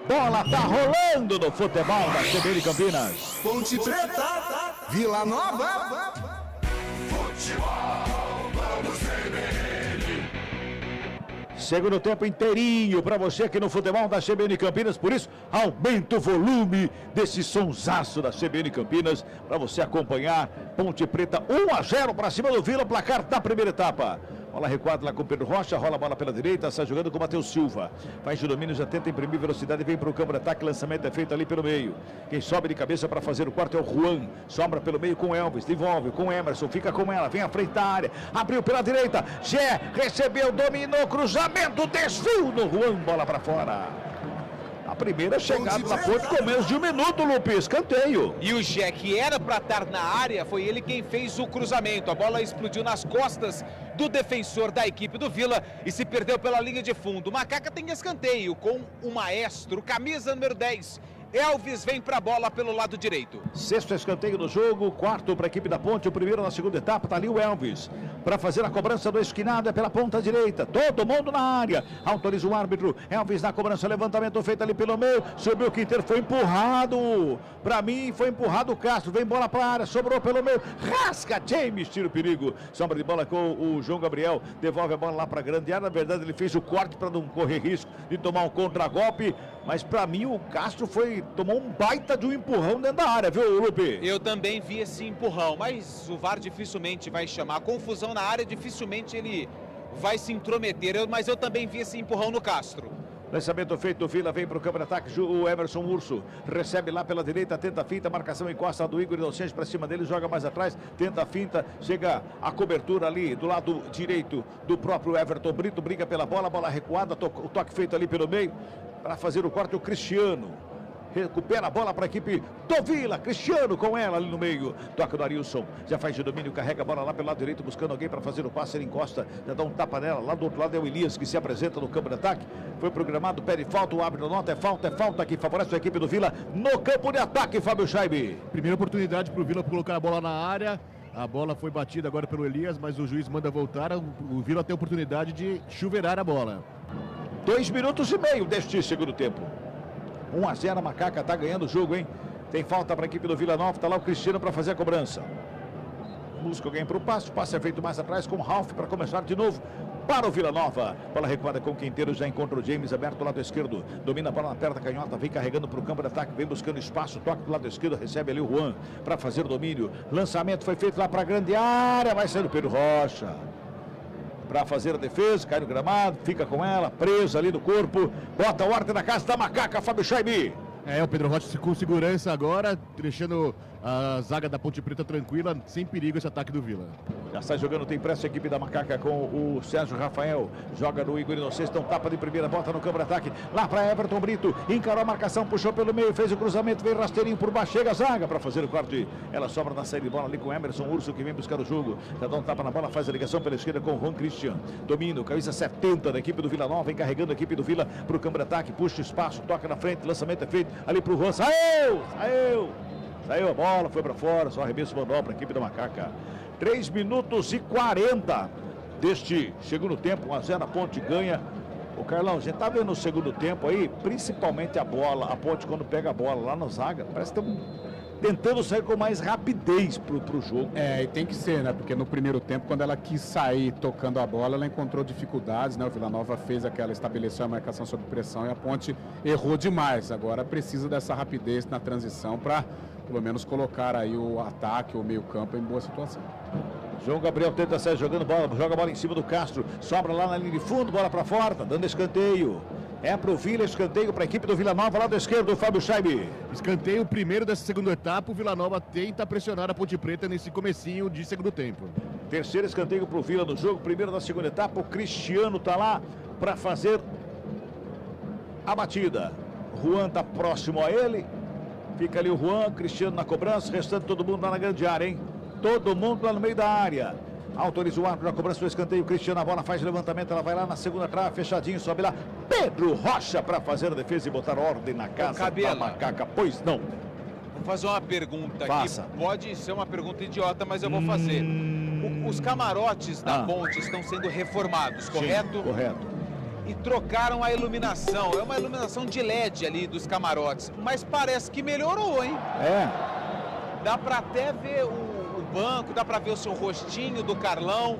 Bola tá rolando no futebol da CBN Campinas. Ponte Preta, Vila Nova. Futebol, vamos CBN. Segundo tempo inteirinho para você aqui no futebol da CBN Campinas. Por isso, aumenta o volume desse sonsaço da CBN Campinas para você acompanhar. Ponte Preta 1-0 para cima do Vila, placar da primeira etapa. Bola recuada lá com o Pedro Rocha, rola a bola pela direita, está jogando com o Matheus Silva. Faz o domínio, já tenta imprimir velocidade, vem para o campo de ataque, lançamento é feito ali pelo meio. Quem sobe de cabeça para fazer o quarto é o Juan. Sobra pelo meio com o Elvis, devolve com o Emerson, fica com ela, vem à frente da área. Abriu pela direita, Gé recebeu, dominou, cruzamento, desvio no Juan, bola para fora. A primeira chegada na ponte com menos de um minuto, Lupe, escanteio. E o Gé, que era para estar na área, foi ele quem fez o cruzamento. A bola explodiu nas costas do defensor da equipe do Vila e se perdeu pela linha de fundo. Macaca tem escanteio com o maestro, camisa número 10. Elvis vem para a bola pelo lado direito. Sexto escanteio do jogo, quarto para a equipe da Ponte, o primeiro na segunda etapa, tá ali o Elvis. Para fazer a cobrança do esquinado é pela ponta direita, todo mundo na área. Autoriza o árbitro, Elvis na cobrança, levantamento feito ali pelo meio, subiu o Quinteiro, foi empurrado. Para mim foi empurrado o Castro, vem bola para a área, sobrou pelo meio, rasga James, tira o perigo. Sombra de bola com o João Gabriel, devolve a bola lá para a grande área. Na verdade ele fez o corte para não correr risco de tomar um contragolpe, mas para mim o Castro tomou um baita de um empurrão dentro da área, viu, Lupe? Eu também vi esse empurrão, mas o VAR dificilmente vai chamar. Confusão na área, dificilmente ele vai se intrometer, mas eu também vi esse empurrão no Castro. Lançamento feito do Vila, vem para o campo de ataque, o Emerson Urso recebe lá pela direita, tenta a finta, marcação encosta do Igor Inocente para cima dele, joga mais atrás, tenta a finta, chega a cobertura ali do lado direito do próprio Everton Brito, briga pela bola, bola recuada, o toque feito ali pelo meio, para fazer o corte o Cristiano. Recupera a bola para a equipe do Vila, Cristiano com ela ali no meio, toca do Arilson, já faz o domínio, carrega a bola lá pelo lado direito, buscando alguém para fazer o passe, ele encosta, já dá um tapa nela, lá do outro lado é o Elias que se apresenta no campo de ataque, foi programado, pede falta, o árbitro nota, é falta que favorece a equipe do Vila no campo de ataque, Fábio Scheibe. Primeira oportunidade para o Vila colocar a bola na área, a bola foi batida agora pelo Elias, mas o juiz manda voltar, o Vila tem a oportunidade de chuveirar a bola. 2 minutos e meio deste segundo tempo. 1-0, a Macaca tá ganhando o jogo, hein? Tem falta para a equipe do Vila Nova, tá lá o Cristiano para fazer a cobrança. Busca alguém para o passe é feito mais atrás com o Ralf para começar de novo para o Vila Nova. Bola recuada com o Quinteiro, já encontra o James aberto do lado esquerdo. Domina a bola na perna canhota, vem carregando para o campo de ataque, vem buscando espaço, toca do lado esquerdo, recebe ali o Juan para fazer o domínio. Lançamento foi feito lá para a grande área, vai sair o Pedro Rocha para fazer a defesa, cai no gramado, fica com ela, preso ali no corpo, bota a ordem na casa da Macaca, Fábio Scheibe. O Pedro Rocha com segurança agora, deixando a zaga da Ponte Preta tranquila, sem perigo esse ataque do Vila. Já sai jogando, tem pressa a equipe da Macaca com o Sérgio Rafael. Joga no Igor Inocêncio, dá um tapa de primeira, bota no campo de ataque. Lá para Everton Brito, encarou a marcação, puxou pelo meio, fez o cruzamento, veio rasteirinho por baixo, chega a zaga para fazer o corte. Ela sobra na saída de bola ali com Emerson Urso, que vem buscar o jogo. Já dá um tapa na bola, faz a ligação pela esquerda com o Juan Christian. Domínio, camisa 70 da equipe do Vila Nova, encarregando a equipe do Vila para o campo de ataque, puxa o espaço, toca na frente, lançamento é feito ali para o Juan. Saiu a bola, foi para fora, só arremesso manual para a equipe da Macaca. 3 minutos e 40 deste segundo tempo, 1-0 a Ponte ganha. O Carlão, a gente tá vendo no segundo tempo aí, principalmente a bola, a Ponte quando pega a bola lá na zaga, parece que estão tentando sair com mais rapidez pro jogo. E tem que ser, né? Porque no primeiro tempo, quando ela quis sair tocando a bola, ela encontrou dificuldades, né? O Vila Nova estabeleceu a marcação sob pressão e a Ponte errou demais. Agora precisa dessa rapidez na transição para, pelo menos, colocar aí o ataque, o meio-campo em boa situação. João Gabriel tenta sair jogando bola, joga a bola em cima do Castro, sobra lá na linha de fundo, bola para fora, tá dando escanteio. É pro Vila, escanteio para a equipe do Vila Nova, lado esquerdo, o Fábio Scheibe. Escanteio primeiro dessa segunda etapa, o Vila Nova tenta pressionar a Ponte Preta nesse comecinho de segundo tempo. Terceiro escanteio pro Vila no jogo, primeiro da segunda etapa, o Cristiano tá lá para fazer a batida. Juan tá próximo a ele, fica ali o Juan, Cristiano na cobrança, restante todo mundo lá na grande área, hein? Todo mundo lá no meio da área. Autoriza o árbitro na cobrança do escanteio. Cristiano, a bola faz o levantamento. Ela vai lá na segunda trave, fechadinho, sobe lá. Pedro Rocha para fazer a defesa e botar ordem na casa da Macaca. Pois não. Vou fazer uma pergunta Faça. aqui. Pode ser uma pergunta idiota, mas eu vou fazer. Os camarotes da Ponte estão sendo reformados, correto? Sim, correto. E trocaram a iluminação. É uma iluminação de LED ali dos camarotes. Mas parece que melhorou, hein? Dá para até ver o banco, dá para ver o seu rostinho do Carlão.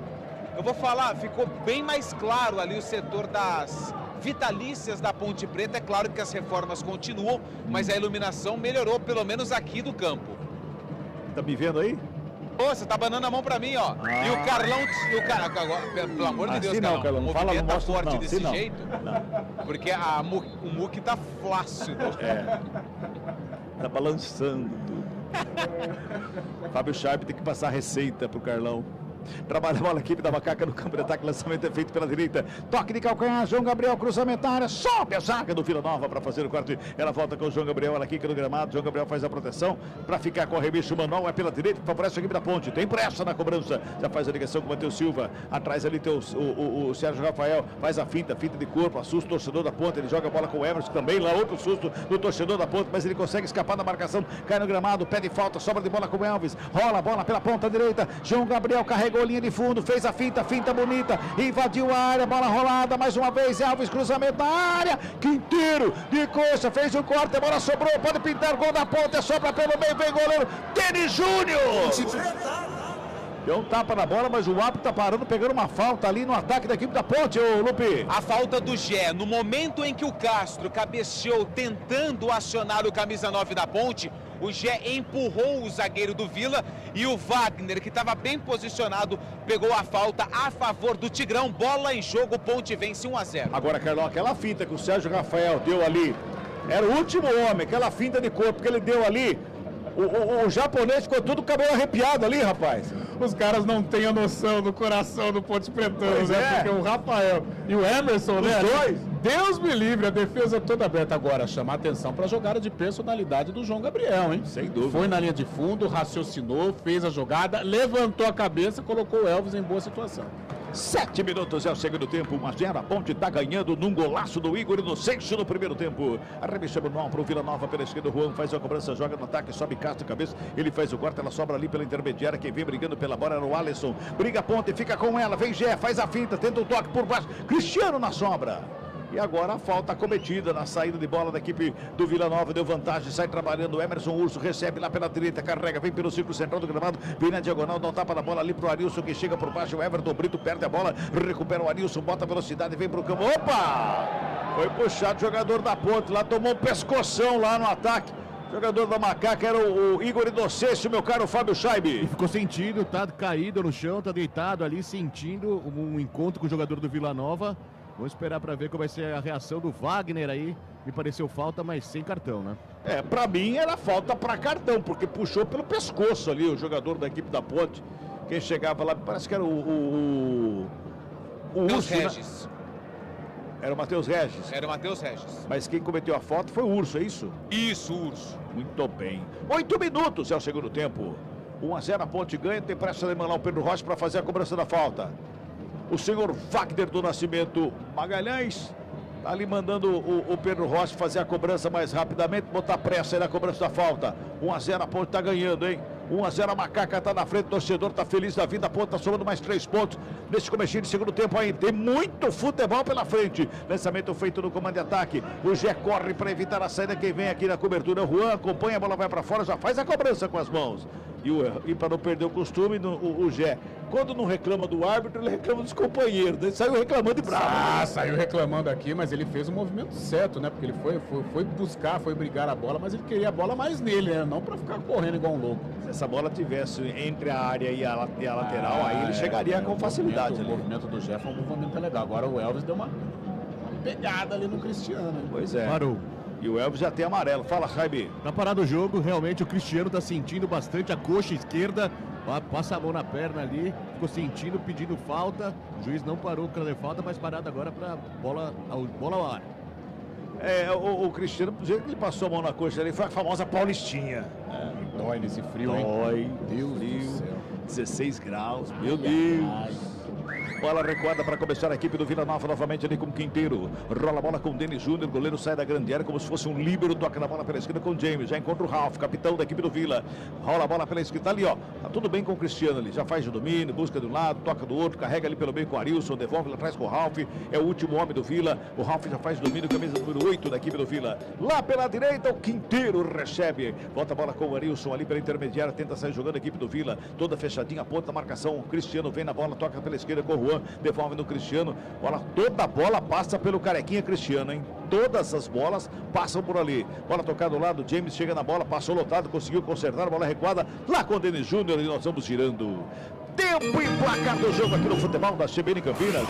Eu vou falar, ficou bem mais claro ali o setor das vitalícias da Ponte Preta. É claro que as reformas continuam, mas a iluminação melhorou, pelo menos aqui do campo. Tá me vendo aí? Ô, você tá banando a mão pra mim, ó. E o Carlão, agora, pelo amor de Deus, não, Carlão, o fala, movimento não tá mostra, forte não, desse não. jeito. Não. Porque o muque tá flácido. Tá balançando tudo. Fábio Scheibe tem que passar a receita pro Carlão. Trabalha a bola, a equipe da Macaca no campo de ataque, lançamento é feito pela direita, toque de calcanhar, João Gabriel, cruzamento na área, sobe a zaga do Vila Nova para fazer o corte, ela volta com o João Gabriel, ela quica no gramado, João Gabriel faz a proteção para ficar com o arremesso manual, é pela direita, favorece a equipe da Ponte, tem pressa na cobrança, já faz a ligação com o Matheus Silva, atrás ali tem o Sérgio Rafael, faz a finta de corpo, assusta o torcedor da Ponte, ele joga a bola com o Emerson também, lá outro susto do torcedor da Ponte, mas ele consegue escapar da marcação, cai no gramado, pede falta, sobra de bola com o Elvis, rola a bola pela ponta direita, João Gabriel carregou a linha de fundo, fez a finta bonita, invadiu a área, bola rolada, mais uma vez, Elvis, cruzamento na área, Quinteiro, de coxa, fez o corte, a bola sobrou, pode pintar, gol da Ponte, sobra pelo meio, vem goleiro, Denis Júnior! Deu um tapa na bola, mas o árbitro tá parando, pegando uma falta ali no ataque da equipe da Ponte, ô Lupe. A falta do Gé, no momento em que o Castro cabeceou tentando acionar o camisa 9 da Ponte, o Gé empurrou o zagueiro do Vila e o Wagner, que estava bem posicionado, pegou a falta a favor do Tigrão. Bola em jogo, Ponte vence 1-0. Agora, Carlão, aquela finta que o Sérgio Rafael deu ali, era o último homem, aquela finta de corpo que ele deu ali. O japonês ficou todo o cabelo arrepiado ali, rapaz. Os caras não têm a noção do coração do Ponte Pretano, né? Porque o Rafael e o Emerson, né? Os dois. Deus me livre, a defesa toda aberta. Agora, chamar atenção para a jogada de personalidade do João Gabriel, hein? Sem dúvida. Foi na linha de fundo, raciocinou, fez a jogada, levantou a cabeça, colocou o Elvis em boa situação. 7 minutos é o segundo tempo, 1-0, a Ponte tá ganhando num golaço do Igor Inocêncio no primeiro tempo. Arremesso manual pro Vila Nova pela esquerda, o Juan faz a cobrança, joga no ataque, sobe Castro, cabeça, ele faz o corte, ela sobra ali pela intermediária, quem vem brigando pela bola era o Alisson, briga a Ponte, fica com ela, vem Gé, faz a finta, tenta um toque por baixo, Cristiano na sobra. E agora a falta cometida na saída de bola da equipe do Vila Nova, deu vantagem, sai trabalhando, o Emerson Urso recebe lá pela direita, carrega, vem pelo círculo central do gramado, vem na diagonal, dá um tapa na bola ali pro Arilson, que chega por baixo, o Everton Brito perde a bola, recupera o Arilson, bota velocidade, vem pro campo, opa! Foi puxado o jogador da Ponte, lá tomou um pescoção lá no ataque. Jogador da Macaca era o Igor Inocêncio, meu caro Fábio Scheibe. E ficou sentindo, tá caído no chão, tá deitado ali, sentindo um encontro com o jogador do Vila Nova. Vamos esperar para ver como vai ser a reação do Wagner aí. Me pareceu falta, mas sem cartão, né? É, pra mim era falta pra cartão, porque puxou pelo pescoço ali o jogador da equipe da Ponte. Quem chegava lá, parece que era o Urso, Regis. Né? Era o Matheus Regis. Era o Matheus Regis. Mas quem cometeu a falta foi o Urso, é isso? Isso, Urso. Muito bem. 8 minutos é o segundo tempo. 1-0 a Ponte ganha, tem pressa de mandar o Pedro Rocha para fazer a cobrança da falta. O senhor Wagner do Nascimento Magalhães tá ali mandando o Pedro Rocha fazer a cobrança mais rapidamente, botar pressa aí na cobrança da falta. 1-0 a Ponte tá ganhando, hein? 1-0 a Macaca tá na frente, o torcedor tá feliz da vida, a Ponte tá somando mais 3 pontos nesse comecinho de segundo tempo aí. Tem muito futebol pela frente. Lançamento feito no comando de ataque. O Gé corre para evitar a saída. Quem vem aqui na cobertura, o Juan acompanha, a bola vai para fora, já faz a cobrança com as mãos. E para não perder o costume, o Gé, quando não reclama do árbitro, ele reclama dos companheiros. Ele saiu reclamando de bravo. Saiu reclamando aqui, mas ele fez o movimento certo, né? Porque ele foi buscar, foi brigar a bola, mas ele queria a bola mais nele, né? Não para ficar correndo igual um louco. Se essa bola tivesse entre a área e a lateral, aí ele chegaria com facilidade. O movimento do Gé foi um movimento legal. Agora o Elvis deu uma pegada ali no Cristiano. Hein? Pois é. Parou. E o Elvis já tem amarelo. Fala, Jaime. Pra parar do jogo, realmente o Cristiano tá sentindo bastante a coxa esquerda. Passa a mão na perna ali, ficou sentindo, pedindo falta. O juiz não parou para ler falta, mas parado agora para bola ao ar. O Cristiano, do jeito que ele passou a mão na coxa ali, foi a famosa Paulistinha. Dói nesse frio, hein? Dói. Deus do céu. 16 graus, meu Deus. Bola recuada para começar a equipe do Vila Nova novamente ali com o Quinteiro. Rola a bola com o Denis Júnior, goleiro sai da grande área como se fosse um líbero, toca na bola pela esquerda com o James, já encontra o Ralf, capitão da equipe do Vila. Rola a bola pela esquerda, tá ali ó, tá tudo bem com o Cristiano ali, já faz o domínio, busca de um lado, toca do outro, carrega ali pelo meio com o Arilson, devolve lá atrás com o Ralf, é o último homem do Vila, o Ralf já faz domínio, camisa número 8 da equipe do Vila. Lá pela direita o Quinteiro recebe, volta a bola com o Arilson ali pela intermediária, tenta sair jogando a equipe do Vila, toda fechadinha, ponta, marcação, o Cristiano vem na bola, toca pela esquerda com o Juan, devolve no Cristiano, toda a bola passa pelo carequinha Cristiano, hein? Todas as bolas passam por ali. Bola tocada do lado, James chega na bola, passou lotado, conseguiu consertar, a bola recuada lá com o Denis Júnior e nós vamos girando. Tempo e placar do jogo aqui no futebol da CBN Campinas.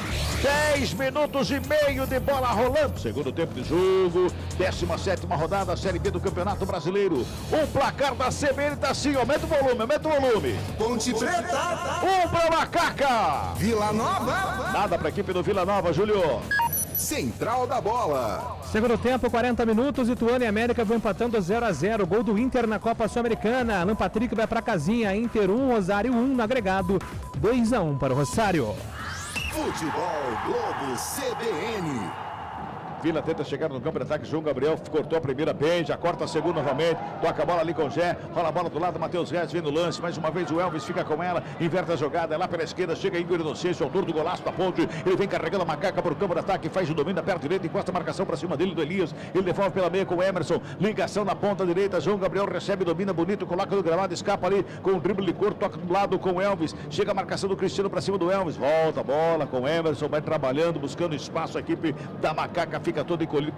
10 minutos e meio de bola rolando. Segundo tempo de jogo. 17ª rodada, Série B do Campeonato Brasileiro. O placar da CBN tá assim. Aumenta o volume, aumenta o volume. Ponte Preta. 1 para Macaca. Vila Nova. Nada para a equipe do Vila Nova, Júlio. Central da bola. Segundo tempo, 40 minutos, Ituano e América vão empatando 0-0. Gol do Inter na Copa Sul-Americana. Alan Patrick vai pra casinha. Inter 1, Rosário 1 no agregado. 2-1 para o Rosário. Futebol Globo CBN. Vila tenta chegar no campo de ataque, João Gabriel cortou a primeira bem, já corta a segunda novamente, toca a bola ali com o Gé, rola a bola do lado, Matheus Reis vem no lance, mais uma vez o Elvis fica com ela, inverte a jogada, é lá pela esquerda, chega Igor Inocêncio, autor do golaço da Ponte, ele vem carregando a Macaca para o campo de ataque, faz o domínio da perna direita, encosta a marcação para cima dele do Elias, ele devolve pela meia com o Emerson, ligação na ponta direita, João Gabriel recebe, domina bonito, coloca no gramado, escapa ali com o drible de cor, toca do lado com o Elvis, chega a marcação do Cristiano para cima do Elvis, volta a bola com o Emerson, vai trabalhando, buscando espaço, a equipe da Macaca fica toda encolhida.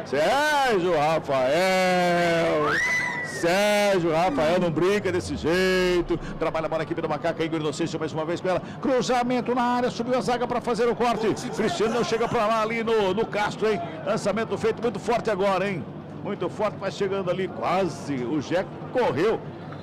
Sérgio Rafael não brinca desse jeito, trabalha a bola, a equipe da Macaca, Igor Inocêncio mais uma vez com ela, cruzamento na área, subiu a zaga para fazer o corte, Cristiano não chega para lá ali no Castro, hein, lançamento feito muito forte agora, hein, muito forte, vai chegando ali, quase, o Jeco correu.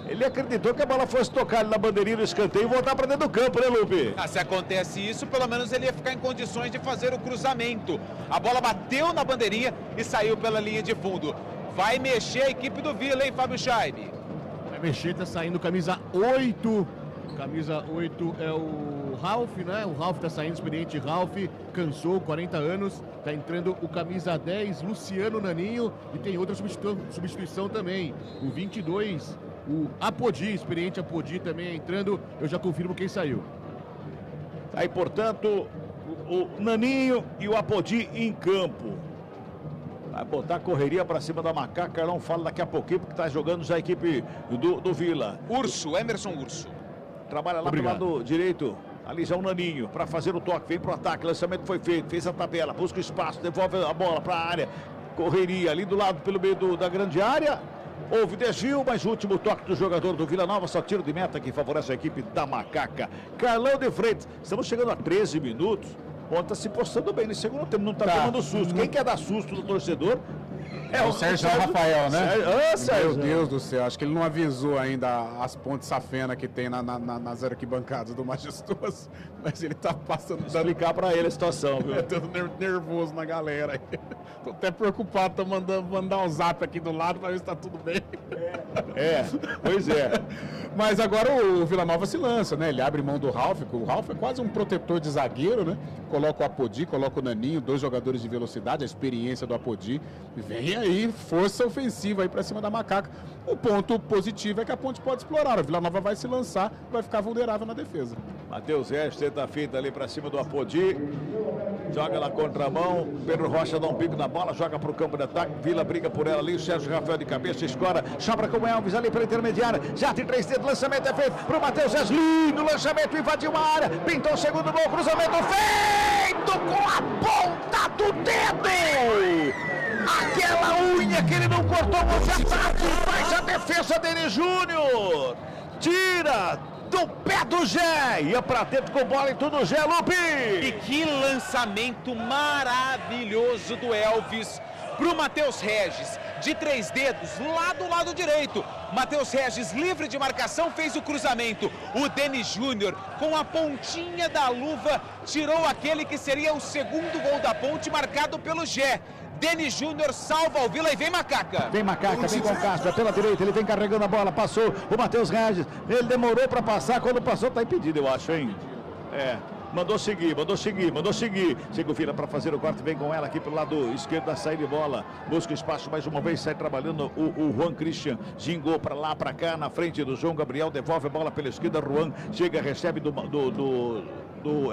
Ele acreditou que a bola fosse tocar ali na bandeirinha do escanteio e voltar para dentro do campo, né, Lupe? Se acontece isso, pelo menos ele ia ficar em condições de fazer o cruzamento. A bola bateu na bandeirinha e saiu pela linha de fundo. Vai mexer a equipe do Vila, hein, Fábio Scheibe? Vai mexer, tá saindo camisa 8. Camisa 8 é o Ralf, né? O Ralf tá saindo, experiente Ralf, cansou, 40 anos. Tá entrando o camisa 10, Luciano Naninho. E tem outra substituição também, o 22... O Apodi, experiente Apodi também entrando, eu já confirmo quem saiu. Aí, portanto, o Naninho e o Apodi em campo. Vai botar a correria para cima da Macaca, não fala daqui a pouquinho, porque tá jogando já a equipe do Vila. Emerson Urso. Trabalha lá pro lado direito, ali já o Naninho, para fazer o toque, vem pro ataque, lançamento foi feito, fez a tabela, busca o espaço, devolve a bola para a área. Correria ali do lado, pelo meio da grande área. Houve desvio, mas o último toque do jogador do Vila Nova, só tiro de meta que favorece a equipe da Macaca. Carlão de Freitas, estamos chegando a 13 minutos. Ponta se postando bem nesse segundo tempo, não tá tomando susto. Quem quer dar susto do torcedor É o Sérgio Rafael, né? Sérgio. Meu Deus do céu, acho que ele não avisou ainda as pontes safena que tem nas arquibancadas do Majestoso, mas ele tá passando... Explicar pra ele a situação, viu? Todo nervoso na galera aí. Tô até preocupado, tô mandar um zap aqui do lado pra ver se tá tudo bem. Pois é. Mas agora o Vila Nova se lança, né? Ele abre mão do Ralf, o Ralf é quase um protetor de zagueiro, né? Coloca o Apodi, coloca o Naninho, 2 jogadores de velocidade, a experiência do Apodi. Vem aí, força ofensiva aí pra cima da Macaca. O ponto positivo é que a Ponte pode explorar. O Vila Nova vai se lançar, vai ficar vulnerável na defesa. Matheus Reis tenta a finta ali pra cima do Apodi. Joga na contramão. Pedro Rocha dá um pico na bola, joga pro campo de ataque. Vila briga por ela ali. O Sérgio Rafael de cabeça, escora. Sobra com o Elvis ali pela intermediária. Já tem 3 dedos. Lançamento é feito pro Matheus Reis. Lindo lançamento, invadiu a área. Pintou o segundo gol. Cruzamento feito com a ponta do dedo. Aquela unha que ele não cortou o ataque. Faz a defesa dele, Júnior. Tira do pé do Gé. Ia pra dentro com bola e tudo, Gé, Lupe. E que lançamento maravilhoso do Elvis pro Matheus Regis. De 3 dedos, lá do lado direito. Matheus Regis, livre de marcação, fez o cruzamento. O Denis Júnior, com a pontinha da luva, tirou aquele que seria o segundo gol da Ponte, marcado pelo Gé. Denis Júnior salva o Vila e vem Macaca. Vem Macaca, vem com Castro, pela direita, ele vem carregando a bola, passou o Matheus Regis, ele demorou para passar, quando passou tá impedido, eu acho, hein? Mandou seguir. Chega o Vila para fazer o corte, vem com ela aqui pelo lado esquerdo da saída de bola. Busca espaço mais uma vez, sai trabalhando o Juan Christian. Gingou para lá, para cá, na frente do João Gabriel, devolve a bola pela esquerda. Juan chega, recebe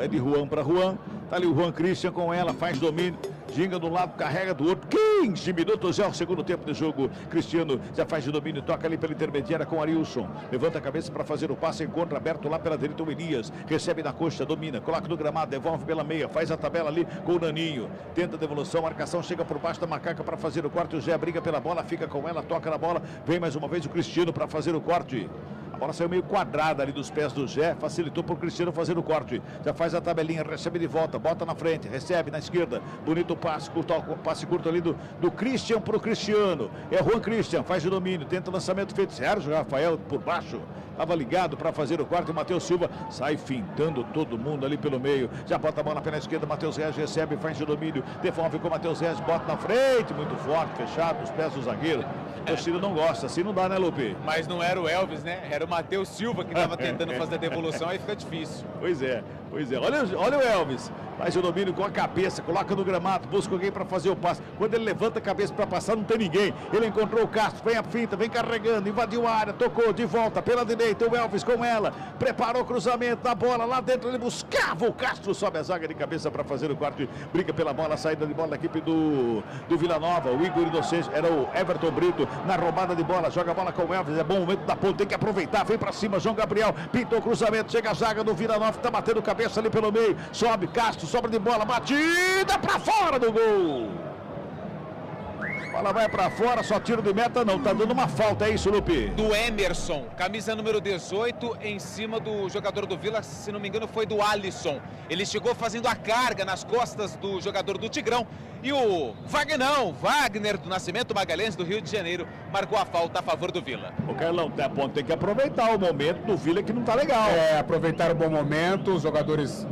é de Juan para Juan. Tá ali o Juan Christian com ela, faz domínio. Ginga de um lado, carrega do outro. 15 minutos já o segundo tempo de jogo. Cristiano já faz de domínio, toca ali pela intermediária com Arilson. Levanta a cabeça para fazer o passe, encontra aberto lá pela direita o Elias. Recebe na coxa, domina, coloca no gramado, devolve pela meia, faz a tabela ali com o Naninho. Tenta a devolução, marcação, chega por baixo da Macaca para fazer o corte. O Zé briga pela bola, fica com ela, toca na bola. Vem mais uma vez o Cristiano para fazer o corte. A bola saiu meio quadrada ali dos pés do Zé, facilitou para o Cristiano fazer o corte. Já faz a tabelinha, recebe de volta, bota na frente, recebe na esquerda. Bonito passe curto ali do Christian para o Cristiano. É Juan Christian, faz o domínio, tenta o lançamento feito. Sérgio Rafael por baixo, estava ligado para fazer o corte. Matheus Silva sai fintando todo mundo ali pelo meio. Já bota a bola pela esquerda, Matheus Reis recebe, faz o domínio, devolve com o Matheus Reis, bota na frente, muito forte, fechado, os pés do zagueiro. O torcida não gosta, assim não dá, né, Lupe? Mas não era o Elvis, né? Era o Matheus Silva que estava tentando fazer a devolução, aí fica difícil. Pois é. Olha o Elvis. Faz o domínio com a cabeça, coloca no gramado, busca alguém para fazer o passe. Quando ele levanta a cabeça para passar, não tem ninguém. Ele encontrou o Castro, vem a finta, vem carregando, invadiu a área, tocou de volta pela direita. O Elvis com ela, preparou o cruzamento da bola lá dentro. Ele buscava o Castro, sobe a zaga de cabeça para fazer o corte. Briga pela bola, saída de bola da equipe do Vila Nova. O Igor Inocêncio, era o Everton Brito na roubada de bola. Joga a bola com o Elvis, é bom momento da ponta, tem que aproveitar. Vem para cima, João Gabriel, pintou o cruzamento, chega a zaga do Vila Nova, tá batendo cabeça ali pelo meio. Sobe, Castro, sobra de bola, batida para fora do gol. Bola vai para fora, só tiro de meta não, tá dando uma falta, é isso, Lupe? Do Emerson, camisa número 18, em cima do jogador do Vila, se não me engano foi do Alisson. Ele chegou fazendo a carga nas costas do jogador do Tigrão. E o Wagner do Nascimento Magalhães do Rio de Janeiro marcou a falta a favor do Vila. O Carlão, tem que aproveitar o momento do Vila que não tá legal. Aproveitar o bom momento, os jogadores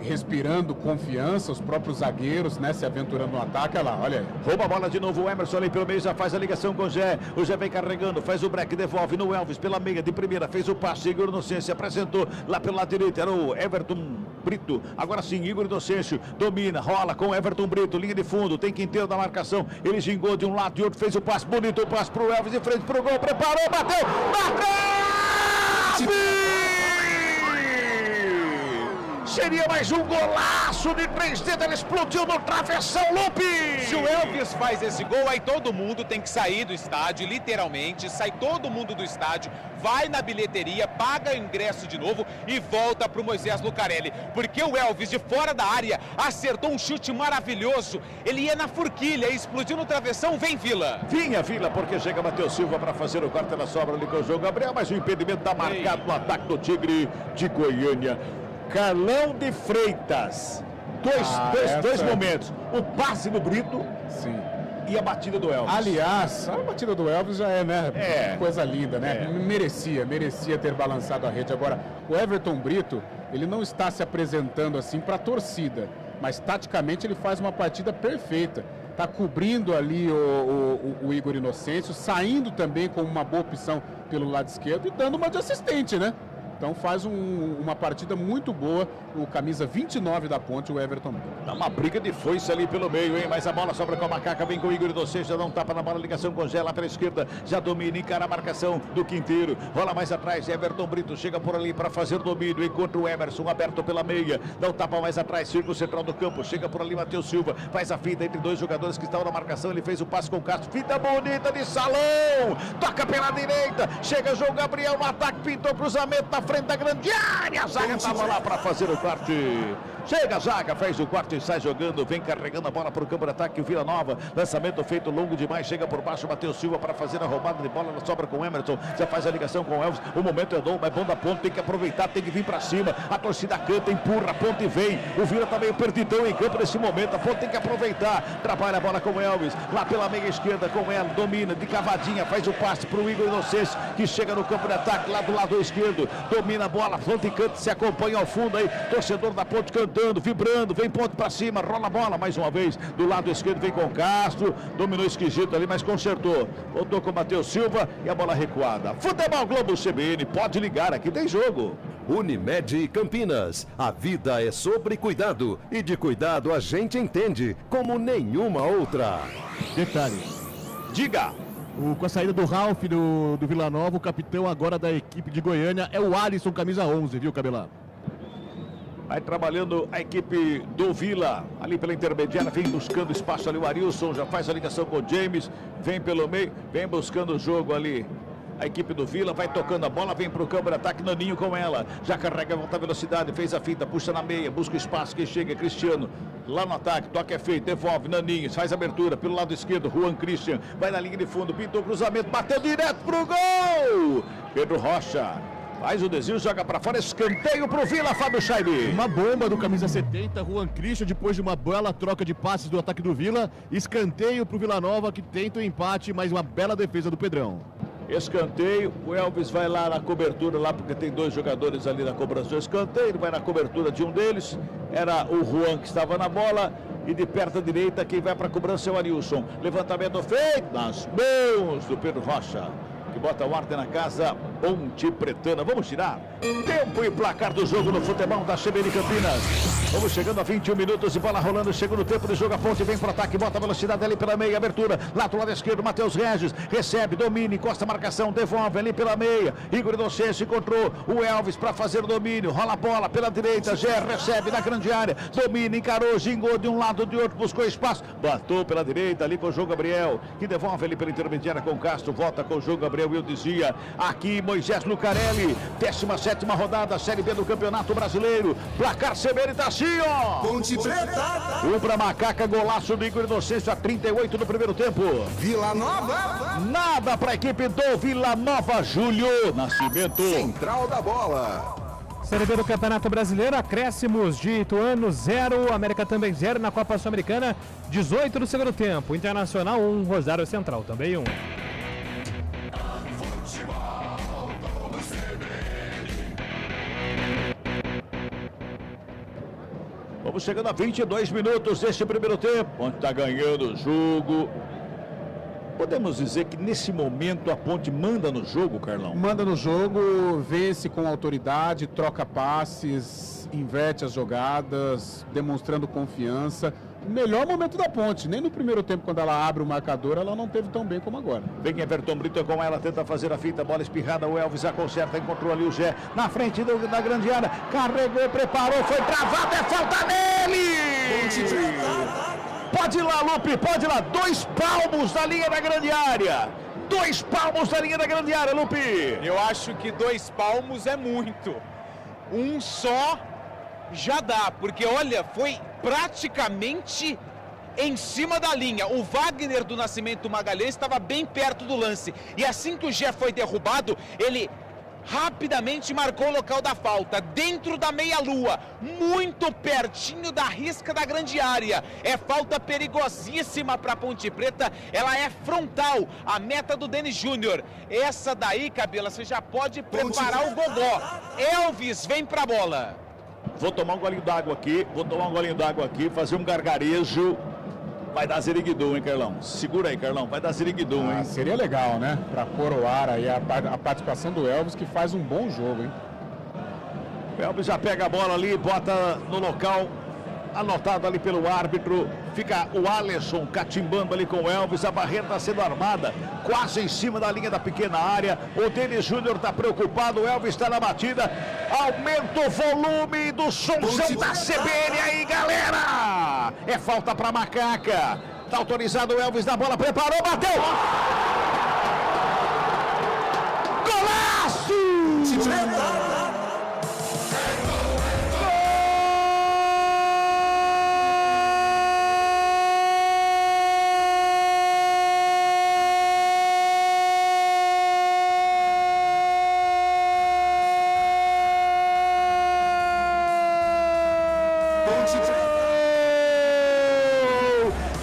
respirando confiança, os próprios zagueiros, né, se aventurando no ataque. Olha lá, olha aí. Rouba a bola de novo, o Emerson ali pelo meio, já faz a ligação com o Zé. O Zé vem carregando, faz o break, devolve no Elvis pela meia de primeira, fez o passe, Igor Inocêncio apresentou lá pelo lado direito, era o Everton Brito. Agora sim, Igor Inocêncio domina, rola com o Everton Brito, linha de fundo, tem quinteiro da marcação. Ele gingou de um lado e outro, fez o passe, bonito o passe pro Elvis, de frente pro gol, preparou, bateu, marcou! Seria mais um golaço de 3 dedos, ele explodiu no travessão, Lupe! Se o Elvis faz esse gol, aí todo mundo tem que sair do estádio, literalmente, sai todo mundo do estádio, vai na bilheteria, paga o ingresso de novo e volta pro Moisés Lucarelli, porque o Elvis, de fora da área, acertou um chute maravilhoso, ele ia na forquilha, explodiu no travessão, vem Vila! Vinha Vila, porque chega Matheus Silva para fazer o corte na sobra ali com o João Gabriel, mas o impedimento está marcado no ataque do Tigre de Goiânia. Carlão de Freitas, dois momentos, o passe do Brito, sim, E a batida do Elvis? Aliás, a batida do Elvis já é, né? Coisa linda, né? Merecia ter balançado a rede. Agora, o Everton Brito, ele não está se apresentando assim para a torcida, mas taticamente ele faz uma partida perfeita. Está cobrindo ali o Igor Inocêncio, saindo também com uma boa opção pelo lado esquerdo e dando uma de assistente, né? Então faz uma partida muito boa, o camisa 29 da Ponte, o Everton. Dá uma briga de foice ali pelo meio, hein? Mas a bola sobra com a Macaca, vem com o Igor Inocêncio, já dá um tapa na bola, ligação com o Gé, lá pela esquerda, já domina, encara a marcação do Quinteiro, rola mais atrás, Everton Brito chega por ali para fazer domínio, encontra o Emerson, aberto pela meia, dá um tapa mais atrás, círculo central do campo, chega por ali Matheus Silva, faz a fita entre dois jogadores que estavam na marcação, ele fez o passe com o Castro, fita bonita de salão, toca pela direita, chega João Gabriel no ataque, pintou cruzamento na frente da grande área, a zaga estava lá para fazer o corte. Chega a zaga, fez o corte e sai jogando, vem carregando a bola para o campo de ataque, o Vila Nova, lançamento feito longo demais, chega por baixo, Matheus Silva para fazer a roubada de bola, ela sobra com o Emerson, já faz a ligação com o Elvis, o momento é bom da Ponte, tem que aproveitar, tem que vir para cima, a torcida canta, empurra, a Ponte vem, o Vila tá meio perdidão em campo nesse momento, a Ponte tem que aproveitar, trabalha a bola com o Elvis, lá pela meia esquerda com ela, domina, de cavadinha, faz o passe para o Igor Inocêncio, que chega no campo de ataque, lá do lado esquerdo, domina a bola, a Ponte canta, se acompanha ao fundo aí, torcedor da Ponte cantando, vibrando, vem ponto para cima, rola a bola mais uma vez, do lado esquerdo vem com o Castro, dominou esquisito ali, mas consertou, voltou com o Matheus Silva e a bola recuada. Futebol Globo CBN, pode ligar, aqui tem jogo. Unimed Campinas, a vida é sobre cuidado e de cuidado a gente entende como nenhuma outra. Detalhe. Diga. Com a saída do Ralf do Vila Nova, o capitão agora da equipe de Goiânia é o Alisson, camisa 11, viu, Cabelá? Vai trabalhando a equipe do Vila, ali pela intermediária, vem buscando espaço ali o Arilson, já faz a ligação com o James, vem pelo meio, vem buscando o jogo ali. A equipe do Vila vai tocando a bola, vem para o campo de ataque, Naninho com ela, já carrega a alta velocidade, fez a fita, puxa na meia, busca o espaço, que chega, Cristiano, lá no ataque, toque é feito, devolve, Naninho, faz a abertura pelo lado esquerdo, Juan Christian, vai na linha de fundo, pintou o cruzamento, bateu direto pro gol! Pedro Rocha. Faz o desvio, joga para fora, escanteio pro Vila, Fábio Scheibe. Uma bomba do camisa 70, Juan Christian, depois de uma bela troca de passes do ataque do Vila. Escanteio pro Vila Nova, que tenta o empate, mas uma bela defesa do Pedrão. Escanteio, o Elvis vai lá na cobertura, lá porque tem dois jogadores ali na cobrança do escanteio, ele vai na cobertura de um deles, era o Juan que estava na bola, e de perto à direita quem vai para a cobrança é o Arilson. Levantamento feito nas mãos do Pedro Rocha, que bota o ordem na casa, Ponte Pretana. Vamos tirar tempo e placar do jogo no futebol da CBN Campinas. Vamos chegando a 21 minutos e bola rolando, segundo tempo de jogo, a Ponte vem para o ataque, bota a velocidade ali pela meia, abertura, lá do lado esquerdo, Matheus Regis, recebe, domina, encosta a marcação, devolve ali pela meia, Igor Inocêncio encontrou o Elvis para fazer o domínio, rola a bola pela direita, Gé recebe na grande área, domina, encarou, gingou de um lado de outro, buscou espaço, bateu pela direita ali com o João Gabriel, que devolve ali pela intermediária com o Castro, volta com o João Gabriel, eu dizia, aqui Moisés Lucarelli, 17ª rodada, Série B do Campeonato Brasileiro, placar CBN tá assim, ó. Ponte Preta. Um pra Macaca, golaço do Igor Inocêncio a 38 do primeiro tempo. Vila Nova. Nada pra equipe do Vila Nova, Júlio Nascimento. Central da bola. Série B do Campeonato Brasileiro, acréscimos de Ituano 0, América também 0 na Copa Sul-Americana, 18 do segundo tempo. Internacional 1, Rosário Central também 1. Vamos chegando a 22 minutos deste primeiro tempo, onde está ganhando o jogo. Podemos dizer que nesse momento a Ponte manda no jogo, Carlão? Manda no jogo, vence com autoridade, troca passes, inverte as jogadas, demonstrando confiança. Melhor momento da Ponte, nem no primeiro tempo, quando ela abre o marcador, ela não teve tão bem como agora. Vem Everton Brito com ela, tenta fazer a fita, bola espirrada, o Elvis já conserta, encontrou ali o Gé, na frente da grande área, carregou, preparou, foi travado, é falta nele! Pode ir lá, Lupe, pode ir lá, 2 palmos da linha da grande área! 2 palmos da linha da grande área, Lupe! Eu acho que 2 palmos é muito. Um só já dá, porque olha, foi praticamente em cima da linha. O Wagner do Nascimento Magalhães estava bem perto do lance. E assim que o Gé foi derrubado, ele rapidamente marcou o local da falta, dentro da meia-lua, muito pertinho da risca da grande área. É falta perigosíssima para a Ponte Preta, ela é frontal, a meta do Denis Júnior. Essa daí, Cabela, você já pode preparar o gogó. Elvis vem para a bola. Vou tomar um golinho d'água aqui, fazer um gargarejo. Vai dar ziriguidum, hein, Carlão? Segura aí, Carlão, vai dar ziriguidum, hein? Seria legal, né? Pra pôr o ar aí a participação do Elvis, que faz um bom jogo, hein? O Elvis já pega a bola ali, bota no local, anotado ali pelo árbitro. Fica o Alisson catimbando ali com o Elvis, a barreira está sendo armada, quase em cima da linha da pequena área. O Denis Júnior está preocupado, o Elvis está na batida. Aumenta o volume do somzão da CBN aí, galera! É falta para Macaca. Tá autorizado o Elvis na bola, preparou, bateu! Golaço!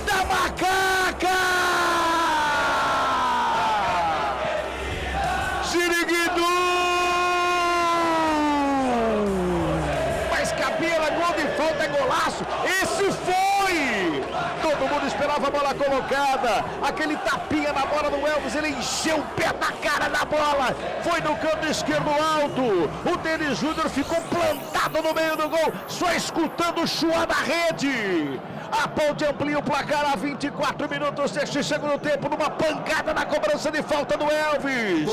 Da Macaca! Siriguidu! Mas Cabela, gol de falta, é golaço! Esse foi! Todo mundo esperava a bola colocada. Aquele tapinha na bola do Elvis, ele encheu o pé na cara da bola. Foi no canto esquerdo alto. O Denis Júnior ficou plantado no meio do gol, só escutando o chuá da rede. A Ponte amplia o placar a 24 minutos deste segundo tempo, numa pancada na cobrança de falta do Elvis.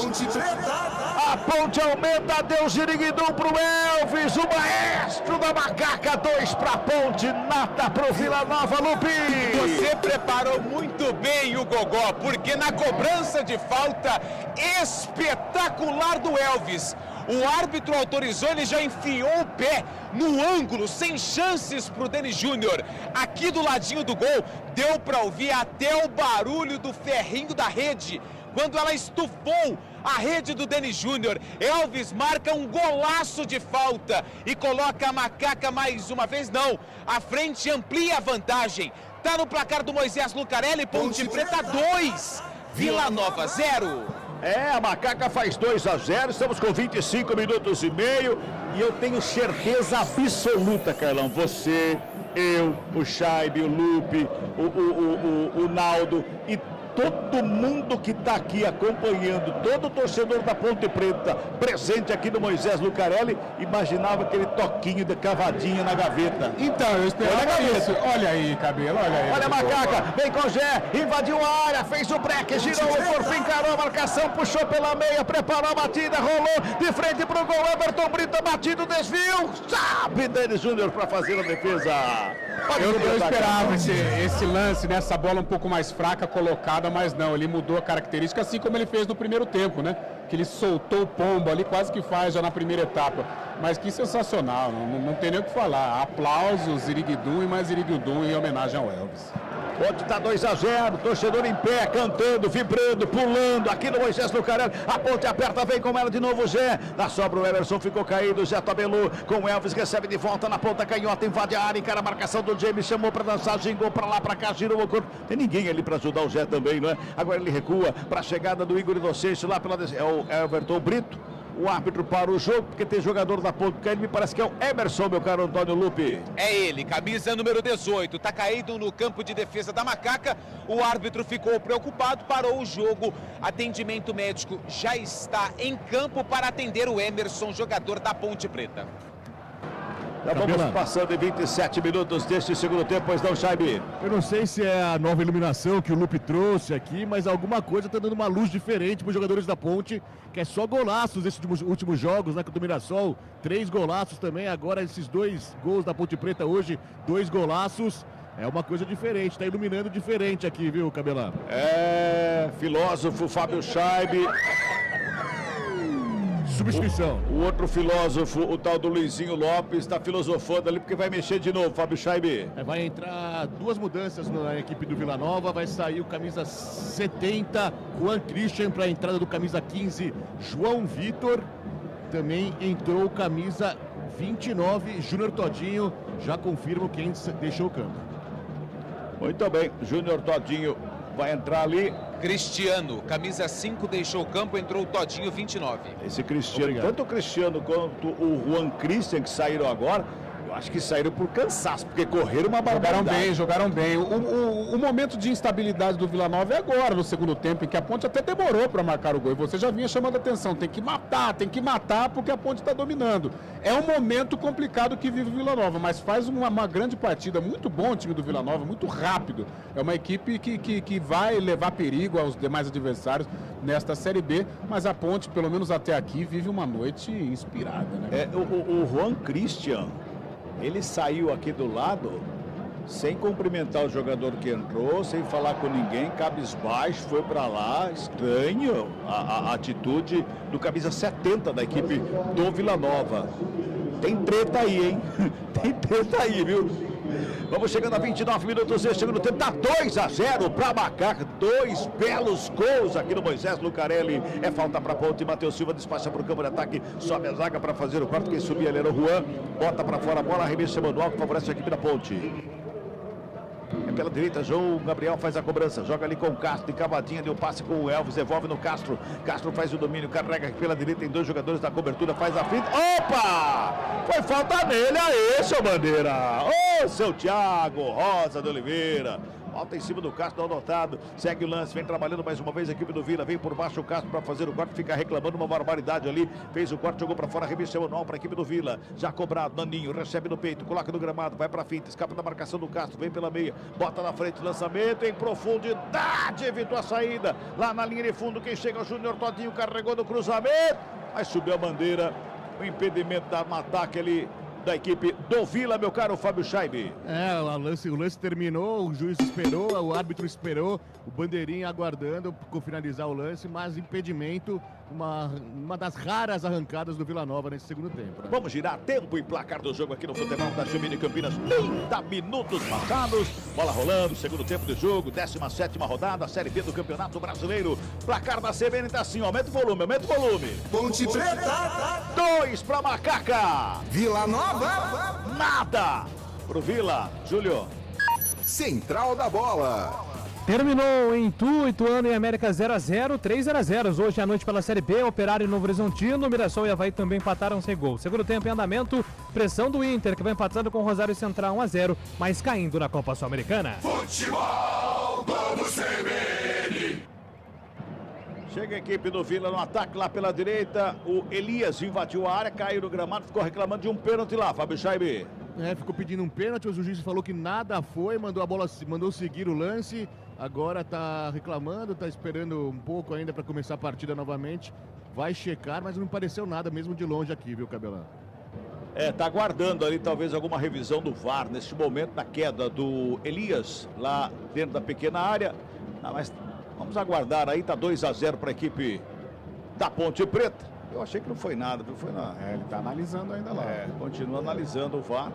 A Ponte aumenta, deu ziriguidum pro Elvis, o maestro da Macaca, 2 pra Ponte, nata pro Vila Nova, Lupe. Você preparou muito bem o gogó, porque na cobrança de falta espetacular do Elvis, o árbitro autorizou, ele já enfiou o pé no ângulo, sem chances para o Denis Júnior. Aqui do ladinho do gol, deu para ouvir até o barulho do ferrinho da rede, quando ela estufou a rede do Denis Júnior. Elvis marca um golaço de falta e coloca a Macaca mais uma vez, não, à frente, amplia a vantagem. Tá no placar do Moisés Lucarelli, Ponte Preta 2, Vila Nova 0. É, a Macaca faz 2-0, estamos com 25 minutos e meio e eu tenho certeza absoluta, Carlão, você, eu, o Chaibe, o Lupe, o Naldo e todo mundo que está aqui acompanhando, todo torcedor da Ponte Preta presente aqui no Moisés Lucarelli, imaginava aquele toquinho de cavadinha na gaveta. Então, eu esperava isso. Olha aí, Cabelo, olha aí. Olha a Macaca, vem com o Gé, invadiu a área, fez o break, girou o corpo, encarou a marcação, puxou pela meia, preparou a batida, rolou de frente pro gol, Everton Brito, batido, desvio, sabe Denis Júnior para fazer a defesa. Eu esperava esse lance, né, essa bola um pouco mais fraca, colocada, mas não, ele mudou a característica, assim como ele fez no primeiro tempo, né? Que ele soltou o pombo ali, quase que faz já na primeira etapa. Mas que sensacional, não tem nem o que falar. Aplausos, ziriguidum e mais ziriguidum em homenagem ao Elvis. Ponte está 2-0, torcedor em pé, cantando, vibrando, pulando, aqui no Moisés Lucarelli, a Ponte aperta, vem com ela de novo o Zé, na sobra o Emerson ficou caído, Zé tabelou com o Elvis, recebe de volta na ponta canhota, invade a área, encara a marcação do James, chamou para dançar, gingou para lá, para cá, girou o corpo, tem ninguém ali para ajudar o Zé também, não é? Agora ele recua para a chegada do Igor Inocêncio lá pela... é o Everton Brito. O árbitro para o jogo, porque tem jogador da Ponte caindo, me parece que é o Emerson, meu caro Antônio Lupe. É ele, camisa número 18, tá caído no campo de defesa da Macaca, o árbitro ficou preocupado, parou o jogo, atendimento médico já está em campo para atender o Emerson, jogador da Ponte Preta. Já vamos passando em 27 minutos deste segundo tempo, pois não, Chaibe? Eu não sei se é a nova iluminação que o Lupe trouxe aqui, mas alguma coisa está dando uma luz diferente para os jogadores da Ponte, que é só golaços esses últimos jogos, né, com o Mirassol, 3 golaços também, agora esses 2 gols da Ponte Preta hoje, 2 golaços. É uma coisa diferente, está iluminando diferente aqui, viu, Cabelão? É, filósofo Fábio Chaibe. Substituição. O outro filósofo, o tal do Luizinho Lopes, está filosofando ali porque vai mexer de novo, Fábio Chaibe. Vai entrar 2 mudanças na equipe do Vila Nova, vai sair o camisa 70, Juan Christian, para a entrada do camisa 15, João Vitor. também entrou o camisa 29, Júnior Todinho. Já confirmo quem deixou o campo. Muito bem, Júnior Todinho vai entrar ali. Cristiano, camisa 5, deixou o campo, entrou o Todinho, 29. Esse Cristiano, tanto o Cristiano quanto o Juan Christian, que saíram agora, eu acho que saíram por cansaço, porque correram uma barbaridade. Jogaram bem. O momento de instabilidade do Vila Nova é agora, no segundo tempo, em que a Ponte até demorou para marcar o gol. E você já vinha chamando a atenção, tem que matar, porque a Ponte está dominando. É um momento complicado que vive o Vila Nova, mas faz uma grande partida, muito bom o time do Vila Nova, muito rápido. É uma equipe que vai levar perigo aos demais adversários nesta Série B, mas a Ponte, pelo menos até aqui, vive uma noite inspirada, né? O Juan Christian, ele saiu aqui do lado sem cumprimentar o jogador que entrou, sem falar com ninguém, cabisbaixo, foi para lá. Estranho a atitude do camisa 70 da equipe do Vila Nova. Tem treta aí, hein? Tem treta aí, viu? Vamos chegando a 29 minutos, chegando no tempo, tá 2-0 para Macaca, 2 belos gols aqui no Moisés Lucarelli. É falta para Ponte, Matheus Silva despacha para o campo de ataque, sobe a zaga para fazer o quarto, quem subia ali era o Juan, bota para fora a bola, arremesso manual que favorece a equipe da Ponte. É pela direita, João Gabriel faz a cobrança, joga ali com o Castro, de cavadinha, deu passe com o Elvis, devolve no Castro, Castro faz o domínio, carrega aqui pela direita, tem 2 jogadores da cobertura, faz a finta, opa! Foi falta nele, aí, seu Bandeira! Ô, seu Thiago Rosa de Oliveira! Falta em cima do Castro, não anotado, segue o lance, vem trabalhando mais uma vez a equipe do Vila, vem por baixo o Castro para fazer o corte, fica reclamando uma barbaridade ali, fez o corte, jogou para fora, remissão manual para a equipe do Vila, já cobrado, Naninho, recebe no peito, coloca no gramado, vai para a finta, escapa da marcação do Castro, vem pela meia, bota na frente, lançamento em profundidade, evitou a saída, lá na linha de fundo, quem chega é o Júnior Todinho, carregou no cruzamento, mas subiu a bandeira, o impedimento da ataque ali da equipe do Vila, meu caro Fábio Scheibe. O lance terminou, o juiz esperou, o árbitro esperou, o bandeirinha aguardando por finalizar o lance, mas impedimento, uma das raras arrancadas do Vila Nova nesse segundo tempo. Né? Vamos girar tempo e placar do jogo aqui no futebol da CBN Campinas, 30 minutos passados, bola rolando, segundo tempo do jogo, 17ª rodada, Série B do Campeonato Brasileiro, placar da CBN tá assim, aumenta o volume. Ponte Preta, 2 para Macaca, Vila Nova, nada pro Vila, Júlio. Central da Bola. Terminou em Ituano e América 0-0, 3-0 hoje à noite pela Série B, Operário e Novo Horizontino, Mirassol e Avaí também empataram sem gol. Segundo tempo em andamento, pressão do Inter, que vai empatando com o Rosário Central 1-0, mas caindo na Copa Sul-Americana. Futebol Globo CBN. Chega a equipe do Vila no ataque lá pela direita, o Elias invadiu a área, caiu no gramado, ficou reclamando de um pênalti lá, Fábio Scheibe. Ficou pedindo um pênalti, o juiz falou que nada foi, mandou seguir o lance, agora tá reclamando, tá esperando um pouco ainda para começar a partida novamente, vai checar, mas não pareceu nada mesmo de longe aqui, viu, Cabelão? Tá aguardando ali talvez alguma revisão do VAR neste momento da queda do Elias lá dentro da pequena área, mas vamos aguardar aí, tá 2-0 para a equipe da Ponte Preta. Eu achei que não foi nada, viu? Foi na... ele tá analisando ainda lá. Continua analisando o VAR.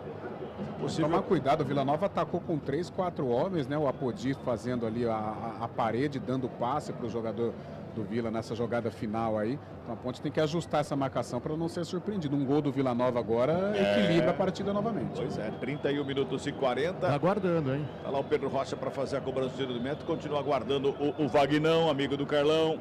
Tomar cuidado, o Vila Nova atacou com 3, 4 homens, né? O Apodi fazendo ali a parede, dando passe para o jogador do Vila nessa jogada final aí. Então a Ponte tem que ajustar essa marcação para não ser surpreendido. Um gol do Vila Nova agora equilibra a partida novamente. Pois é, 31 minutos e 40. Tá aguardando, hein? Tá lá o Pedro Rocha para fazer a cobrança do tiro de meta. Continua aguardando o Vagnão, amigo do Carlão.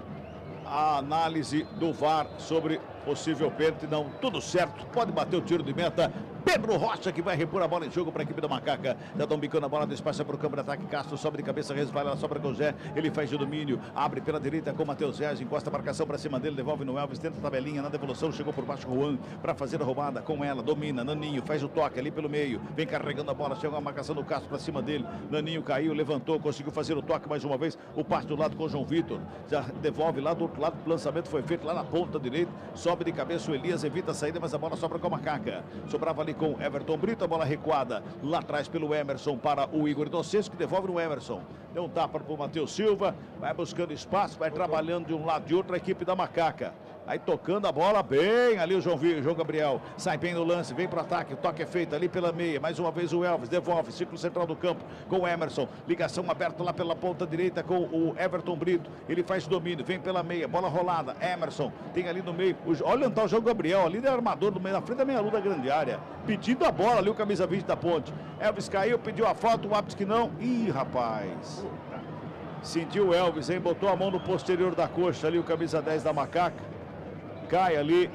A análise do VAR sobre possível pênalti, não, tudo certo, pode bater o tiro de meta. Pedro Rocha que vai repor a bola em jogo para a equipe da Macaca. Já estão bicando a bola, despacha para o campo de ataque. Castro sobe de cabeça, resvala, ela sobra com o Zé. Ele faz o domínio, abre pela direita com o Matheus Zé, encosta a marcação para cima dele, devolve no Elvis, tenta a tabelinha na devolução. Chegou por baixo o Juan para fazer a roubada com ela, domina. Naninho faz o toque ali pelo meio, vem carregando a bola. Chegou a marcação do Castro para cima dele. Naninho caiu, levantou, conseguiu fazer o toque mais uma vez. O passe do lado com o João Vitor, já devolve lá do outro lado. O lançamento foi feito lá na ponta direita, sobe de cabeça o Elias, evita a saída, mas a bola sobra com a Macaca. Sobrava ali com Everton Brito. A bola recuada lá atrás pelo Emerson para o Igor Docesco, que devolve no Emerson. Deu um tapa para o Matheus Silva, vai buscando espaço, vai trabalhando de um lado e de outro a equipe da Macaca. Aí tocando a bola bem ali o João Gabriel. Sai bem no lance, vem pro ataque. O toque é feito ali pela meia. Mais uma vez o Elvis devolve. Círculo central do campo com o Emerson. Ligação aberta lá pela ponta direita com o Everton Brito. Ele faz domínio, vem pela meia. Bola rolada. Emerson tem ali no meio. Olha onde tá o João Gabriel. Ali é armador do meio, na frente da meia lua da grande área. Pedindo a bola ali o camisa 20 da Ponte. Elvis caiu, pediu a falta. O árbitro que não. Ih, rapaz. Sentiu o Elvis, hein? Botou a mão no posterior da coxa ali o camisa 10 da Macaca. Cai ali.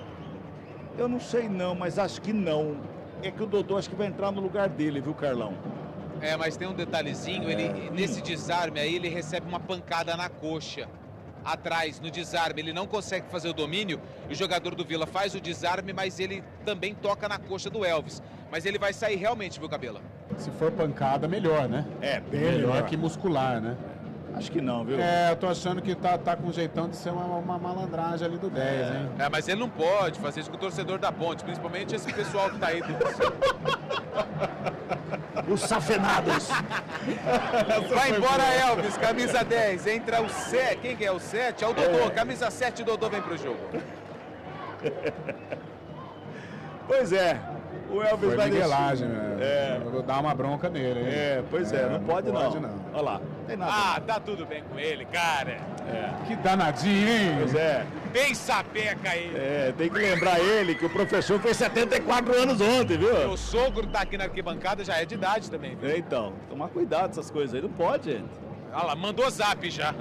Eu não sei não, mas acho que não. É que o Dodô acho que vai entrar no lugar dele, viu, Carlão? Mas tem um detalhezinho, nesse desarme aí ele recebe uma pancada na coxa. Atrás, no desarme, ele não consegue fazer o domínio. O jogador do Vila faz o desarme, mas ele também toca na coxa do Elvis. Mas ele vai sair realmente, viu, Cabela? Se for pancada, melhor, né? Bem melhor que muscular, né? Acho que não, viu? Eu tô achando que tá com jeitão de ser uma malandragem ali do 10, hein? Mas ele não pode fazer isso com o torcedor da Ponte, principalmente esse pessoal que tá aí. Os safenados. Vai embora Elvis, camisa 10, entra o 7. Quem que é o 7? É o Dodô, camisa 7, Dodô vem pro jogo. Pois é. O Elvis foi vai miguelagem, vou dar uma bronca nele, hein? Pois é, não pode não. Olha lá, tem nada. Tá tudo bem com ele, cara. Que danadinho, hein? Pois é. Bem sapeca ele. Tem que lembrar ele que o professor fez 74 anos ontem, viu? Meu sogro tá aqui na arquibancada, já é de idade também, viu? Então, tomar cuidado com essas coisas aí, não pode, gente. Olha lá, mandou zap já.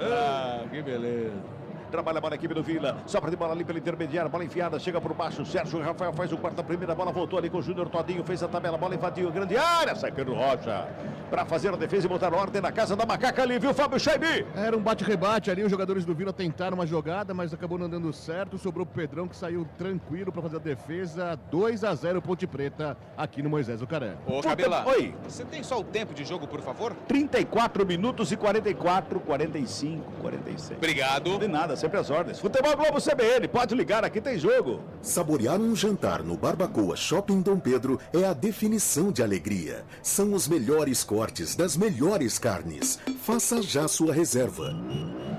Que beleza. Trabalha a bola aqui pelo Vila. Sobra de bola ali pela intermediária. Bola enfiada. Chega por baixo. Sérgio Rafael faz o quarto. A primeira bola voltou ali com o Júnior Todinho. Fez a tabela. Bola invadiu a grande área. Sai Pedro Rocha para fazer a defesa e botar ordem na casa da Macaca ali, viu, Fábio Chaibi? Era um bate-rebate ali. Os jogadores do Vila tentaram uma jogada, mas acabou não dando certo. Sobrou pro Pedrão, que saiu tranquilo para fazer a defesa. 2-0 Ponte Preta aqui no Moisés Lucarelli. Ô, Cabela. Oi. Você tem só o tempo de jogo, por favor? 34 minutos e 44, 45, 46. Obrigado. De nada, sempre as ordens. Futebol Globo CBN, pode ligar, aqui tem jogo. Saborear um jantar no Barbacoa Shopping Dom Pedro é a definição de alegria. São os melhores cortes das melhores carnes. Faça já sua reserva.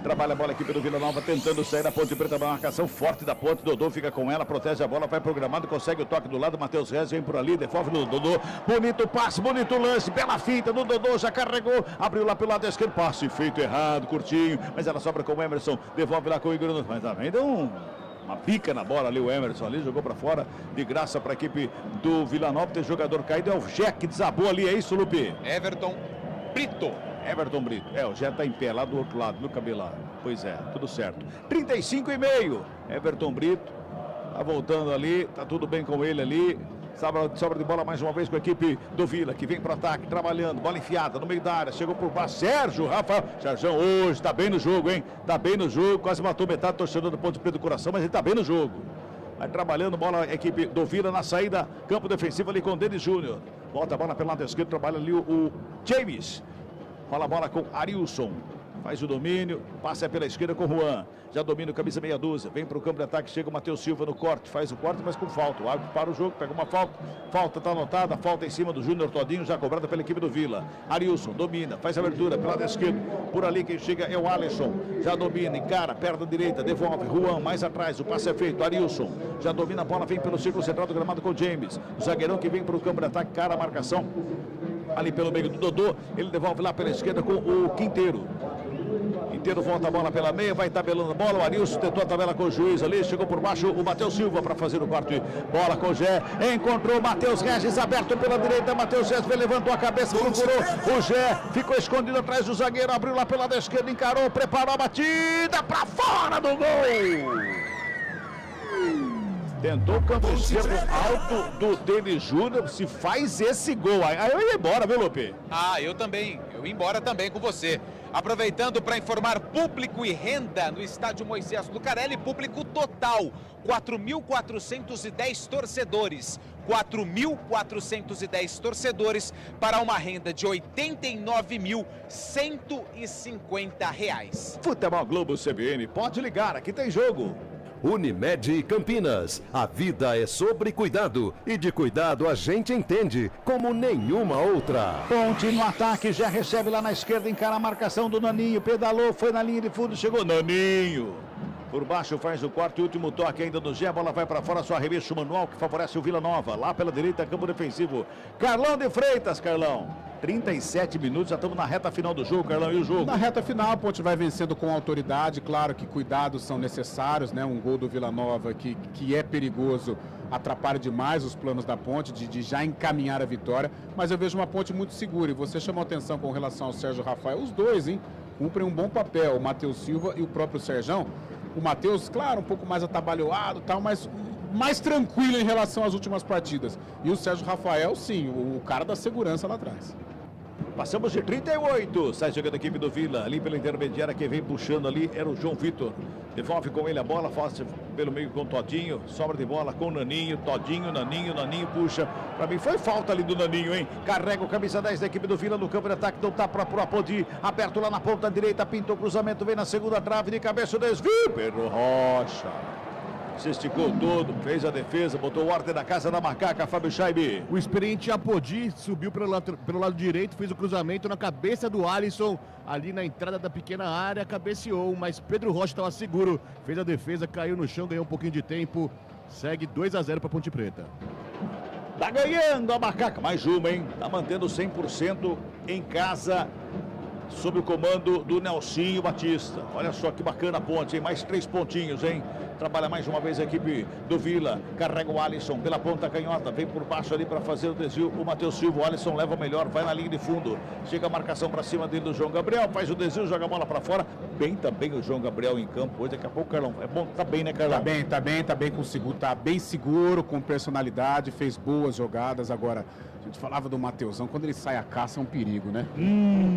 Trabalha a bola aqui pelo Vila Nova, tentando sair da Ponte Preta, uma marcação forte da Ponte. Dodô fica com ela, protege a bola, vai programado, consegue o toque do lado. Matheus Reis vem por ali, devolve no Dodô. Bonito passe, bonito lance, bela finta do Dodô, já carregou, abriu lá pelo lado esquerdo, passe feito errado, curtinho, mas ela sobra com o Emerson, devolve lá com o Igor, mas também deu uma pica na bola ali, o Emerson ali, jogou pra fora, de graça pra equipe do Vila Nova. Tem jogador caído, é o Jé que desabou ali, é isso, Lupe? Everton Brito. O Jé tá em pé lá do outro lado, no Cabelar. Pois é, tudo certo. 35,5. Everton Brito tá voltando ali, tá tudo bem com ele ali. Sobra de bola mais uma vez com a equipe do Vila, que vem pro ataque, trabalhando, bola enfiada no meio da área, chegou por baixo, Sérgio Rafael. Sérgio hoje tá bem no jogo, hein? Tá bem no jogo, quase matou metade do torcedor do Ponte Preta do coração, mas ele tá bem no jogo. Vai trabalhando, bola a equipe do Vila na saída, campo defensivo ali com o Denis Júnior. Volta a bola pelo lado esquerdo, trabalha ali o James. Rola a bola com Arilson. Faz o domínio, passa pela esquerda com o Juan. Já domina o camisa meia dúzia. Vem para o campo de ataque, chega o Matheus Silva no corte. Faz o corte, mas com falta. O árbitro para o jogo, pega uma falta. Falta está anotada, falta em cima do Júnior Todinho, já cobrada pela equipe do Vila. Arilson domina, faz a abertura pelo lado esquerdo. Por ali quem chega é o Alisson. Já domina, encara, perna direita, devolve. Juan mais atrás, o passe é feito. Arilson já domina a bola, vem pelo círculo central do gramado com o James. O zagueirão que vem para o campo de ataque, cara a marcação. Ali pelo meio do Dodô, ele devolve lá pela esquerda com o Quinteiro. Quinteiro volta a bola pela meia, vai tabelando a bola. O Arilson tentou a tabela com o juiz ali, chegou por baixo o Matheus Silva para fazer o quarto. Bola com o Gé, encontrou o Matheus Regis aberto pela direita. Matheus Regis levantou a cabeça, procurou o Gé, ficou escondido atrás do zagueiro, abriu lá pela esquerda, encarou, preparou a batida para fora do gol. Tentou o campo esquerdo alto do Denis Júnior. Se faz esse gol, aí eu ia embora, viu, Lupe? Eu também. Eu ia embora também com você. Aproveitando para informar público e renda no estádio Moisés Lucarelli, público total, 4.410 torcedores. 4.410 torcedores para uma renda de R$ 89.150. Futebol Globo CBN, pode ligar, aqui tem jogo. Unimed Campinas. A vida é sobre cuidado e de cuidado a gente entende como nenhuma outra. Ponte no ataque, já recebe lá na esquerda, encara a marcação do Naninho, pedalou, foi na linha de fundo, chegou Naninho. Por baixo faz o quarto e último toque ainda do Gé. A bola vai para fora, só arremesso manual que favorece o Vila Nova. Lá pela direita, campo defensivo. Carlão de Freitas, Carlão. 37 minutos, já estamos na reta final do jogo, Carlão, e o jogo? Na reta final, a Ponte vai vencendo com autoridade. Claro que cuidados são necessários, né? Um gol do Vila Nova que é perigoso, atrapalha demais os planos da Ponte de já encaminhar a vitória. Mas eu vejo uma Ponte muito segura. E você chamou atenção com relação ao Sérgio Rafael. Os dois, hein? Cumprem um bom papel, o Matheus Silva e o próprio Serjão. O Matheus, claro, um pouco mais atabalhoado e tal, mas mais tranquilo em relação às últimas partidas. E o Sérgio Rafael, sim, o cara da segurança lá atrás. Passamos de 38, sai jogando a equipe do Vila, ali pela intermediária, quem vem puxando ali era o João Vitor. Devolve com ele a bola, faz pelo meio com o Todinho, sobra de bola com o Naninho, Todinho, Naninho puxa. Pra mim foi falta ali do Naninho, hein? Carrega o camisa 10 da equipe do Vila no campo de ataque, não tá pra Apodi, aberto lá na ponta direita, pintou o cruzamento, vem na segunda trave, de cabeça o desvio, Pedro Rocha. Se esticou todo, fez a defesa, botou ordem na casa da macaca, Fábio Scheibe. O experiente Apodi subiu pelo lado direito, fez o cruzamento na cabeça do Alisson, ali na entrada da pequena área, cabeceou, mas Pedro Rocha estava seguro, fez a defesa, caiu no chão, ganhou um pouquinho de tempo, segue 2-0 para Ponte Preta. Tá ganhando a macaca, mais uma, hein? Tá mantendo 100% em casa, sob o comando do Nelsinho Batista. Olha só que bacana a Ponte, hein? Mais 3 pontinhos, hein? Trabalha mais uma vez a equipe do Vila. Carrega o Alisson pela ponta canhota. Vem por baixo ali para fazer o desvio. O Matheus Silva. O Alisson leva melhor. Vai na linha de fundo. Chega a marcação para cima dele do João Gabriel. Faz o desvio, joga a bola para fora. Bem também o João Gabriel em campo. Hoje daqui a pouco, Carlão. É bom, tá bem, né, Carlão? Tá bem com seguro. Tá bem seguro, com personalidade. Fez boas jogadas. Agora, a gente falava do Mateusão. Quando ele sai a caça é um perigo, né?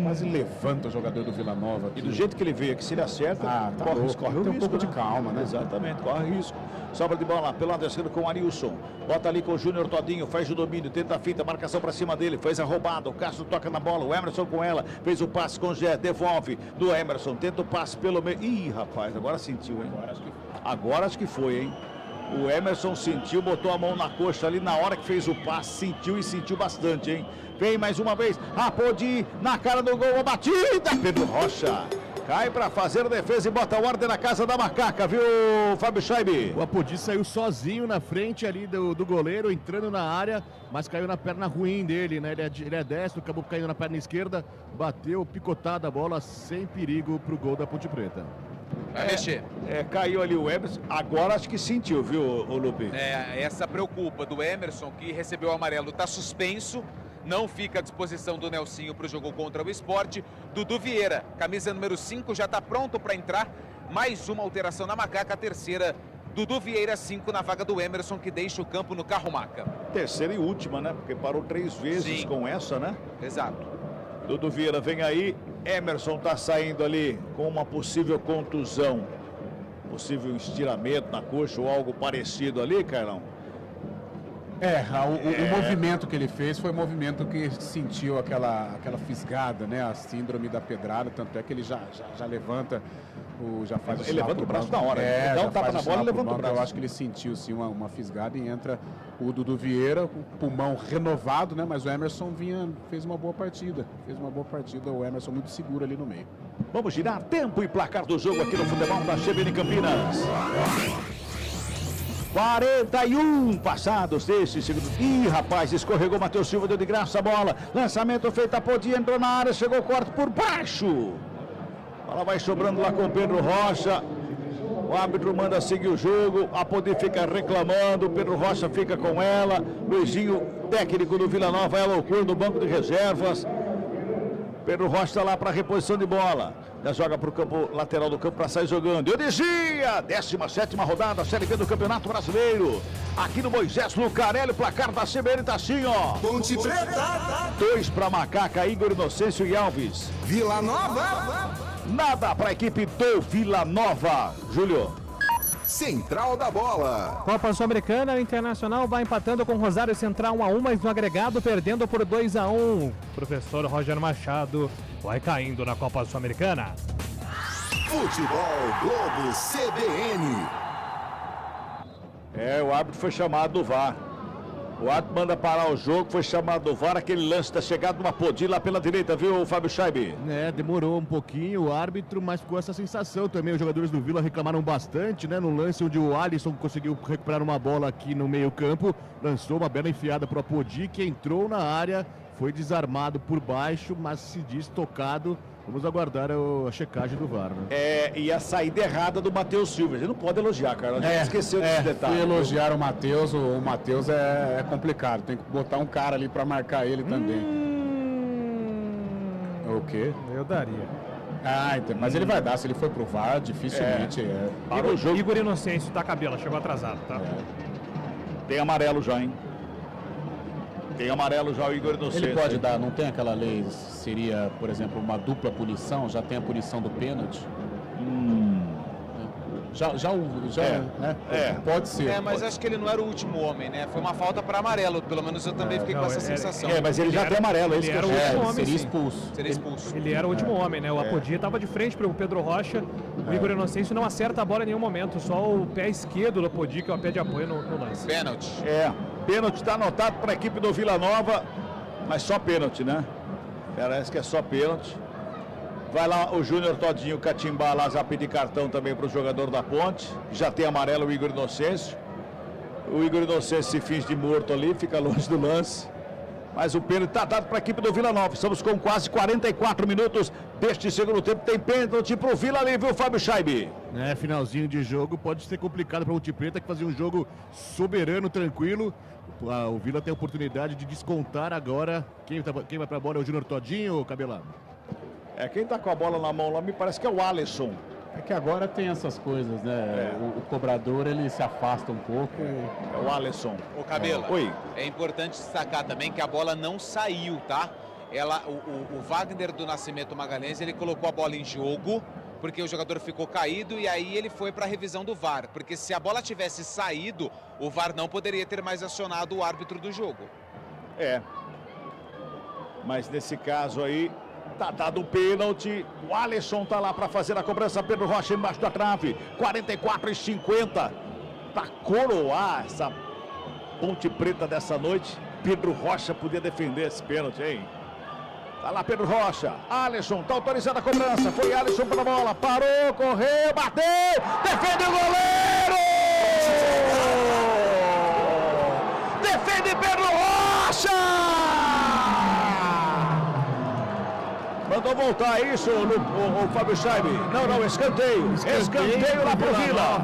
Quase levanta o jogador do Vila Nova. E do jeito que ele veio aqui, se ele acerta, corre tem um pouco de calma, né? Exatamente, corre risco. Sobra de bola pelo lado esquerdo com o Arilson. Bota ali com o Júnior Todinho, faz o domínio, tenta a fita, marcação pra cima dele, fez a roubada. O Castro toca na bola, o Emerson com ela, fez o passe com o Gé, devolve do Emerson, tenta o passe pelo meio. Ih, rapaz, agora sentiu, hein? Agora acho que foi, hein? O Emerson sentiu, botou a mão na coxa ali na hora que fez o passe, sentiu e sentiu bastante, hein? Vem mais uma vez, Apodi na cara do gol, a batida, Pedro Rocha. Cai para fazer a defesa e bota a ordem na casa da macaca, viu, Fábio Scheibe? O Apodi saiu sozinho na frente ali do goleiro, entrando na área, mas caiu na perna ruim dele, né? Ele é destro, acabou caindo na perna esquerda, bateu, picotada a bola, sem perigo pro gol da Ponte Preta. Vai mexer. Caiu ali o Emerson, agora acho que sentiu, viu, o Lupe? Essa preocupa do Emerson, que recebeu o amarelo, tá suspenso. Não fica à disposição do Nelsinho para o jogo contra o Sport. Dudu Vieira, camisa número 5, já está pronto para entrar. Mais uma alteração na macaca, a terceira. Dudu Vieira, 5 na vaga do Emerson, que deixa o campo no carro maca. Terceira e última, né? Porque parou 3 vezes com essa, né? Exato. Dudu Vieira vem aí. Emerson tá saindo ali com uma possível contusão. Possível estiramento na coxa ou algo parecido ali, Carlão. O movimento que ele fez foi o movimento que sentiu aquela fisgada, né? A síndrome da pedrada, tanto é que ele já levanta, já faz ele levanta o braço na hora. Dá um tapa na bola e levanta o braço. Eu acho que ele sentiu sim uma fisgada e entra o Dudu Vieira, com o pulmão renovado, né? Mas o Emerson fez uma boa partida. O Emerson muito seguro ali no meio. Vamos girar tempo e placar do jogo aqui no futebol da CBN Campinas. 41 passados desse segundo. Ih, rapaz, escorregou Matheus Silva, deu de graça a bola. Lançamento feito, a Apodi entrou na área, chegou o corte por baixo. A bola vai sobrando lá com o Pedro Rocha. O árbitro manda seguir o jogo. A Apodi fica reclamando. Pedro Rocha fica com ela. Luizinho, técnico do Vila Nova, é a loucura do banco de reservas. Pedro Rocha está lá para reposição de bola. Já joga para o campo lateral do campo para sair jogando. Eu dizia, 17ª rodada, Série B do Campeonato Brasileiro. Aqui no Moisés Lucarelli, o placar da CBN tá assim, ó. Ponte Preta. 2 para Macaca, Igor Inocêncio e Alves. Vila Nova. Nada para a equipe do Vila Nova. Júlio. Central da bola. Copa Sul-Americana, o Internacional vai empatando com o Rosário Central 1-1, mas no agregado perdendo por 2-1. Professor Roger Machado vai caindo na Copa Sul-Americana. Futebol Globo CBN. O árbitro foi chamado do VAR. O árbitro manda parar o jogo, foi chamado do VAR, aquele lance da chegada do Apodi lá pela direita, viu, Fábio Scheibe? Demorou um pouquinho o árbitro, mas ficou essa sensação também. Os jogadores do Vila reclamaram bastante, né? No lance onde o Alisson conseguiu recuperar uma bola aqui no meio-campo, lançou uma bela enfiada para o Apodi, que entrou na área, foi desarmado por baixo, mas se diz tocado. Vamos aguardar a checagem do VAR, né? E a saída errada do Matheus Silva. A gente não pode elogiar, cara. A gente esqueceu desse detalhe. Se elogiar o Matheus é complicado. Tem que botar um cara ali pra marcar ele também. O quê? Eu daria. Então, mas ele vai dar. Se ele for pro VAR, dificilmente. Para o jogo. Igor Inocêncio, tá cabelo, chegou atrasado, tá? Tem amarelo já, hein? Tem amarelo já o Igor Inocêncio. Ele pode dar, não tem aquela lei, seria, por exemplo, uma dupla punição, já tem a punição do pênalti? Pode ser. Mas acho que ele não era o último homem, né? Foi uma falta para amarelo, pelo menos eu também fiquei com essa sensação. Mas ele já tem amarelo, ele era o último homem, seria expulso. Seria expulso. Ele era o último homem, né? O Apodi estava de frente para o Pedro Rocha. O Igor Inocêncio não acerta a bola em nenhum momento, só o pé esquerdo do Apodi, que é o pé de apoio no lance. Pênalti. Pênalti está anotado para a equipe do Vila Nova, mas só pênalti, né? Parece que é só pênalti. Vai lá o Júnior Todinho catimbar lá, já pedir cartão também para o jogador da Ponte. Já tem amarelo o Igor Inocêncio. O Igor Inocêncio se finge de morto ali, fica longe do lance. Mas o pênalti está dado para a equipe do Vila Nova. Estamos com quase 44 minutos deste segundo tempo. Tem pênalti para o Vila ali, viu, Fábio Scheibe? Finalzinho de jogo pode ser complicado para o Ponte Preta, que fazia um jogo soberano, tranquilo. O Vila tem a oportunidade de descontar agora. Quem vai para a bola é o Júnior Todinho ou Cabelado? Quem tá com a bola na mão lá me parece que é o Alisson. É que agora tem essas coisas, né? O cobrador, ele se afasta um pouco. É o Alisson. O Cabelo. Oi. É importante destacar também que a bola não saiu, tá? O Wagner do Nascimento Magalhães, ele colocou a bola em jogo, porque o jogador ficou caído e aí ele foi para a revisão do VAR. Porque se a bola tivesse saído, o VAR não poderia ter mais acionado o árbitro do jogo. Mas nesse caso aí, tá dado o pênalti. O Alisson tá lá para fazer a cobrança. Pedro Rocha embaixo da trave. 44:50. Para coroar essa Ponte Preta dessa noite, Pedro Rocha podia defender esse pênalti, hein? Tá lá Pedro Rocha. Alisson, tá autorizada a cobrança. Foi Alisson pela bola. Parou, correu, bateu. Defende o goleiro! Defende Pedro Rocha! Mandou voltar isso o Fábio Scheibe. Não, escanteio. Escanteio lá pro Vila.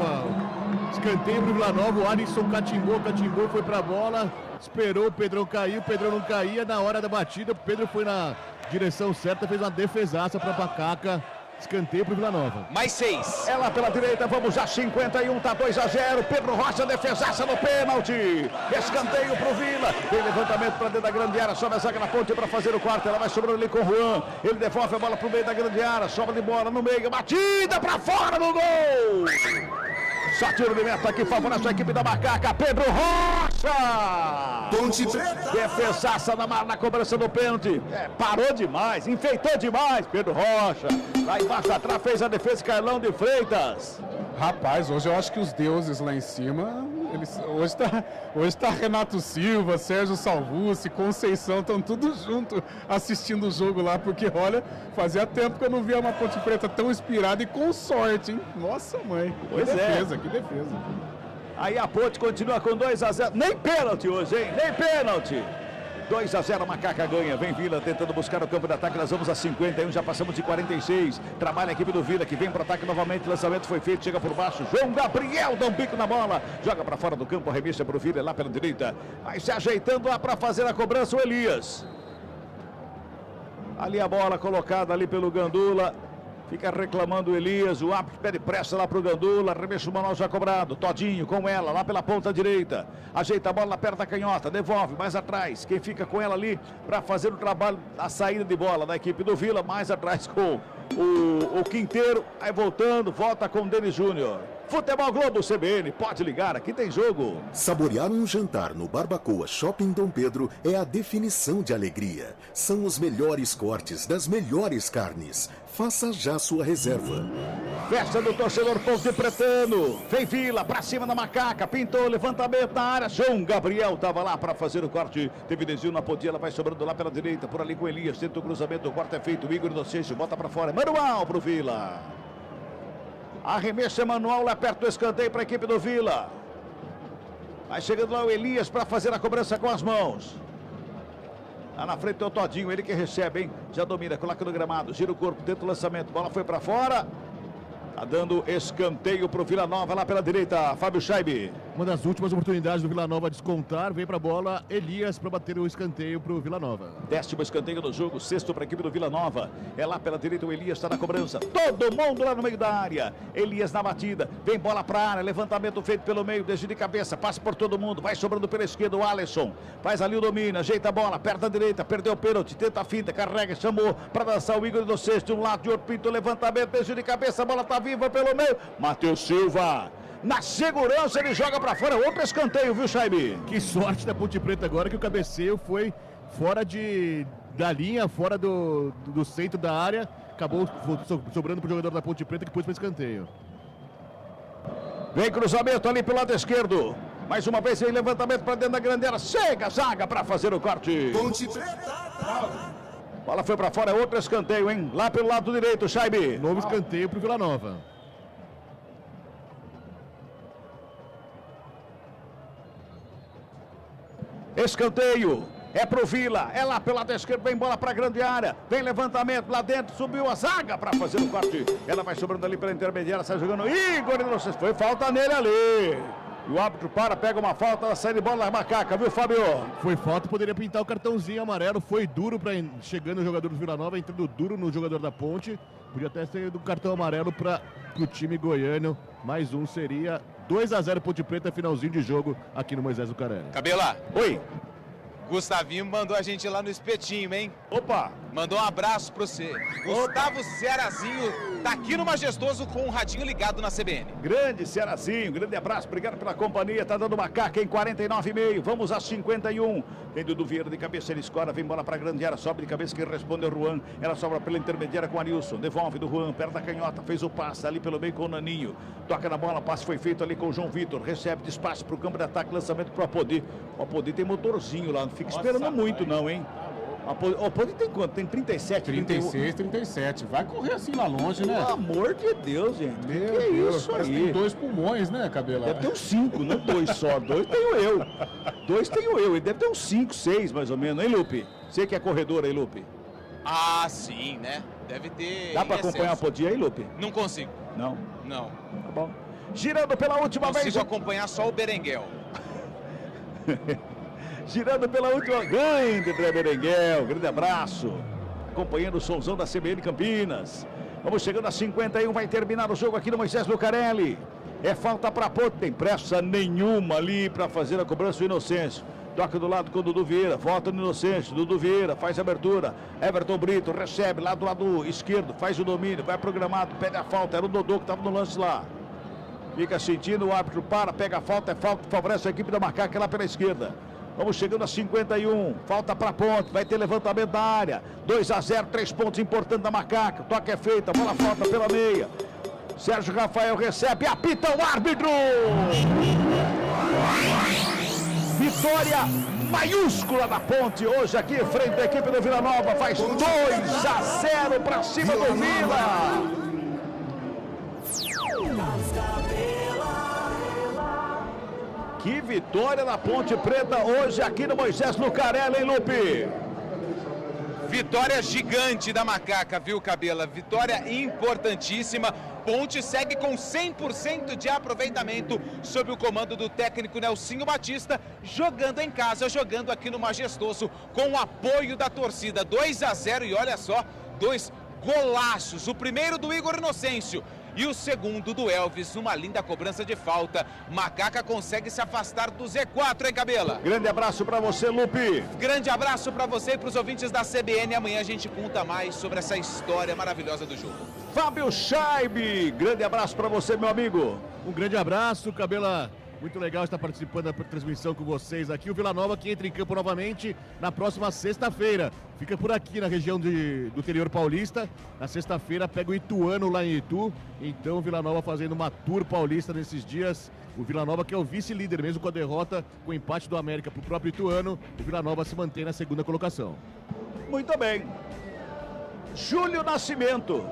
Escanteio pro Vila Nova. O Alisson catimbou, foi pra bola. Esperou, o Pedrão caiu, o Pedrão não caía. Na hora da batida, o Pedro foi na direção certa, fez uma defesaça pra Pacaca. Escanteio pro Vila Nova. Mais 6. É lá pela direita, vamos já 51, tá 2-0. Pedro Rocha, defesaça no pênalti. Escanteio pro Vila. Tem levantamento pra dentro da grande área, sobe a zaga na ponte pra fazer o quarto. Ela vai sobrando ali com o Juan. Ele devolve a bola pro meio da grande área, sobra de bola no meio, batida pra fora no gol. Só tiro de meta aqui, favorece a equipe da Macaca. Pedro Rocha! Ponte Preta! Defesaça na cobrança do pênalti. Parou demais, enfeitou demais. Pedro Rocha. Lá embaixo atrás fez a defesa, Carlão de Freitas. Rapaz, hoje eu acho que os deuses lá em cima, hoje tá Renato Silva, Sérgio Salvucci, Conceição, estão tudo junto assistindo o jogo lá, porque olha, fazia tempo que eu não via uma Ponte Preta tão inspirada e com sorte, hein? Nossa mãe, que defesa. Aí a Ponte continua com 2-0, nem pênalti hoje, hein? Nem pênalti. 2-0, Macaca ganha, vem Vila tentando buscar o campo de ataque, nós vamos a 51, já passamos de 46, trabalha a equipe do Vila, que vem para o ataque novamente, lançamento foi feito, chega por baixo, João Gabriel dá um bico na bola, joga para fora do campo, arremessa para o Vila, lá pela direita, vai se ajeitando lá para fazer a cobrança o Elias. Ali a bola colocada ali pelo Gandula. Fica reclamando o Elias, o árbitro pede pressa lá pro Gandula, arremesso manual já cobrado, Todinho com ela, lá pela ponta direita, ajeita a bola perto da canhota, devolve mais atrás, quem fica com ela ali para fazer o trabalho, a saída de bola da equipe do Vila, mais atrás com o Quinteiro, aí voltando, volta com o Denis Júnior. Futebol Globo CBN, pode ligar, aqui tem jogo. Saborear um jantar no Barbacoa Shopping Dom Pedro é a definição de alegria. São os melhores cortes das melhores carnes. Faça já sua reserva. Festa do torcedor Ponte Pretano. Vem Vila, pra cima da Macaca. Pintou, levantamento na área. João Gabriel tava lá pra fazer o corte. Teve desvio na pontinha, ela vai sobrando lá pela direita. Por ali com Elias, tenta o cruzamento. O corte é feito. O Igor Inocêncio bota pra fora. Manual pro Vila. Arremesso é manual lá perto do escanteio para a equipe do Vila. Vai chegando lá o Elias para fazer a cobrança com as mãos. Lá na frente tem o Todinho, ele que recebe, hein? Já domina, coloca no gramado, gira o corpo, tenta o lançamento, bola foi para fora. Tá dando escanteio pro Vila Nova lá pela direita, Fábio Scheibe. Uma das últimas oportunidades do Vila Nova a descontar, vem pra bola Elias para bater o escanteio pro Vila Nova. 10º escanteio do jogo, 6º para a equipe do Vila Nova. É lá pela direita, o Elias está na cobrança. Todo mundo lá no meio da área. Elias na batida, vem bola pra área, levantamento feito pelo meio, desde de cabeça, passa por todo mundo, vai sobrando pela esquerda o Alisson. Faz ali o domínio, ajeita a bola, aperta a direita, perdeu o pênalti, tenta a finta, carrega, chamou para dançar o Igor do sexto, de um lado, de outro, pinto, levantamento, desde de cabeça, a bola tá viva pelo meio. Matheus Silva. Na segurança, ele joga pra fora. Outro escanteio, viu, Scheibe? Que sorte da Ponte Preta agora que o cabeceio foi fora da linha, fora do centro da área. Acabou sobrando pro jogador da Ponte Preta que pôs para escanteio. Vem cruzamento ali pelo lado esquerdo. Mais uma vez, vem levantamento para dentro da grande área. Chega a zaga para fazer o corte. Ponte Preta. Bola foi pra fora, é outro escanteio, hein? Lá pelo lado direito, Scheibe. Novo escanteio pro Vila Nova. Escanteio, é pro Vila, é lá pelo lado esquerdo, vem bola pra grande área, vem levantamento lá dentro, subiu a zaga pra fazer o corte. Ela vai sobrando ali pela intermediária, sai jogando Igor Inocêncio, foi falta nele ali. E o árbitro pega uma falta, sai de bola na Macaca, viu, Fábio? Foi falta, poderia pintar o cartãozinho amarelo, foi duro para chegando o jogador do Vila Nova, entrando duro no jogador da Ponte. Podia até ser do cartão amarelo para o time goiano. Mais um seria 2-0 Ponte Preta, finalzinho de jogo aqui no Moisés Lucarelli. Cabela. Oi. Gustavinho mandou a gente lá no espetinho, hein? Opa! Mandou um abraço pra você. Gustavo Cearazinho tá aqui no Majestoso com o radinho ligado na CBN. Grande Cearazinho, grande abraço, obrigado pela companhia. Tá dando Macaca em 49,5. Vamos a 51. Tem Dudu Vieira de cabeça, ele escora, vem bola pra grande área, sobe de cabeça, quem responde é o Juan. Ela sobra pela intermediária com o Arilson, devolve do Juan, perto da canhota, fez o passe ali pelo meio com o Naninho. Toca na bola, passe foi feito ali com o João Vitor, recebe de espaço pro campo de ataque, lançamento pro Apodi. O Apodi tem motorzinho lá, não fica esperando muito não, hein? O Apodi tem quanto? Tem 37, 36, 37. Vai correr assim lá longe, né? Pelo amor de Deus, gente. Meu que é Deus, isso aí? tem 2 pulmões, né, Cabela? Deve ter uns 5, não 2 só. 2 tenho eu. 2 tenho eu. Ele deve ter uns 5, 6 mais ou menos, hein, Lupe? Você que é corredor aí, Lupe. Ah, sim, né? Deve ter. Dá pra acompanhar a Apodi aí, Lupe? Não consigo. Não? Não. Tá bom. Girando pela última vez. Consigo acompanhar só o Berenguel. Girando pela última. Grande André Berenguel, grande abraço. Acompanhando o somzão da CBN Campinas. Vamos chegando a 51, vai terminar o jogo aqui no Moisés Lucarelli. É falta para Ponte, tem pressa nenhuma ali para fazer a cobrança do Inocêncio. Toca do lado com o Dudu Vieira, volta no Inocêncio, Dudu Vieira faz a abertura. Everton Brito recebe lá do lado esquerdo, faz o domínio, vai programado, pede a falta. Era o Dodô que estava no lance lá. Fica sentindo, o árbitro pega a falta, é falta, favorece a equipe da Macaca lá pela esquerda. Vamos chegando a 51, falta para Ponte, vai ter levantamento da área. 2-0, 3 pontos importantes da Macaca. Toque é feita, bola falta pela meia. Sérgio Rafael recebe, apita o árbitro! Vitória maiúscula da Ponte hoje aqui frente à equipe do Vila Nova. Faz 2-0 para cima do Vila. Que vitória da Ponte Preta hoje aqui no Moisés Lucarelli, hein, Lupe? Vitória gigante da Macaca, viu, Cabela? Vitória importantíssima. Ponte segue com 100% de aproveitamento sob o comando do técnico Nelsinho Batista, jogando em casa, jogando aqui no Majestoso, com o apoio da torcida. 2-0 e olha só, 2 golaços. O primeiro do Igor Inocêncio. E o segundo do Elvis, uma linda cobrança de falta. Macaca consegue se afastar do Z4, hein, Cabela? Grande abraço para você, Lupe. Grande abraço para você e para os ouvintes da CBN. Amanhã a gente conta mais sobre essa história maravilhosa do jogo. Fábio Scheibe, grande abraço para você, meu amigo. Um grande abraço, Cabela. Muito legal estar participando da transmissão com vocês aqui. O Vila Nova que entra em campo novamente na próxima sexta-feira. Fica por aqui na região do interior paulista. Na sexta-feira pega o Ituano lá em Itu. Então o Vila Nova fazendo uma tour paulista nesses dias. O Vila Nova que é o vice-líder mesmo com a derrota, com o empate do América para o próprio Ituano. O Vila Nova se mantém na segunda colocação. Muito bem. Júlio Nascimento.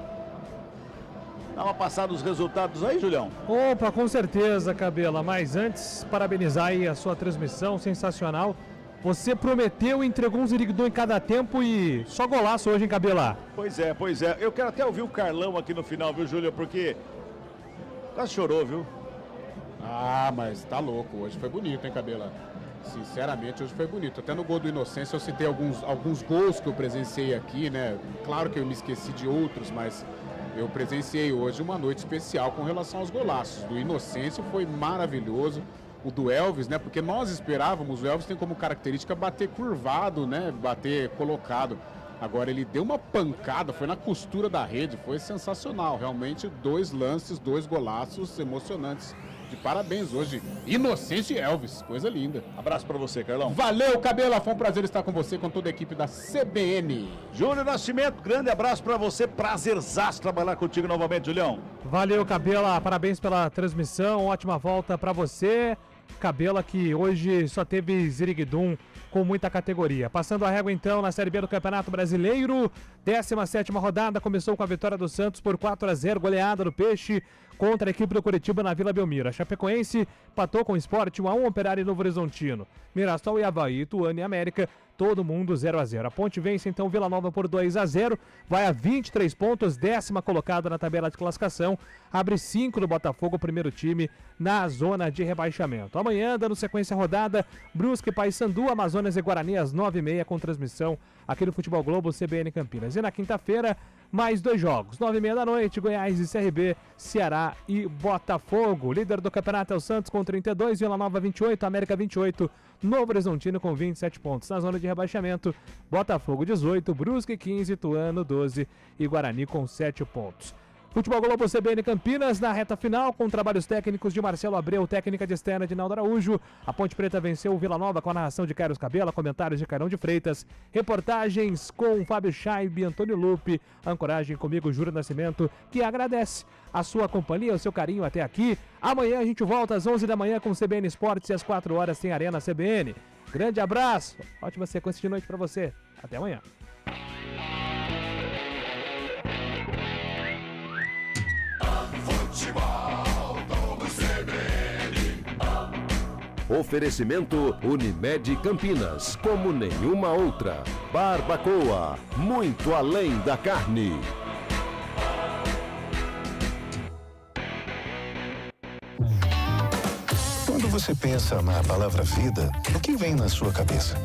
Dá uma passada nos resultados aí, Julião? Opa, com certeza, Cabela. Mas antes, parabenizar aí a sua transmissão, sensacional. Você prometeu e entregou um ziriguidum em cada tempo e só golaço hoje, hein, Cabela? Pois é. Eu quero até ouvir o Carlão aqui no final, viu, Júlio? Porque quase chorou, viu? Ah, mas tá louco. Hoje foi bonito, hein, Cabela? Sinceramente, hoje foi bonito. Até no gol do Inocêncio eu citei alguns gols que eu presenciei aqui, né? Claro que eu me esqueci de outros, mas eu presenciei hoje uma noite especial com relação aos golaços. Do Inocêncio foi maravilhoso. O do Elvis, né? Porque nós esperávamos, o Elvis tem como característica bater curvado, né? Bater colocado. Agora ele deu uma pancada, foi na costura da rede, foi sensacional. Realmente 2 lances, 2 golaços emocionantes. De parabéns hoje, Inocêncio e Elvis, coisa linda. Abraço pra você, Carlão. Valeu, Cabela, foi um prazer estar com você, com toda a equipe da CBN. Júlio Nascimento, grande abraço pra você, prazerzaço trabalhar contigo novamente, Julião. Valeu, Cabela, parabéns pela transmissão, ótima volta pra você. Cabela que hoje só teve ziriguidum com muita categoria. Passando a régua então na Série B do Campeonato Brasileiro, 17ª rodada, começou com a vitória do Santos por 4-0, goleada do Peixe contra a equipe do Curitiba na Vila Belmiro. A Chapecoense empatou com o Sport 1-1, Operário e Novo Horizontino. Mirassol e Avaí, Ituano e América, todo mundo 0-0. A Ponte vence então Vila Nova por 2-0, vai a 23 pontos, 10ª colocada na tabela de classificação, abre 5 do Botafogo, o primeiro time na zona de rebaixamento. Amanhã, dando sequência à rodada, Brusque, Paysandu, Amazonas e Guarani às 9h30 com transmissão aqui no Futebol Globo CBN Campinas. E na quinta-feira, mais 2 jogos, 9h30 da noite, Goiás e CRB, Ceará e Botafogo. Líder do campeonato é o Santos com 32, Vila Nova 28, América 28, Novo Horizontino com 27 pontos. Na zona de rebaixamento, Botafogo 18, Brusque 15, Ituano 12 e Guarani com 7 pontos. Futebol Globo CBN Campinas na reta final com trabalhos técnicos de Marcelo Abreu, técnica de externa de Naldo Araújo. A Ponte Preta venceu o Vila Nova com a narração de Carlos Cabela, comentários de Carão de Freitas, reportagens com Fábio Scheibe, Antônio Lupe, ancoragem comigo, Júlio Nascimento, que agradece a sua companhia, o seu carinho até aqui. Amanhã a gente volta às 11 da manhã com o CBN Esportes e às 4 horas tem Arena CBN. Grande abraço, ótima sequência de noite para você. Até amanhã. Oferecimento Unimed Campinas, como nenhuma outra. Barbacoa, muito além da carne. Quando você pensa na palavra vida, o que vem na sua cabeça?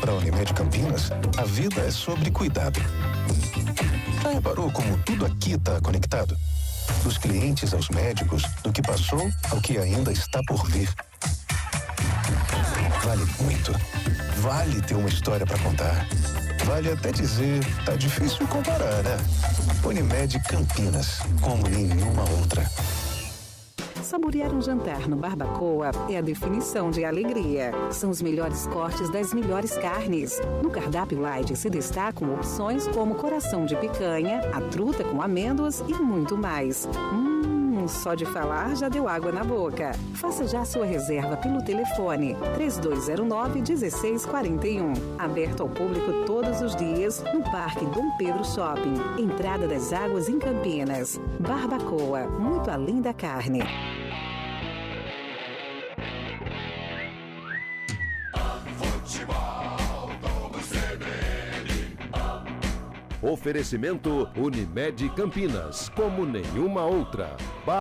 Para a Unimed Campinas, a vida é sobre cuidado. Já reparou como tudo aqui está conectado? Dos clientes aos médicos, do que passou ao que ainda está por vir. Vale muito. Vale ter uma história para contar. Vale até dizer, tá difícil comparar, né? Unimed Campinas, como nenhuma outra. Saborear um jantar no Barbacoa é a definição de alegria. São os melhores cortes das melhores carnes. No cardápio light se destacam opções como coração de picanha, a truta com amêndoas e muito mais. Só de falar já deu água na boca. Faça já sua reserva pelo telefone 3209-1641. Aberto ao público todos os dias no Parque Dom Pedro Shopping. Entrada das Águas em Campinas. Barbacoa, muito além da carne. Oferecimento Unimed Campinas, como nenhuma outra.